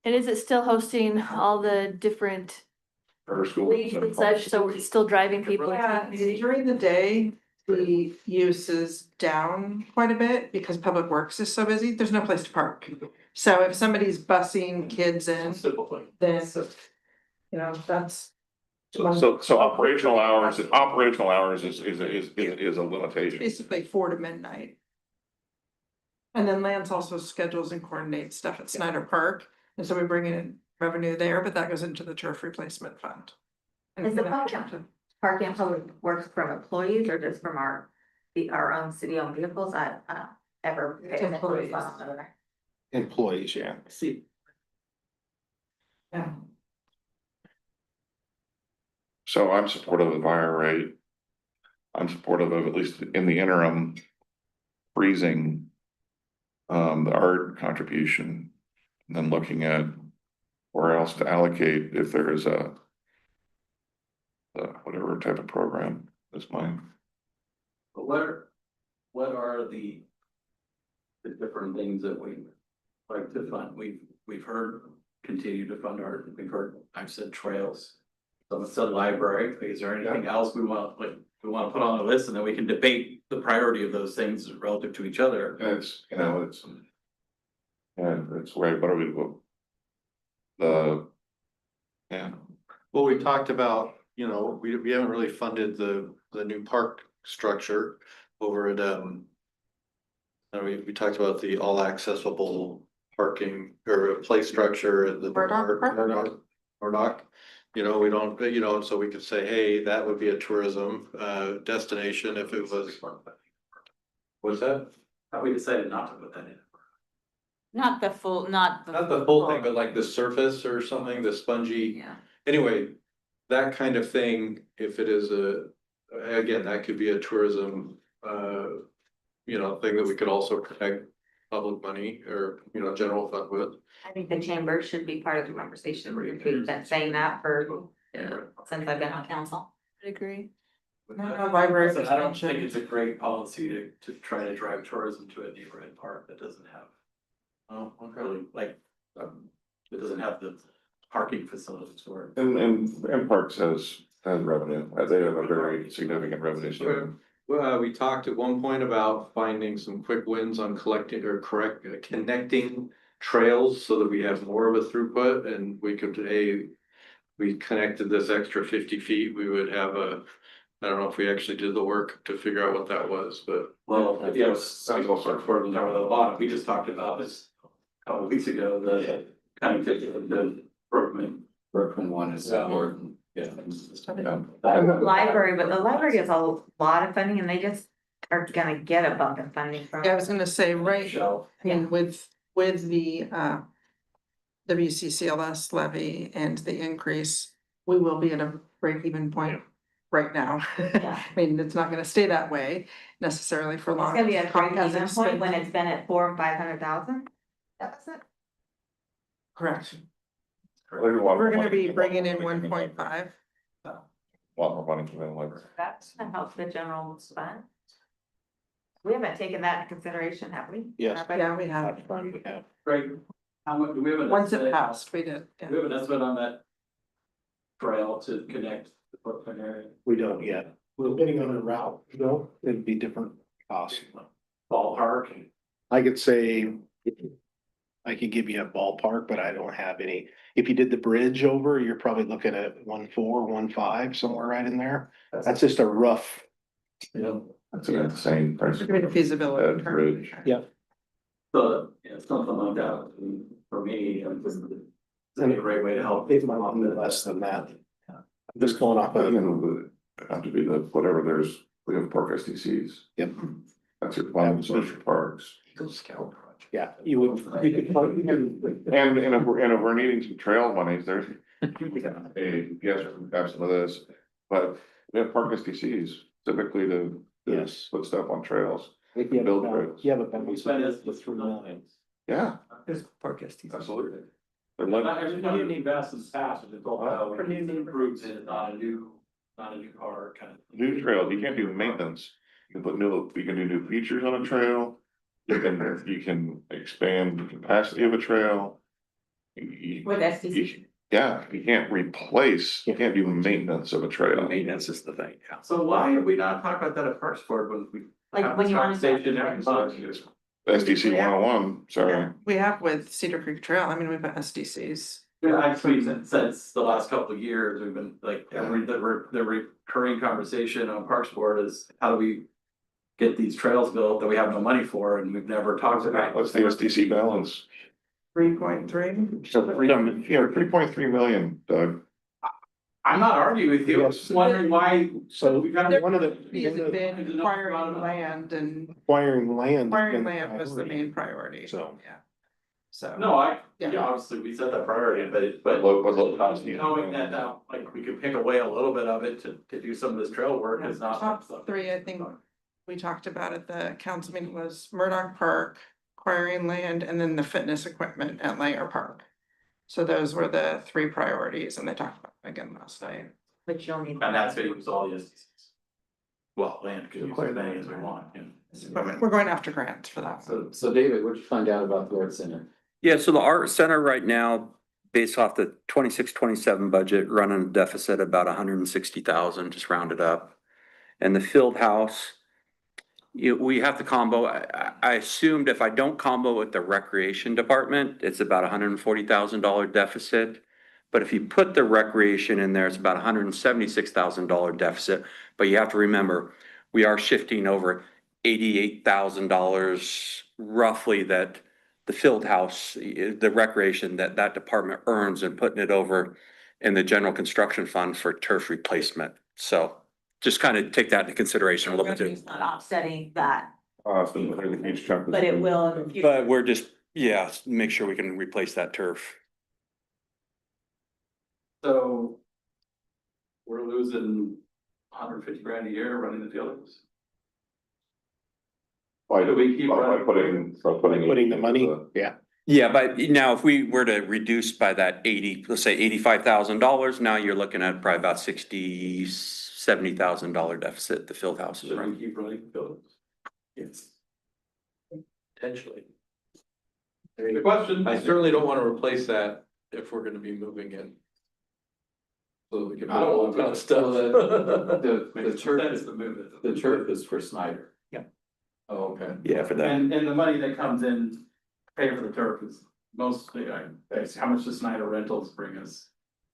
Speaker 12: And is it still hosting all the different
Speaker 14: For school.
Speaker 12: leagues and such, so we're still driving people?
Speaker 8: Yeah, during the day, the use is down quite a bit because Public Works is so busy, there's no place to park. So if somebody's busing kids in, then, you know, that's.
Speaker 14: So operational hours is a limitation.
Speaker 8: Basically 4 to midnight. And then Lance also schedules and coordinates stuff at Snyder Park, and so we bring in revenue there, but that goes into the turf replacement fund.
Speaker 5: Is the parking and public works from employees or just from our own city-owned vehicles? I ever.
Speaker 8: Employees.
Speaker 19: Employees, yeah.
Speaker 8: See. Yeah.
Speaker 14: So I'm supportive of higher rate. I'm supportive of, at least in the interim, freezing the art contribution, and then looking at where else to allocate if there is a whatever type of program is mine.
Speaker 9: But what are the different things that we like to fund? We've heard continue to fund art, we've heard, I've said trails. Someone said library, is there anything else we want to put on the list, and then we can debate the priority of those things relative to each other?
Speaker 14: It's, it's where, what are we, yeah.
Speaker 7: Well, we talked about, we haven't really funded the new park structure over at, we talked about the all accessible parking or play structure at the. Murdoch. We don't, so we could say, hey, that would be a tourism destination if it was. What's that?
Speaker 9: How we decided not to put that in.
Speaker 5: Not the full,
Speaker 7: Not the full thing, but like the surface or something, the spongy.
Speaker 5: Yeah.
Speaker 7: Anyway, that kind of thing, if it is again, that could be a tourism, thing that we could also connect public money or, general fund with.
Speaker 5: I think the chamber should be part of the conversation. We've been saying that for, since I've been on council.
Speaker 12: I agree.
Speaker 8: Library.
Speaker 9: I don't think it's a great policy to try to drive tourism to a neighborhood park that doesn't have. Really, it doesn't have the parking facilities for it.
Speaker 14: And Parks has revenue, they have a very significant revenue stream.
Speaker 7: Well, we talked at one point about finding some quick wins on connecting trails so that we have more of a throughput, and we could, we connected this extra 50 feet, we would have I don't know if we actually did the work to figure out what that was, but.
Speaker 9: Well, yeah, sounds all sort of for the bottom, we just talked about this a couple weeks ago, the kind of the Brookman one is important. Yeah.
Speaker 5: Library, but the library gets a lot of funding and they just are gonna get a bump in funding from.
Speaker 8: Yeah, I was gonna say, right, I mean, with the WCCLS levy and the increase, we will be at a break-even point right now. I mean, it's not gonna stay that way necessarily for long.
Speaker 5: It's gonna be a break-even point when it's been at 400,000 and 500,000. Deficit.
Speaker 8: Correct.
Speaker 14: We're
Speaker 8: We're gonna be bringing in 1.5.
Speaker 14: a lot more money coming in later.
Speaker 5: That's gonna help the general fund. We haven't taken that into consideration, have we?
Speaker 19: Yes.
Speaker 8: Yeah, we have.
Speaker 9: Greg, how much, do we have an
Speaker 8: Once it
Speaker 9: estimate?
Speaker 8: passed, we did.
Speaker 9: Do we have an estimate on that trail to connect the footprint area?
Speaker 19: We don't yet. We're depending on the route, though, it'd be different costs.
Speaker 9: Ballpark?
Speaker 19: I could say, I could give you a ballpark, but I don't have any. If you did the bridge over, you're probably looking at 1.4, 1.5, somewhere right in there. That's just a rough.
Speaker 14: That's about the same price.
Speaker 8: Feasibility.
Speaker 14: Bridge.
Speaker 19: Yeah.
Speaker 9: So, yeah, something like that, for me, it's a great way to help.
Speaker 19: It might be less than that. Just going off
Speaker 14: But
Speaker 19: of.
Speaker 14: you know, have to be the, whatever there's, we have park SDCs.
Speaker 19: Yep.
Speaker 14: That's your fund, social parks.
Speaker 19: Eagle Scout project. Yeah, you would. You could.
Speaker 14: And if we're needing some trail monies, there's, yes, we have some of this, but we have park SDCs typically to
Speaker 19: Yes.
Speaker 14: put stuff on trails.
Speaker 19: If you have
Speaker 14: Build
Speaker 19: a,
Speaker 14: trails.
Speaker 19: you have a.
Speaker 9: We spent it with 3 million.
Speaker 14: Yeah,
Speaker 19: There's park STC.
Speaker 14: absolutely. They're
Speaker 9: Not
Speaker 14: like,
Speaker 9: every time you invest in past, it's all about.
Speaker 8: For new neighborhoods.
Speaker 9: Improves it, not a new car kind of.
Speaker 14: new trails, you can't do maintenance. You can you can do new features on a trail. You can expand the capacity of a trail.
Speaker 5: With SDC.
Speaker 14: Yeah, you can't replace, you can't do maintenance of a trail.
Speaker 17: Maintenance is the thing, yeah.
Speaker 9: So why did we not talk about that at Parks Board when we?
Speaker 5: Like when you want to.
Speaker 9: Conversation every month?
Speaker 14: SDC 101, sorry.
Speaker 8: We have with Cedar Creek Trail, I mean, we've got SDCs.
Speaker 9: Yeah, actually, since the last couple of years, we've been like, the recurring conversation on Parks Board is how do we get these trails built that we have no money for, and we've never talked about.
Speaker 14: What's the SDC balance?
Speaker 8: 3.3.
Speaker 14: So, yeah, 3.3 million, Doug.
Speaker 9: I'm not arguing with you, I'm just wondering why.
Speaker 19: So
Speaker 9: we've got
Speaker 19: one of the.
Speaker 8: Fees have been acquiring land and
Speaker 19: Acquiring land.
Speaker 8: acquiring land was the main priority.
Speaker 19: So.
Speaker 8: Yeah. So.
Speaker 9: No,
Speaker 8: Yeah.
Speaker 9: yeah, obviously, we set that priority, but
Speaker 14: Low cost.
Speaker 9: knowing that now, like, we could pick away a little bit of it to do some of this trail work is not.
Speaker 8: Top three, I think we talked about at the council meeting was Murdoch Park, acquiring land, and then the fitness equipment at Langer Park. So those were the three priorities, and they talked about it again last night.
Speaker 5: But you'll need.
Speaker 9: And that's gonna use all the SDCs. Well, land could use as many as we want, yeah.
Speaker 8: Equipment, we're going after grants for that.
Speaker 16: So David, what'd you find out about the art center?
Speaker 17: Yeah, so the art center right now, based off the 26-27 budget, running a deficit about 160,000, just rounded up. And the field house, we have to combo, I assumed if I don't combo with the recreation department, it's about $140,000 deficit. But if you put the recreation in there, it's about $176,000 deficit. But you have to remember, we are shifting over $88,000 roughly that the field house, the recreation that department earns, and putting it over in the general construction fund for turf replacement. So just kind of take that into consideration a little bit too.
Speaker 5: Revenue's not offsetting that,
Speaker 14: Awesome, there's a huge chunk.
Speaker 5: but it will in the future.
Speaker 17: But we're just, yeah, make sure we can replace that turf.
Speaker 9: So. We're losing 150 grand a year running the fields.
Speaker 14: By
Speaker 9: Do we keep running?
Speaker 19: Putting the money, yeah.
Speaker 17: Yeah, but now if we were to reduce by that 80, let's say $85,000, now you're looking at probably about $70,000 deficit the field house is
Speaker 9: Should we
Speaker 17: running.
Speaker 9: keep running the fields?
Speaker 2: Yes. Potentially.
Speaker 9: The question.
Speaker 2: I certainly don't want to replace that if we're gonna be moving in. So we can.
Speaker 9: I don't want
Speaker 2: move
Speaker 9: to.
Speaker 2: stuff.
Speaker 9: The
Speaker 16: turf
Speaker 9: is the move it.
Speaker 16: The turf is for Snyder.
Speaker 17: Yeah.
Speaker 16: Oh, okay.
Speaker 17: Yeah, for that.
Speaker 9: And the money that comes in, pay for the turf is mostly, how much does Snyder Rentals bring us?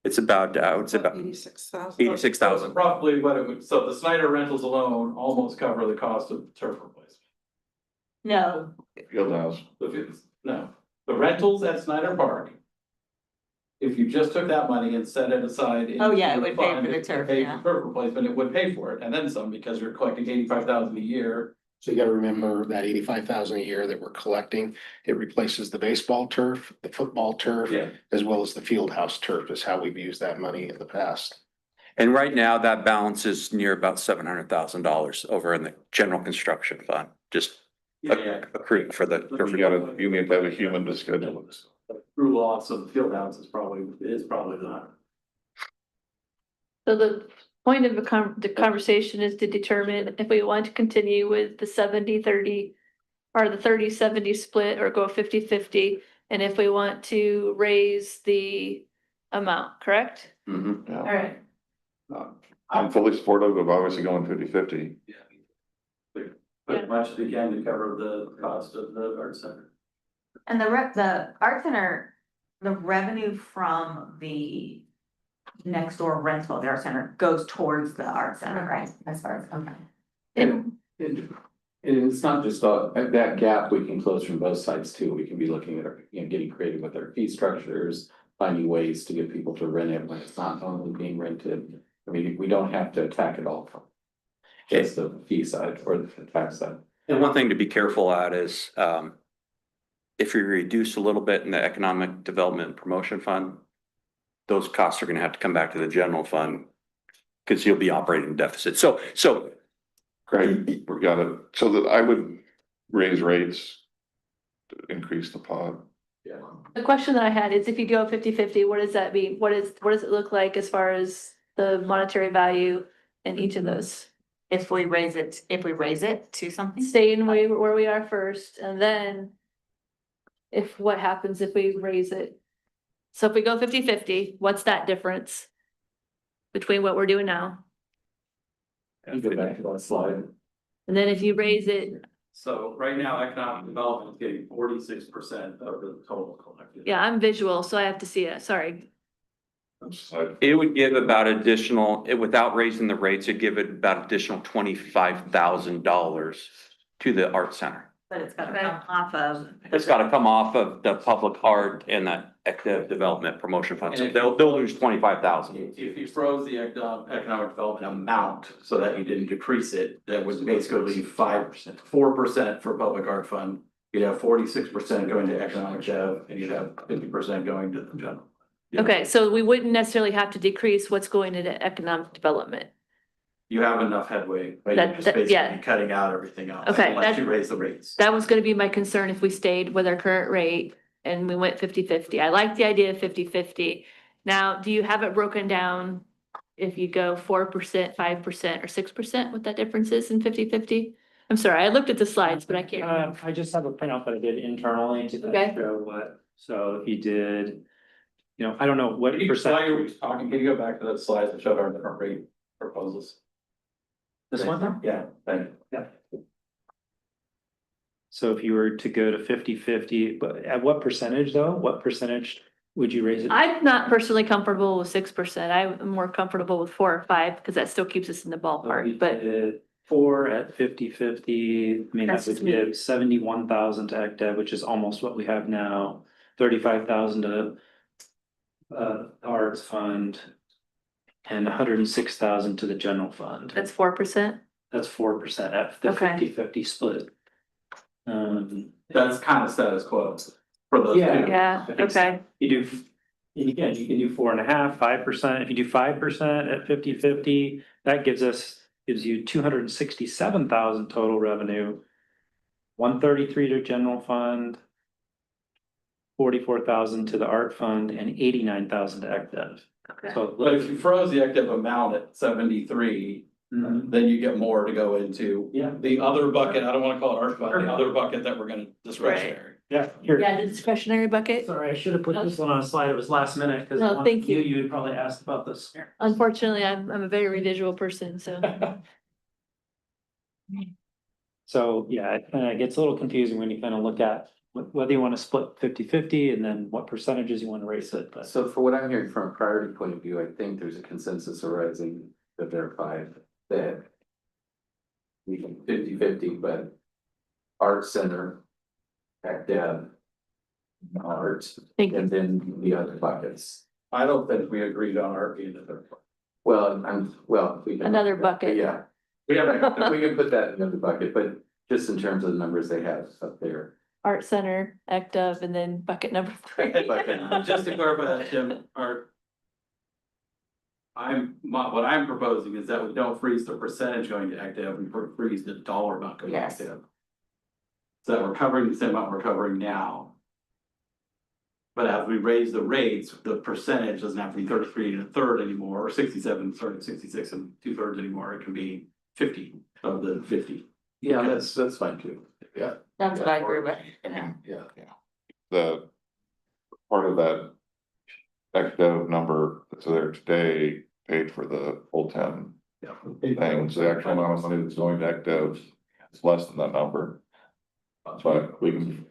Speaker 17: It's about, it's about
Speaker 8: 86,000.
Speaker 17: 86,000.
Speaker 9: Roughly what it would, so the Snyder Rentals alone almost cover the cost of turf replacement.
Speaker 5: No,
Speaker 14: Field house.
Speaker 9: No, the rentals at Snyder Park. If you just took that money and set it aside.
Speaker 5: Oh, yeah, it
Speaker 9: into
Speaker 5: would pay
Speaker 9: fund
Speaker 5: for the
Speaker 9: to
Speaker 5: turf,
Speaker 9: pay
Speaker 5: yeah.
Speaker 9: for turf replacement, it would pay for it, and then some, because you're collecting 85,000 a year.
Speaker 19: So you gotta remember that 85,000 a year that we're collecting, it replaces the baseball turf, the football turf.
Speaker 9: Yeah.
Speaker 19: As well as the field house turf is how we've used that money in the past.
Speaker 17: And right now that balance is near about $700,000 over in the general construction fund, just accrued for the.
Speaker 14: You need to have a human to schedule it.
Speaker 9: Through loss of the field house is probably not.
Speaker 12: So the point of the conversation is to determine if we want to continue with the 70-30 or the 30-70 split or go 50-50, and if we want to raise the amount, correct?
Speaker 20: Mhm.
Speaker 14: Yeah.
Speaker 12: All right.
Speaker 14: I'm fully supportive of obviously going 50-50.
Speaker 9: Put as much as we can to cover the cost of the art center.
Speaker 5: And the art center, the revenue from the next door rental of the art center goes towards the art center, right? As far as, okay.
Speaker 9: And it's not just that gap we can close from both sides too. We can be looking at, getting creative with our fee structures, finding ways to get people to rent it when it's not only being rented. I mean, we don't have to attack it all from just the fee side or the tax side.
Speaker 17: And one thing to be careful at is, if you reduce a little bit in the economic development and promotion fund, those costs are gonna have to come back to the general fund, because you'll be operating deficit. So
Speaker 14: Great, we got it. So that I would raise rates to increase the pot.
Speaker 9: Yeah.
Speaker 12: The question that I had is if you go 50-50, what does that mean? What does it look like as far as the monetary value in each of those?
Speaker 5: If we raise it to something.
Speaker 12: Staying where we are first, and then what happens if we raise it? So if we go 50-50, what's that difference between what we're doing now?
Speaker 9: And go back to that slide.
Speaker 12: And then if you raise it,
Speaker 9: So right now, economic development is getting 46% of the total collected.
Speaker 12: yeah, I'm visual, so I have to see it, sorry.
Speaker 17: it would give about without raising the rates, it'd give it about additional $25,000 to the art center.
Speaker 5: But it's gotta come off of.
Speaker 17: It's gotta come off of the public art and the active development promotion fund, so they'll lose 25,000.
Speaker 9: If you froze the economic development amount so that you didn't decrease it, that would basically leave 4% for public art fund. You'd have 46% going to economic dev, and you'd have 50% going to the general. Yeah.
Speaker 12: Okay, so we wouldn't necessarily have to decrease what's going into economic development.
Speaker 9: You have enough headway, right?
Speaker 12: That-
Speaker 9: You're just
Speaker 12: that-
Speaker 9: basically
Speaker 12: yeah.
Speaker 9: cutting out everything else.
Speaker 12: Okay,
Speaker 9: Unless you raise the rates.
Speaker 12: That was gonna be my concern if we stayed with our current rate and we went 50-50. I like the idea of 50-50. Now, do you have it broken down if you go 4%, 5%, or 6%, what that difference is in 50-50? I'm sorry, I looked at the slides, but I can't remember.
Speaker 1: I just have a printout that I did internally to
Speaker 12: Okay.
Speaker 1: show so if you did, I don't know what
Speaker 9: While
Speaker 1: percent.
Speaker 9: you were talking, can you go back to that slide that showed our different rate proposals?
Speaker 1: This one?
Speaker 9: Yeah, thank you.
Speaker 1: So if you were to go to 50-50, but at what percentage though? What percentage would you raise it?
Speaker 12: I'm not personally comfortable with 6%. I'm more comfortable with 4 or 5 because that still keeps us in the ballpark, but
Speaker 1: 4 at 50-50, I mean, that
Speaker 12: That's
Speaker 1: would
Speaker 12: just me.
Speaker 1: give 71,000 to ECDEV, which is almost what we have now. 35,000 to arts fund. And 106,000 to the general fund.
Speaker 12: that's 4%.
Speaker 1: That's 4% at the
Speaker 12: Okay.
Speaker 1: 50-50 split.
Speaker 9: That's kind of status quo for those two.
Speaker 12: Yeah, okay.
Speaker 1: You can do 4.5%, 5%. If you do 5% at 50-50, that gives you 267,000 total revenue. 133 to general fund. 44,000 to the art fund and 89,000 to ECDEV.
Speaker 12: Okay.
Speaker 1: So
Speaker 9: But if you froze the active amount at 73, then you get more to go into.
Speaker 1: Yeah.
Speaker 9: The other bucket, I don't wanna call it art fund, the other bucket that we're gonna discretionary.
Speaker 1: Yeah, here.
Speaker 12: Yeah, the discretionary bucket.
Speaker 1: Sorry, I should have put this one on a slide. It was last minute because
Speaker 12: No, thank you.
Speaker 1: you would probably asked about this.
Speaker 12: Unfortunately, I'm a very visual person, so.
Speaker 1: So, yeah, it kind of gets a little confusing when you kind of look at whether you want to split 50-50 and then what percentages you want to raise it, but.
Speaker 9: So for what I'm hearing from a priority point of view, I think there's a consensus arising to verify that we can 50-50, but art center, ECDEV, arts,
Speaker 12: Thank you.
Speaker 9: and then the other buckets. I don't think we agreed on art being the third. Well, we can.
Speaker 12: Another bucket.
Speaker 9: Yeah, we can put that in the other bucket, but just in terms of the numbers they have up there.
Speaker 12: Art center, ECDEV, and then bucket number 3.
Speaker 9: Just to clarify that, Jim, what I'm proposing is that we don't freeze the percentage going to ECDEV, we freeze the dollar amount going to ECDEV. So that we're covering the same amount we're covering now. But as we raise the rates, the percentage doesn't have to be 33 and a third anymore, or 67, sorry, 66 and 2/3 anymore. It can be 50 of the 50.
Speaker 15: Yeah, that's fine too. Yeah.
Speaker 5: That's what I agree with.
Speaker 15: Yeah.
Speaker 14: The part of that ECDO number that's there today paid for the Old Town things, the actual amount of money that's going to ECDO is less than that number. But we can.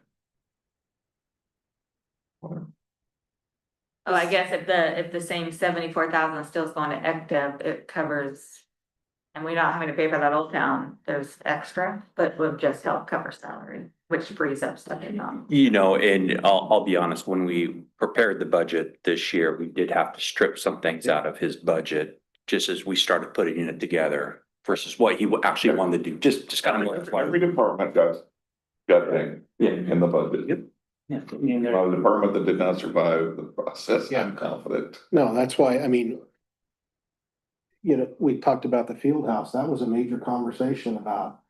Speaker 5: Oh, I guess if the same 74,000 still is going to ECDF, it covers. And we're not having to pay for that Old Town, there's extra, but would just help cover salary, which frees up stuff in them.
Speaker 17: You know, and I'll be honest, when we prepared the budget this year, we did have to strip some things out of his budget. Just as we started putting it together versus what he actually wanted to do, just kind of.
Speaker 14: Every department got paid in the budget.
Speaker 1: Yeah. I mean,
Speaker 14: The department that did not survive the process, I'm confident.
Speaker 19: No, that's why, I mean. You know, we talked about the field house. That was a major conversation about.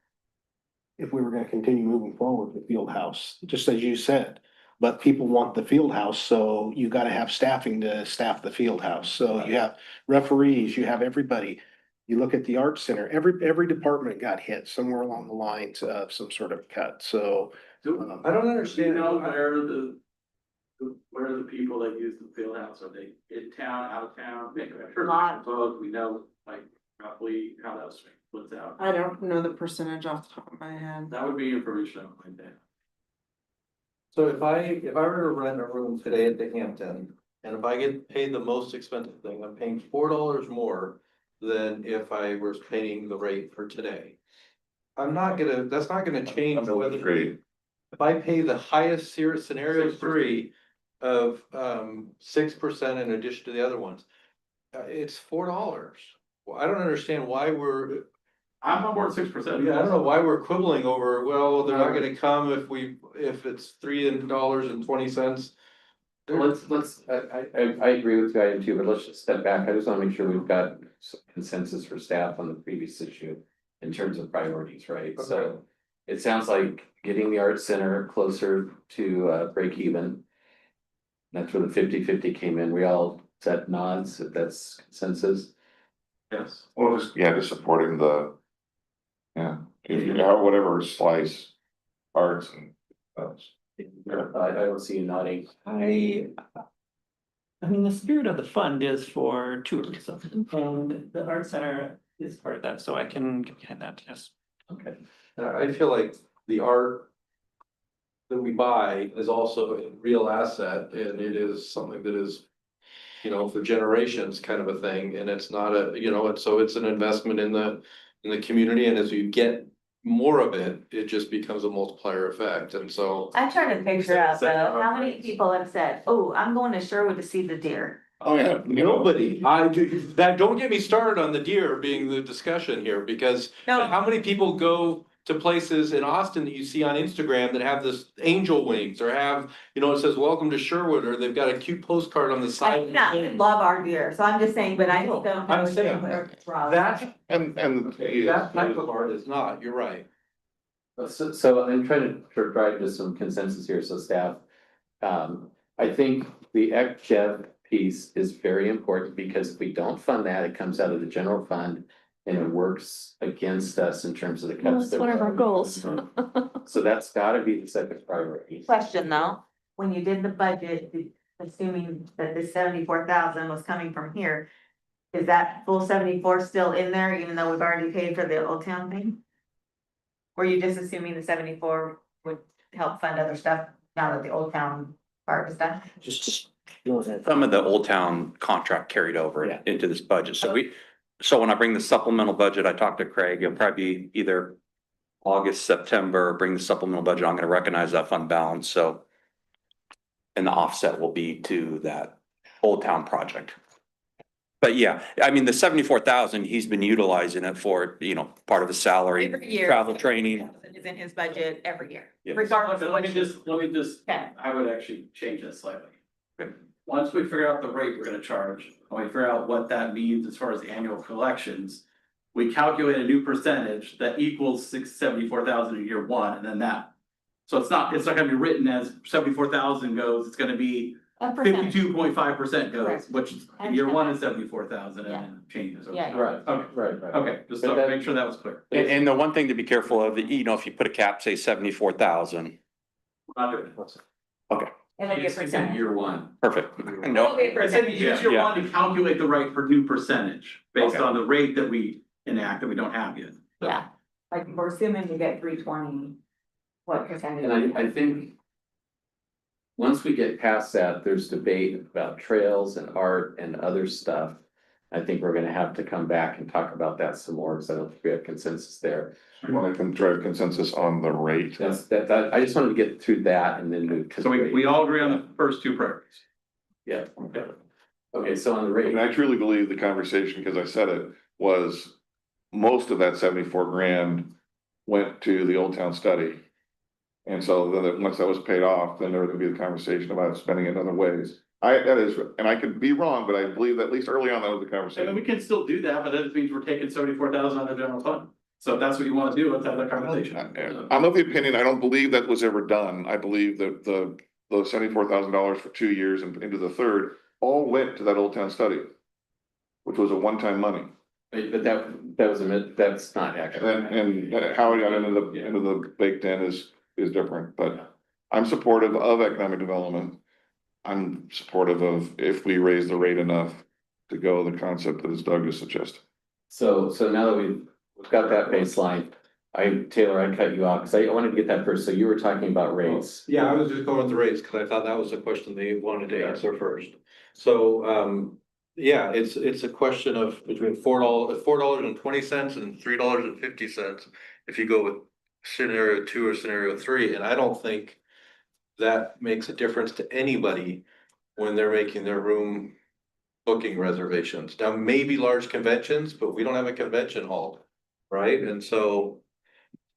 Speaker 19: If we were gonna continue moving forward with the field house, just as you said. But people want the field house, so you gotta have staffing to staff the field house. So you have referees, you have everybody. You look at the art center, every department got hit somewhere along the lines of some sort of cut, so.
Speaker 9: I don't understand where the people that use the field house, are they in town, out of town? We know like roughly how that splits out.
Speaker 8: I don't know the percentage off the top of my head.
Speaker 9: That would be information I would find out.
Speaker 21: So if I were to rent a room today at the Hampton, and if I get paid the most expensive thing, I'm paying $4 more than if I was paying the rate for today. That's not gonna change whether.
Speaker 14: Great.
Speaker 21: If I pay the highest scenario 3 of 6% in addition to the other ones, it's $4. Well, I don't understand why
Speaker 9: I'm on board 6%.
Speaker 21: yeah, I don't know why we're quibbling over, well, they're not gonna come if it's $3.20.
Speaker 4: I agree with you, item 2, but let's just step back. I just wanna make sure we've got some consensus for staff on the previous issue in terms of priorities, right? So it sounds like getting the art center closer to break even. That's where the 50-50 came in. We all said nods, if that's consensus.
Speaker 9: Yes.
Speaker 14: Well, just supporting the. Yeah, if you have whatever slice arts and.
Speaker 4: I don't see you nodding.
Speaker 1: I mean, the spirit of the fund is for tourism, and the art center is part of that, so I can get behind that, yes.
Speaker 21: Okay. I feel like the art that we buy is also a real asset, and it is something that is, you know, for generations kind of a thing, and it's not and so it's an investment in the community, and as you get more of it, it just becomes a multiplier effect, and so.
Speaker 5: I'm trying to figure out though, how many people have said, oh, I'm going to Sherwood to see the deer.
Speaker 14: Oh, yeah.
Speaker 21: Nobody, don't get me started on the deer being the discussion here, because how many people go to places in Austin that you see on Instagram that have this angel wings, or have, it says, welcome to Sherwood, or they've got a cute postcard on the side.
Speaker 5: I love our deer, so I'm just saying, but I just don't.
Speaker 21: I'm saying that,
Speaker 14: and
Speaker 21: that type of art is not, you're right.
Speaker 4: So I'm trying to provide just some consensus here, so staff. I think the ECJEV piece is very important, because if we don't fund that, it comes out of the general fund. And it works against us in terms of the
Speaker 12: Well,
Speaker 4: cuts.
Speaker 12: that's one of our goals.
Speaker 4: So that's gotta be the second priority.
Speaker 5: Question though, when you did the budget, assuming that this 74,000 was coming from here. Is that full 74 still in there, even though we've already paid for the Old Town thing? Were you just assuming the 74 would help fund other stuff now that the Old Town part is done?
Speaker 17: Just some of the Old Town contract carried over into this budget. So when I bring the supplemental budget, I talked to Craig, it'll probably be either August, September, bring the supplemental budget, I'm gonna recognize that fund balance, so. And the offset will be to that Old Town project. But yeah, I mean, the 74,000, he's been utilizing it for, part of his salary,
Speaker 5: Every year.
Speaker 17: travel training.
Speaker 5: Is in his budget every year,
Speaker 17: Yes.
Speaker 5: regardless of
Speaker 9: Let
Speaker 5: what.
Speaker 9: me just,
Speaker 5: Okay.
Speaker 9: I would actually change that slightly. Once we figure out the rate we're gonna charge, and we figure out what that means as far as annual collections. We calculate a new percentage that equals 674,000 in year 1, and then that. So it's not gonna be written as 74,000 goes, it's gonna be
Speaker 5: A percentage.
Speaker 9: 52.5% goes,
Speaker 5: Correct.
Speaker 9: which year one is 74,000 and then changes.
Speaker 5: Yeah.
Speaker 9: Right, okay,
Speaker 4: Right.
Speaker 9: okay, just
Speaker 4: But
Speaker 9: to
Speaker 4: that-
Speaker 9: make sure that was clear.
Speaker 17: And the one thing to be careful of, you know, if you put a cap, say 74,000,
Speaker 9: Not doing it.
Speaker 17: okay,
Speaker 5: It'll be a percentage.
Speaker 4: Year one.
Speaker 17: perfect.
Speaker 5: It'll
Speaker 17: No,
Speaker 5: be a
Speaker 9: I said
Speaker 5: percentage.
Speaker 9: use year
Speaker 17: Yeah.
Speaker 9: one to calculate the right for new percentage based
Speaker 17: Okay.
Speaker 9: on the rate that we enact that we don't have yet.
Speaker 5: Yeah, like we're assuming we get 320. What percentage?
Speaker 4: And I think. Once we get past that, there's debate about trails and art and other stuff. I think we're gonna have to come back and talk about that some more, because I don't think we have consensus there.
Speaker 14: Well, I can drive consensus on the rate.
Speaker 4: That, I just wanted to get through that and then move to.
Speaker 9: So we all agree on the first two priorities.
Speaker 4: Yeah. Okay, so on the rate.
Speaker 14: And I truly believe the conversation, because I said it, was most of that 74 grand went to the Old Town study. And so then, once that was paid off, then there was gonna be the conversation about spending it in other ways. That is, and I could be wrong, but I believe that at least early on, that was the
Speaker 9: And
Speaker 14: conversation.
Speaker 9: we can still do that, but that means we're taking 74,000 out of the general fund. So if that's what you wanna do, let's have that conversation.
Speaker 14: I'm of the opinion, I don't believe that was ever done. I believe that the $74,000 for 2 years and into the third all went to that Old Town study, which was a one-time money.
Speaker 4: But that's not accurate.
Speaker 14: And how it got into the baked in is different, but I'm supportive of economic development. I'm supportive of if we raise the rate enough to go the concept that as Doug has suggested.
Speaker 4: So now that we've got that baseline, Taylor, I cut you off, because I wanted to get that first, so you were talking about rates.
Speaker 21: Yeah, I was just going with the rates, because I thought that was the question they wanted to answer first. So, yeah, it's a question of between $4.20 and $3.50. If you go with scenario 2 or scenario 3, and I don't think that makes a difference to anybody when they're making their room booking reservations. Now, maybe large conventions, but we don't have a convention hall, right? And so,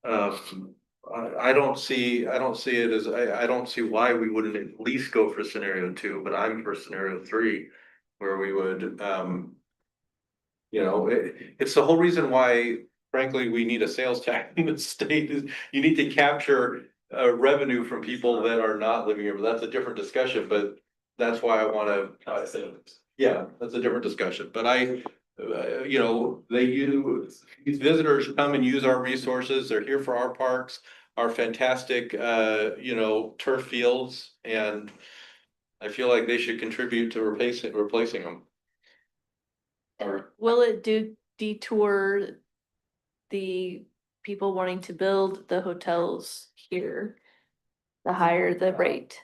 Speaker 21: I don't see it as, I don't see why we wouldn't at least go for scenario 2, but I'm for scenario 3, where we would, it's the whole reason why, frankly, we need a sales tax in the state is you need to capture revenue from people that are not living here, but that's a different discussion, but that's why I wanna. Yeah, that's a different discussion, but these visitors come and use our resources, they're here for our parks, our fantastic, turf fields, and I feel like they should contribute to replacing them.
Speaker 12: Will it detour the people wanting to build the hotels here? The higher the rate?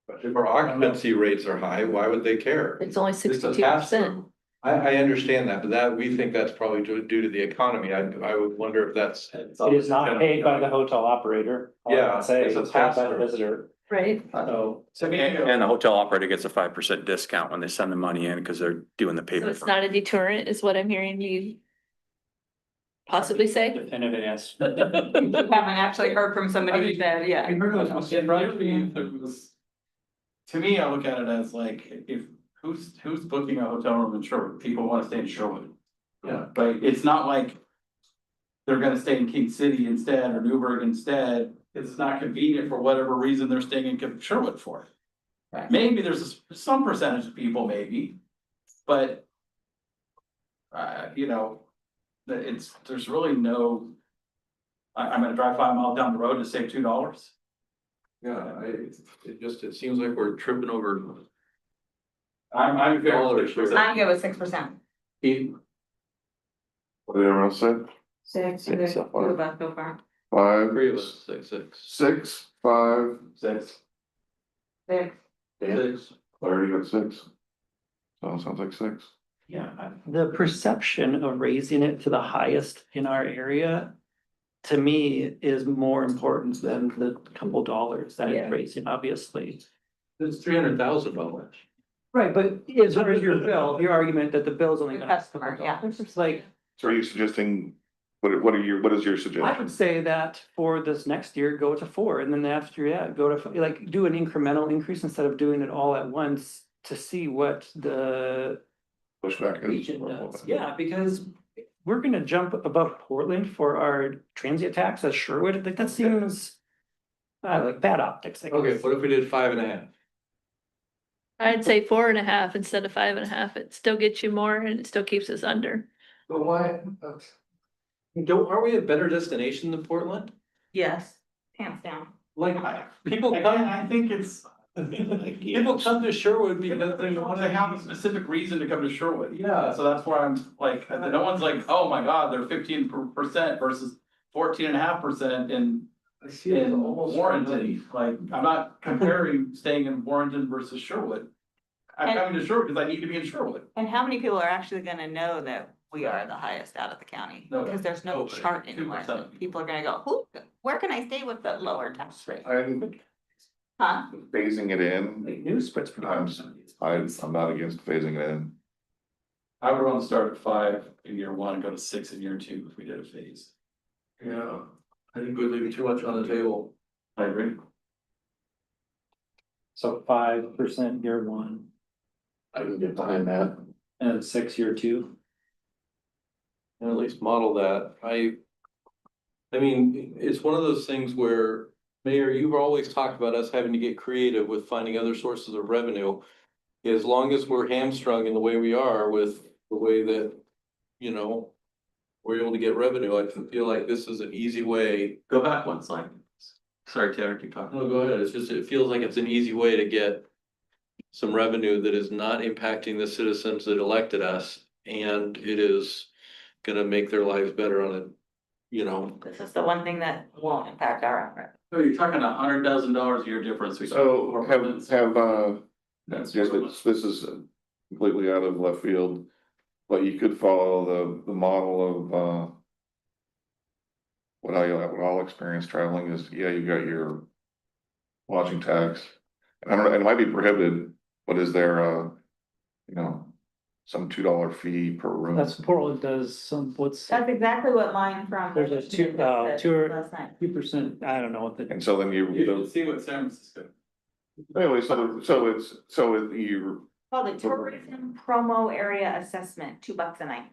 Speaker 21: But if our occupancy rates are high, why would they care?
Speaker 12: It's only
Speaker 21: It's a
Speaker 12: 62%.
Speaker 21: I understand that, but we think that's probably due to the economy. I would wonder if that's.
Speaker 1: It is not paid by the hotel operator. All I can
Speaker 21: Yeah,
Speaker 1: say
Speaker 21: it's a
Speaker 1: it's paid by the
Speaker 21: pass-through.
Speaker 1: visitor,
Speaker 12: Right?
Speaker 1: so.
Speaker 17: and the hotel operator gets a 5% discount when they send the money in because they're doing the
Speaker 12: So
Speaker 17: payment.
Speaker 12: it's not a deterrent is what I'm hearing you possibly say?
Speaker 1: Definitive yes.
Speaker 5: You haven't actually heard from somebody who said, yeah.
Speaker 9: To me, I look at it as like, if, who's booking a hotel room in Sherwood? People wanna stay in Sherwood.
Speaker 21: Yeah.
Speaker 9: But it's not like they're gonna stay in King City instead or Newburgh instead. It's not convenient for whatever reason they're staying in Sherwood for.
Speaker 5: Right.
Speaker 9: Maybe there's some percentage of people, maybe, but there's really no. I'm gonna drive 5 miles down the road to save $2.
Speaker 21: Yeah, it seems like we're tripping over.
Speaker 9: I'm good
Speaker 21: Dollars.
Speaker 9: with 6%.
Speaker 5: I'm good with 6%.
Speaker 14: What did everyone else say?
Speaker 5: Six,
Speaker 14: Six so far.
Speaker 5: two of us so far.
Speaker 14: 5,
Speaker 21: Three of us, six.
Speaker 14: 6, 5,
Speaker 9: 6.
Speaker 5: Six.
Speaker 14: Larry got 6. So it sounds like 6.
Speaker 1: Yeah, the perception of raising it to the highest in our area, to me, is more important than the couple dollars that it's raising, obviously.
Speaker 21: It's $300,000.
Speaker 1: Right, but is your bill, your argument that the bill's only
Speaker 5: The
Speaker 1: gonna.
Speaker 5: customer, yeah.
Speaker 1: It's like,
Speaker 14: So are you suggesting, what is your
Speaker 1: I
Speaker 14: suggestion?
Speaker 1: would say that for this next year, go to 4, and then after that, go to, like, do an incremental increase instead of doing it all at once to see what the
Speaker 14: Pushback is.
Speaker 1: region does. Yeah, because we're gonna jump above Portland for our transient tax as Sherwood, like, that seems. like bad optics, I guess.
Speaker 21: Okay, what if we did 5.5?
Speaker 12: I'd say 4.5 instead of 5.5. It still gets you more and it still keeps us under.
Speaker 21: But why? Are we a better destination than Portland?
Speaker 5: Yes, hands down.
Speaker 21: Like, people
Speaker 9: Again,
Speaker 21: come,
Speaker 9: I think it's.
Speaker 21: people come to Sherwood because
Speaker 9: They want to have a specific reason to come to Sherwood.
Speaker 21: Yeah.
Speaker 9: So that's why I'm like, no one's like, oh my God, they're 15% versus 14.5%
Speaker 21: I see it as
Speaker 9: in
Speaker 21: almost.
Speaker 9: Warrenton. Like, I'm not comparing staying in Warrenton versus Sherwood. I'm
Speaker 5: And-
Speaker 9: coming to Sherwood because I need to be in Sherwood.
Speaker 5: And how many people are actually gonna know that we are the highest out of the county?
Speaker 9: No,
Speaker 5: Because there's no
Speaker 9: nobody.
Speaker 5: chart anywhere.
Speaker 9: 2%.
Speaker 5: People are gonna go, who, where can I stay with the lower tax rate?
Speaker 14: I'm
Speaker 5: Huh?
Speaker 14: phasing it in.
Speaker 1: Like news spreads pretty much.
Speaker 14: I'm not against phasing it in.
Speaker 9: I would want to start at 5 in year 1 and go to 6 in year 2 if we did a phase.
Speaker 21: Yeah, I think we're leaving too much on the table.
Speaker 9: I agree.
Speaker 1: So 5% year one
Speaker 16: I can get behind that.
Speaker 1: and 6 year two.
Speaker 21: And at least model that. I mean, it's one of those things where, Mayor, you've always talked about us having to get creative with finding other sources of revenue. As long as we're hamstrung in the way we are with the way that, you know, we're able to get revenue, I feel like this is an easy way.
Speaker 20: Go back one slide. Sorry, Taylor, keep talking.
Speaker 21: No, go ahead. It's just, it feels like it's an easy way to get some revenue that is not impacting the citizens that elected us. And it is gonna make their lives better on it, you know.
Speaker 5: This is the one thing that won't impact our revenue.
Speaker 9: So you're talking $100,000 a year difference.
Speaker 14: So
Speaker 9: That's
Speaker 14: this is completely out of left field, but you could follow the model of, what I'll experience traveling is, yeah, you got your lodging tax. And I don't know, it might be prohibited, but is there you know, some $2 fee per room?
Speaker 1: That's Portland does some, what's,
Speaker 5: That's exactly what mine from.
Speaker 1: there's a two,
Speaker 5: Last night.
Speaker 1: 2%, I don't know what the.
Speaker 14: And so then
Speaker 9: You should see what San Francisco.
Speaker 14: anyway, so you,
Speaker 5: Called the tourism promo area assessment, $2 a night.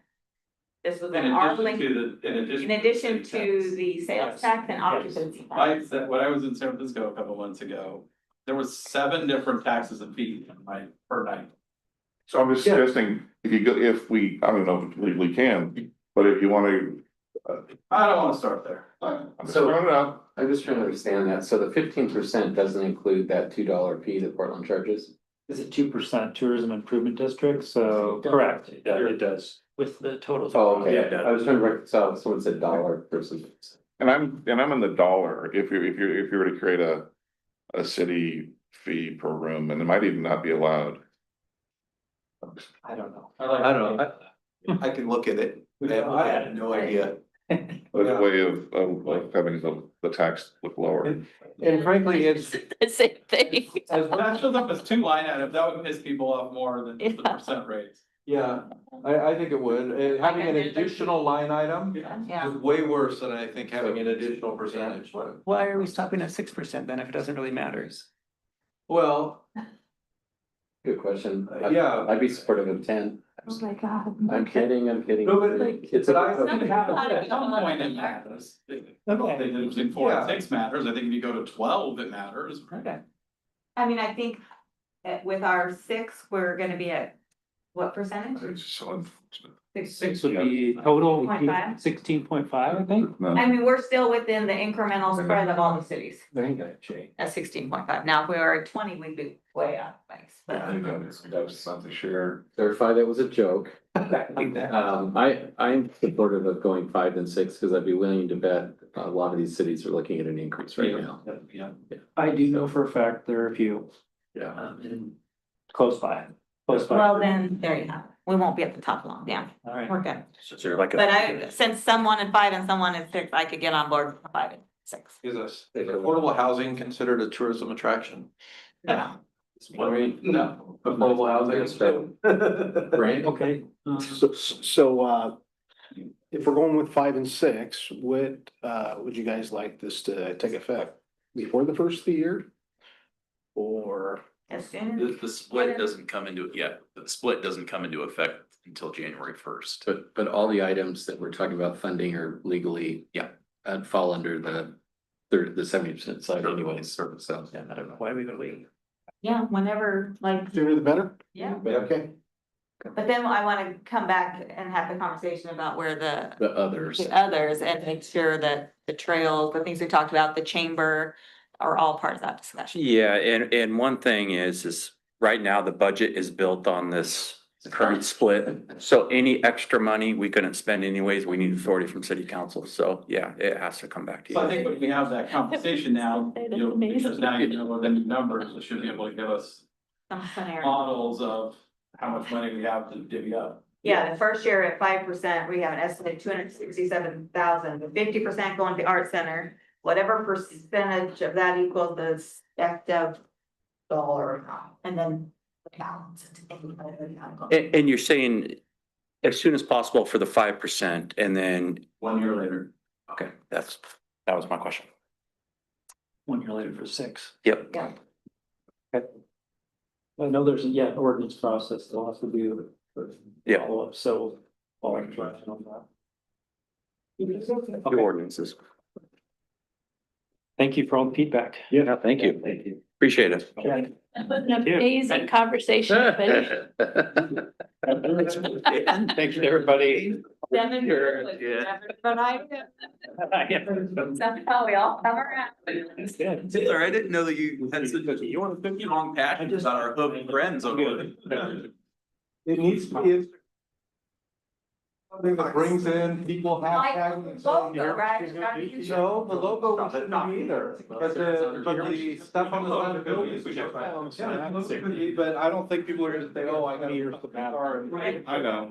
Speaker 5: This was
Speaker 9: In
Speaker 5: an arm
Speaker 9: addition
Speaker 5: link,
Speaker 9: to the,
Speaker 5: in addition to the sales
Speaker 9: Yes.
Speaker 5: tax and occupancy. tax.
Speaker 9: When I was in San Francisco a couple months ago, there was 7 different taxes and fees per night.
Speaker 14: so I'm just suggesting, if you go, I don't know if we legally can, but if you wanna.
Speaker 9: I don't want to start there.
Speaker 14: I'm just throwing it out.
Speaker 16: I'm just trying to understand that. So the 15% doesn't include that $2 fee that Portland charges?
Speaker 1: Is it 2% tourism improvement district? So, correct.
Speaker 2: Yeah, it does.
Speaker 1: With the totals.
Speaker 16: Oh, okay.
Speaker 2: Yeah.
Speaker 16: I was trying to reconcile, someone said dollar versus.
Speaker 14: And I'm in the dollar, if you were to create a city fee per room, and it might even not be allowed.
Speaker 1: I don't know.
Speaker 21: I don't know.
Speaker 20: I can look at it. I have no idea.
Speaker 14: But a way of having the tax look lower.
Speaker 21: And frankly, it's,
Speaker 12: The same thing.
Speaker 9: That shows up as 2 line items. That would piss people off more than just the
Speaker 5: Yeah.
Speaker 9: percent rates.
Speaker 21: yeah, I think it would. Having an additional line item
Speaker 5: Yeah.
Speaker 21: is way worse than I think having an additional percentage.
Speaker 1: Why are we stopping at 6% then if it doesn't really matter?
Speaker 21: Well,
Speaker 16: Good question.
Speaker 21: yeah.
Speaker 16: I'd be supportive of 10.
Speaker 5: Oh my God.
Speaker 16: I'm kidding.
Speaker 21: No, but
Speaker 16: It's
Speaker 21: but I-
Speaker 9: At some point it matters. They did between 4 and 6 matters. I think if you go to 12, it matters.
Speaker 1: Okay.
Speaker 5: I mean, I think that with our 6, we're gonna be at what percentage?
Speaker 14: It's so.
Speaker 1: 6 would be total
Speaker 5: 16.5?
Speaker 1: 16.5, I think.
Speaker 5: I mean, we're still within the incremental spread of all the cities
Speaker 1: There you go, Jay.
Speaker 5: at 16.5. Now, if we were at 20, we'd be way out of place.
Speaker 14: I think that was something share.
Speaker 16: Clarify that was a joke.
Speaker 1: Exactly that.
Speaker 16: I'm supportive of going 5 and 6 because I'd be willing to bet a lot of these cities are looking at an increase right now.
Speaker 1: Yeah. I do know for a fact there are a few.
Speaker 16: Yeah.
Speaker 1: In close by.
Speaker 5: Well, then, there you have it. We won't be at the top long, yeah,
Speaker 1: All right.
Speaker 5: we're good.
Speaker 2: So you're like
Speaker 5: But since some wanted 5 and some wanted 6, I could get on board with 5 and 6.
Speaker 21: Is affordable housing considered a tourism attraction?
Speaker 5: Yeah.
Speaker 21: No. Affordable housing is.
Speaker 16: Right?
Speaker 1: Okay.
Speaker 19: So, if we're going with 5 and 6, would you guys like this to take effect before the first of the year? Or?
Speaker 5: As soon as.
Speaker 20: The split doesn't come into, the split doesn't come into effect until January 1st.
Speaker 16: But all the items that we're talking about funding are legally.
Speaker 20: Yeah.
Speaker 16: Fall under the
Speaker 9: the 70% side anyways, so, yeah, I don't know.
Speaker 2: Why we gonna wait?
Speaker 5: Yeah, whenever, like,
Speaker 19: Sooner the better?
Speaker 5: yeah,
Speaker 19: Okay.
Speaker 5: but then I wanna come back and have the conversation about where
Speaker 9: The others.
Speaker 5: the others and make sure that the trails, the things we talked about, the chamber are all part of that discussion.
Speaker 17: Yeah, and one thing is right now the budget is built on this current split. So any extra money we couldn't spend anyways, we need authority from city council. So yeah, it has to come back to
Speaker 9: So I
Speaker 17: you.
Speaker 9: think when we have that conversation now, you know, because now you know what the new numbers, it should be able to give us
Speaker 5: Some scenario.
Speaker 9: models of how much money we have to divvy up.
Speaker 5: Yeah, the first year at 5%, we have an estimated 267,000, with 50% going to the art center. Whatever percentage of that equals the effective dollar amount, and then the balance.
Speaker 17: And you're saying as soon as possible for the 5% and then,
Speaker 9: 1 year later.
Speaker 17: okay, that was my question.
Speaker 1: 1 year later for 6.
Speaker 17: Yep.
Speaker 5: Yeah.
Speaker 1: I know there's a ordinance process they'll have to do.
Speaker 17: Yeah.
Speaker 1: Follow up, so. All I can try on that.
Speaker 17: The ordinances.
Speaker 1: Thank you for all the feedback.
Speaker 17: Yeah, thank you. Thank you. Appreciate it.
Speaker 1: Okay.
Speaker 12: That was an amazing conversation, but
Speaker 9: Thank you, everybody.
Speaker 5: But I, somehow we all come around.
Speaker 20: Taylor, I didn't know that you had such a, you want a long passion about our hope friends over there.
Speaker 19: It needs to be. Something that brings in people hashtagging and saying.
Speaker 5: Logo, right? It's gotta be-
Speaker 19: No, the logo shouldn't be either, but the stuff on the side of the building. But I don't think people are gonna say, oh, I got.
Speaker 9: I know.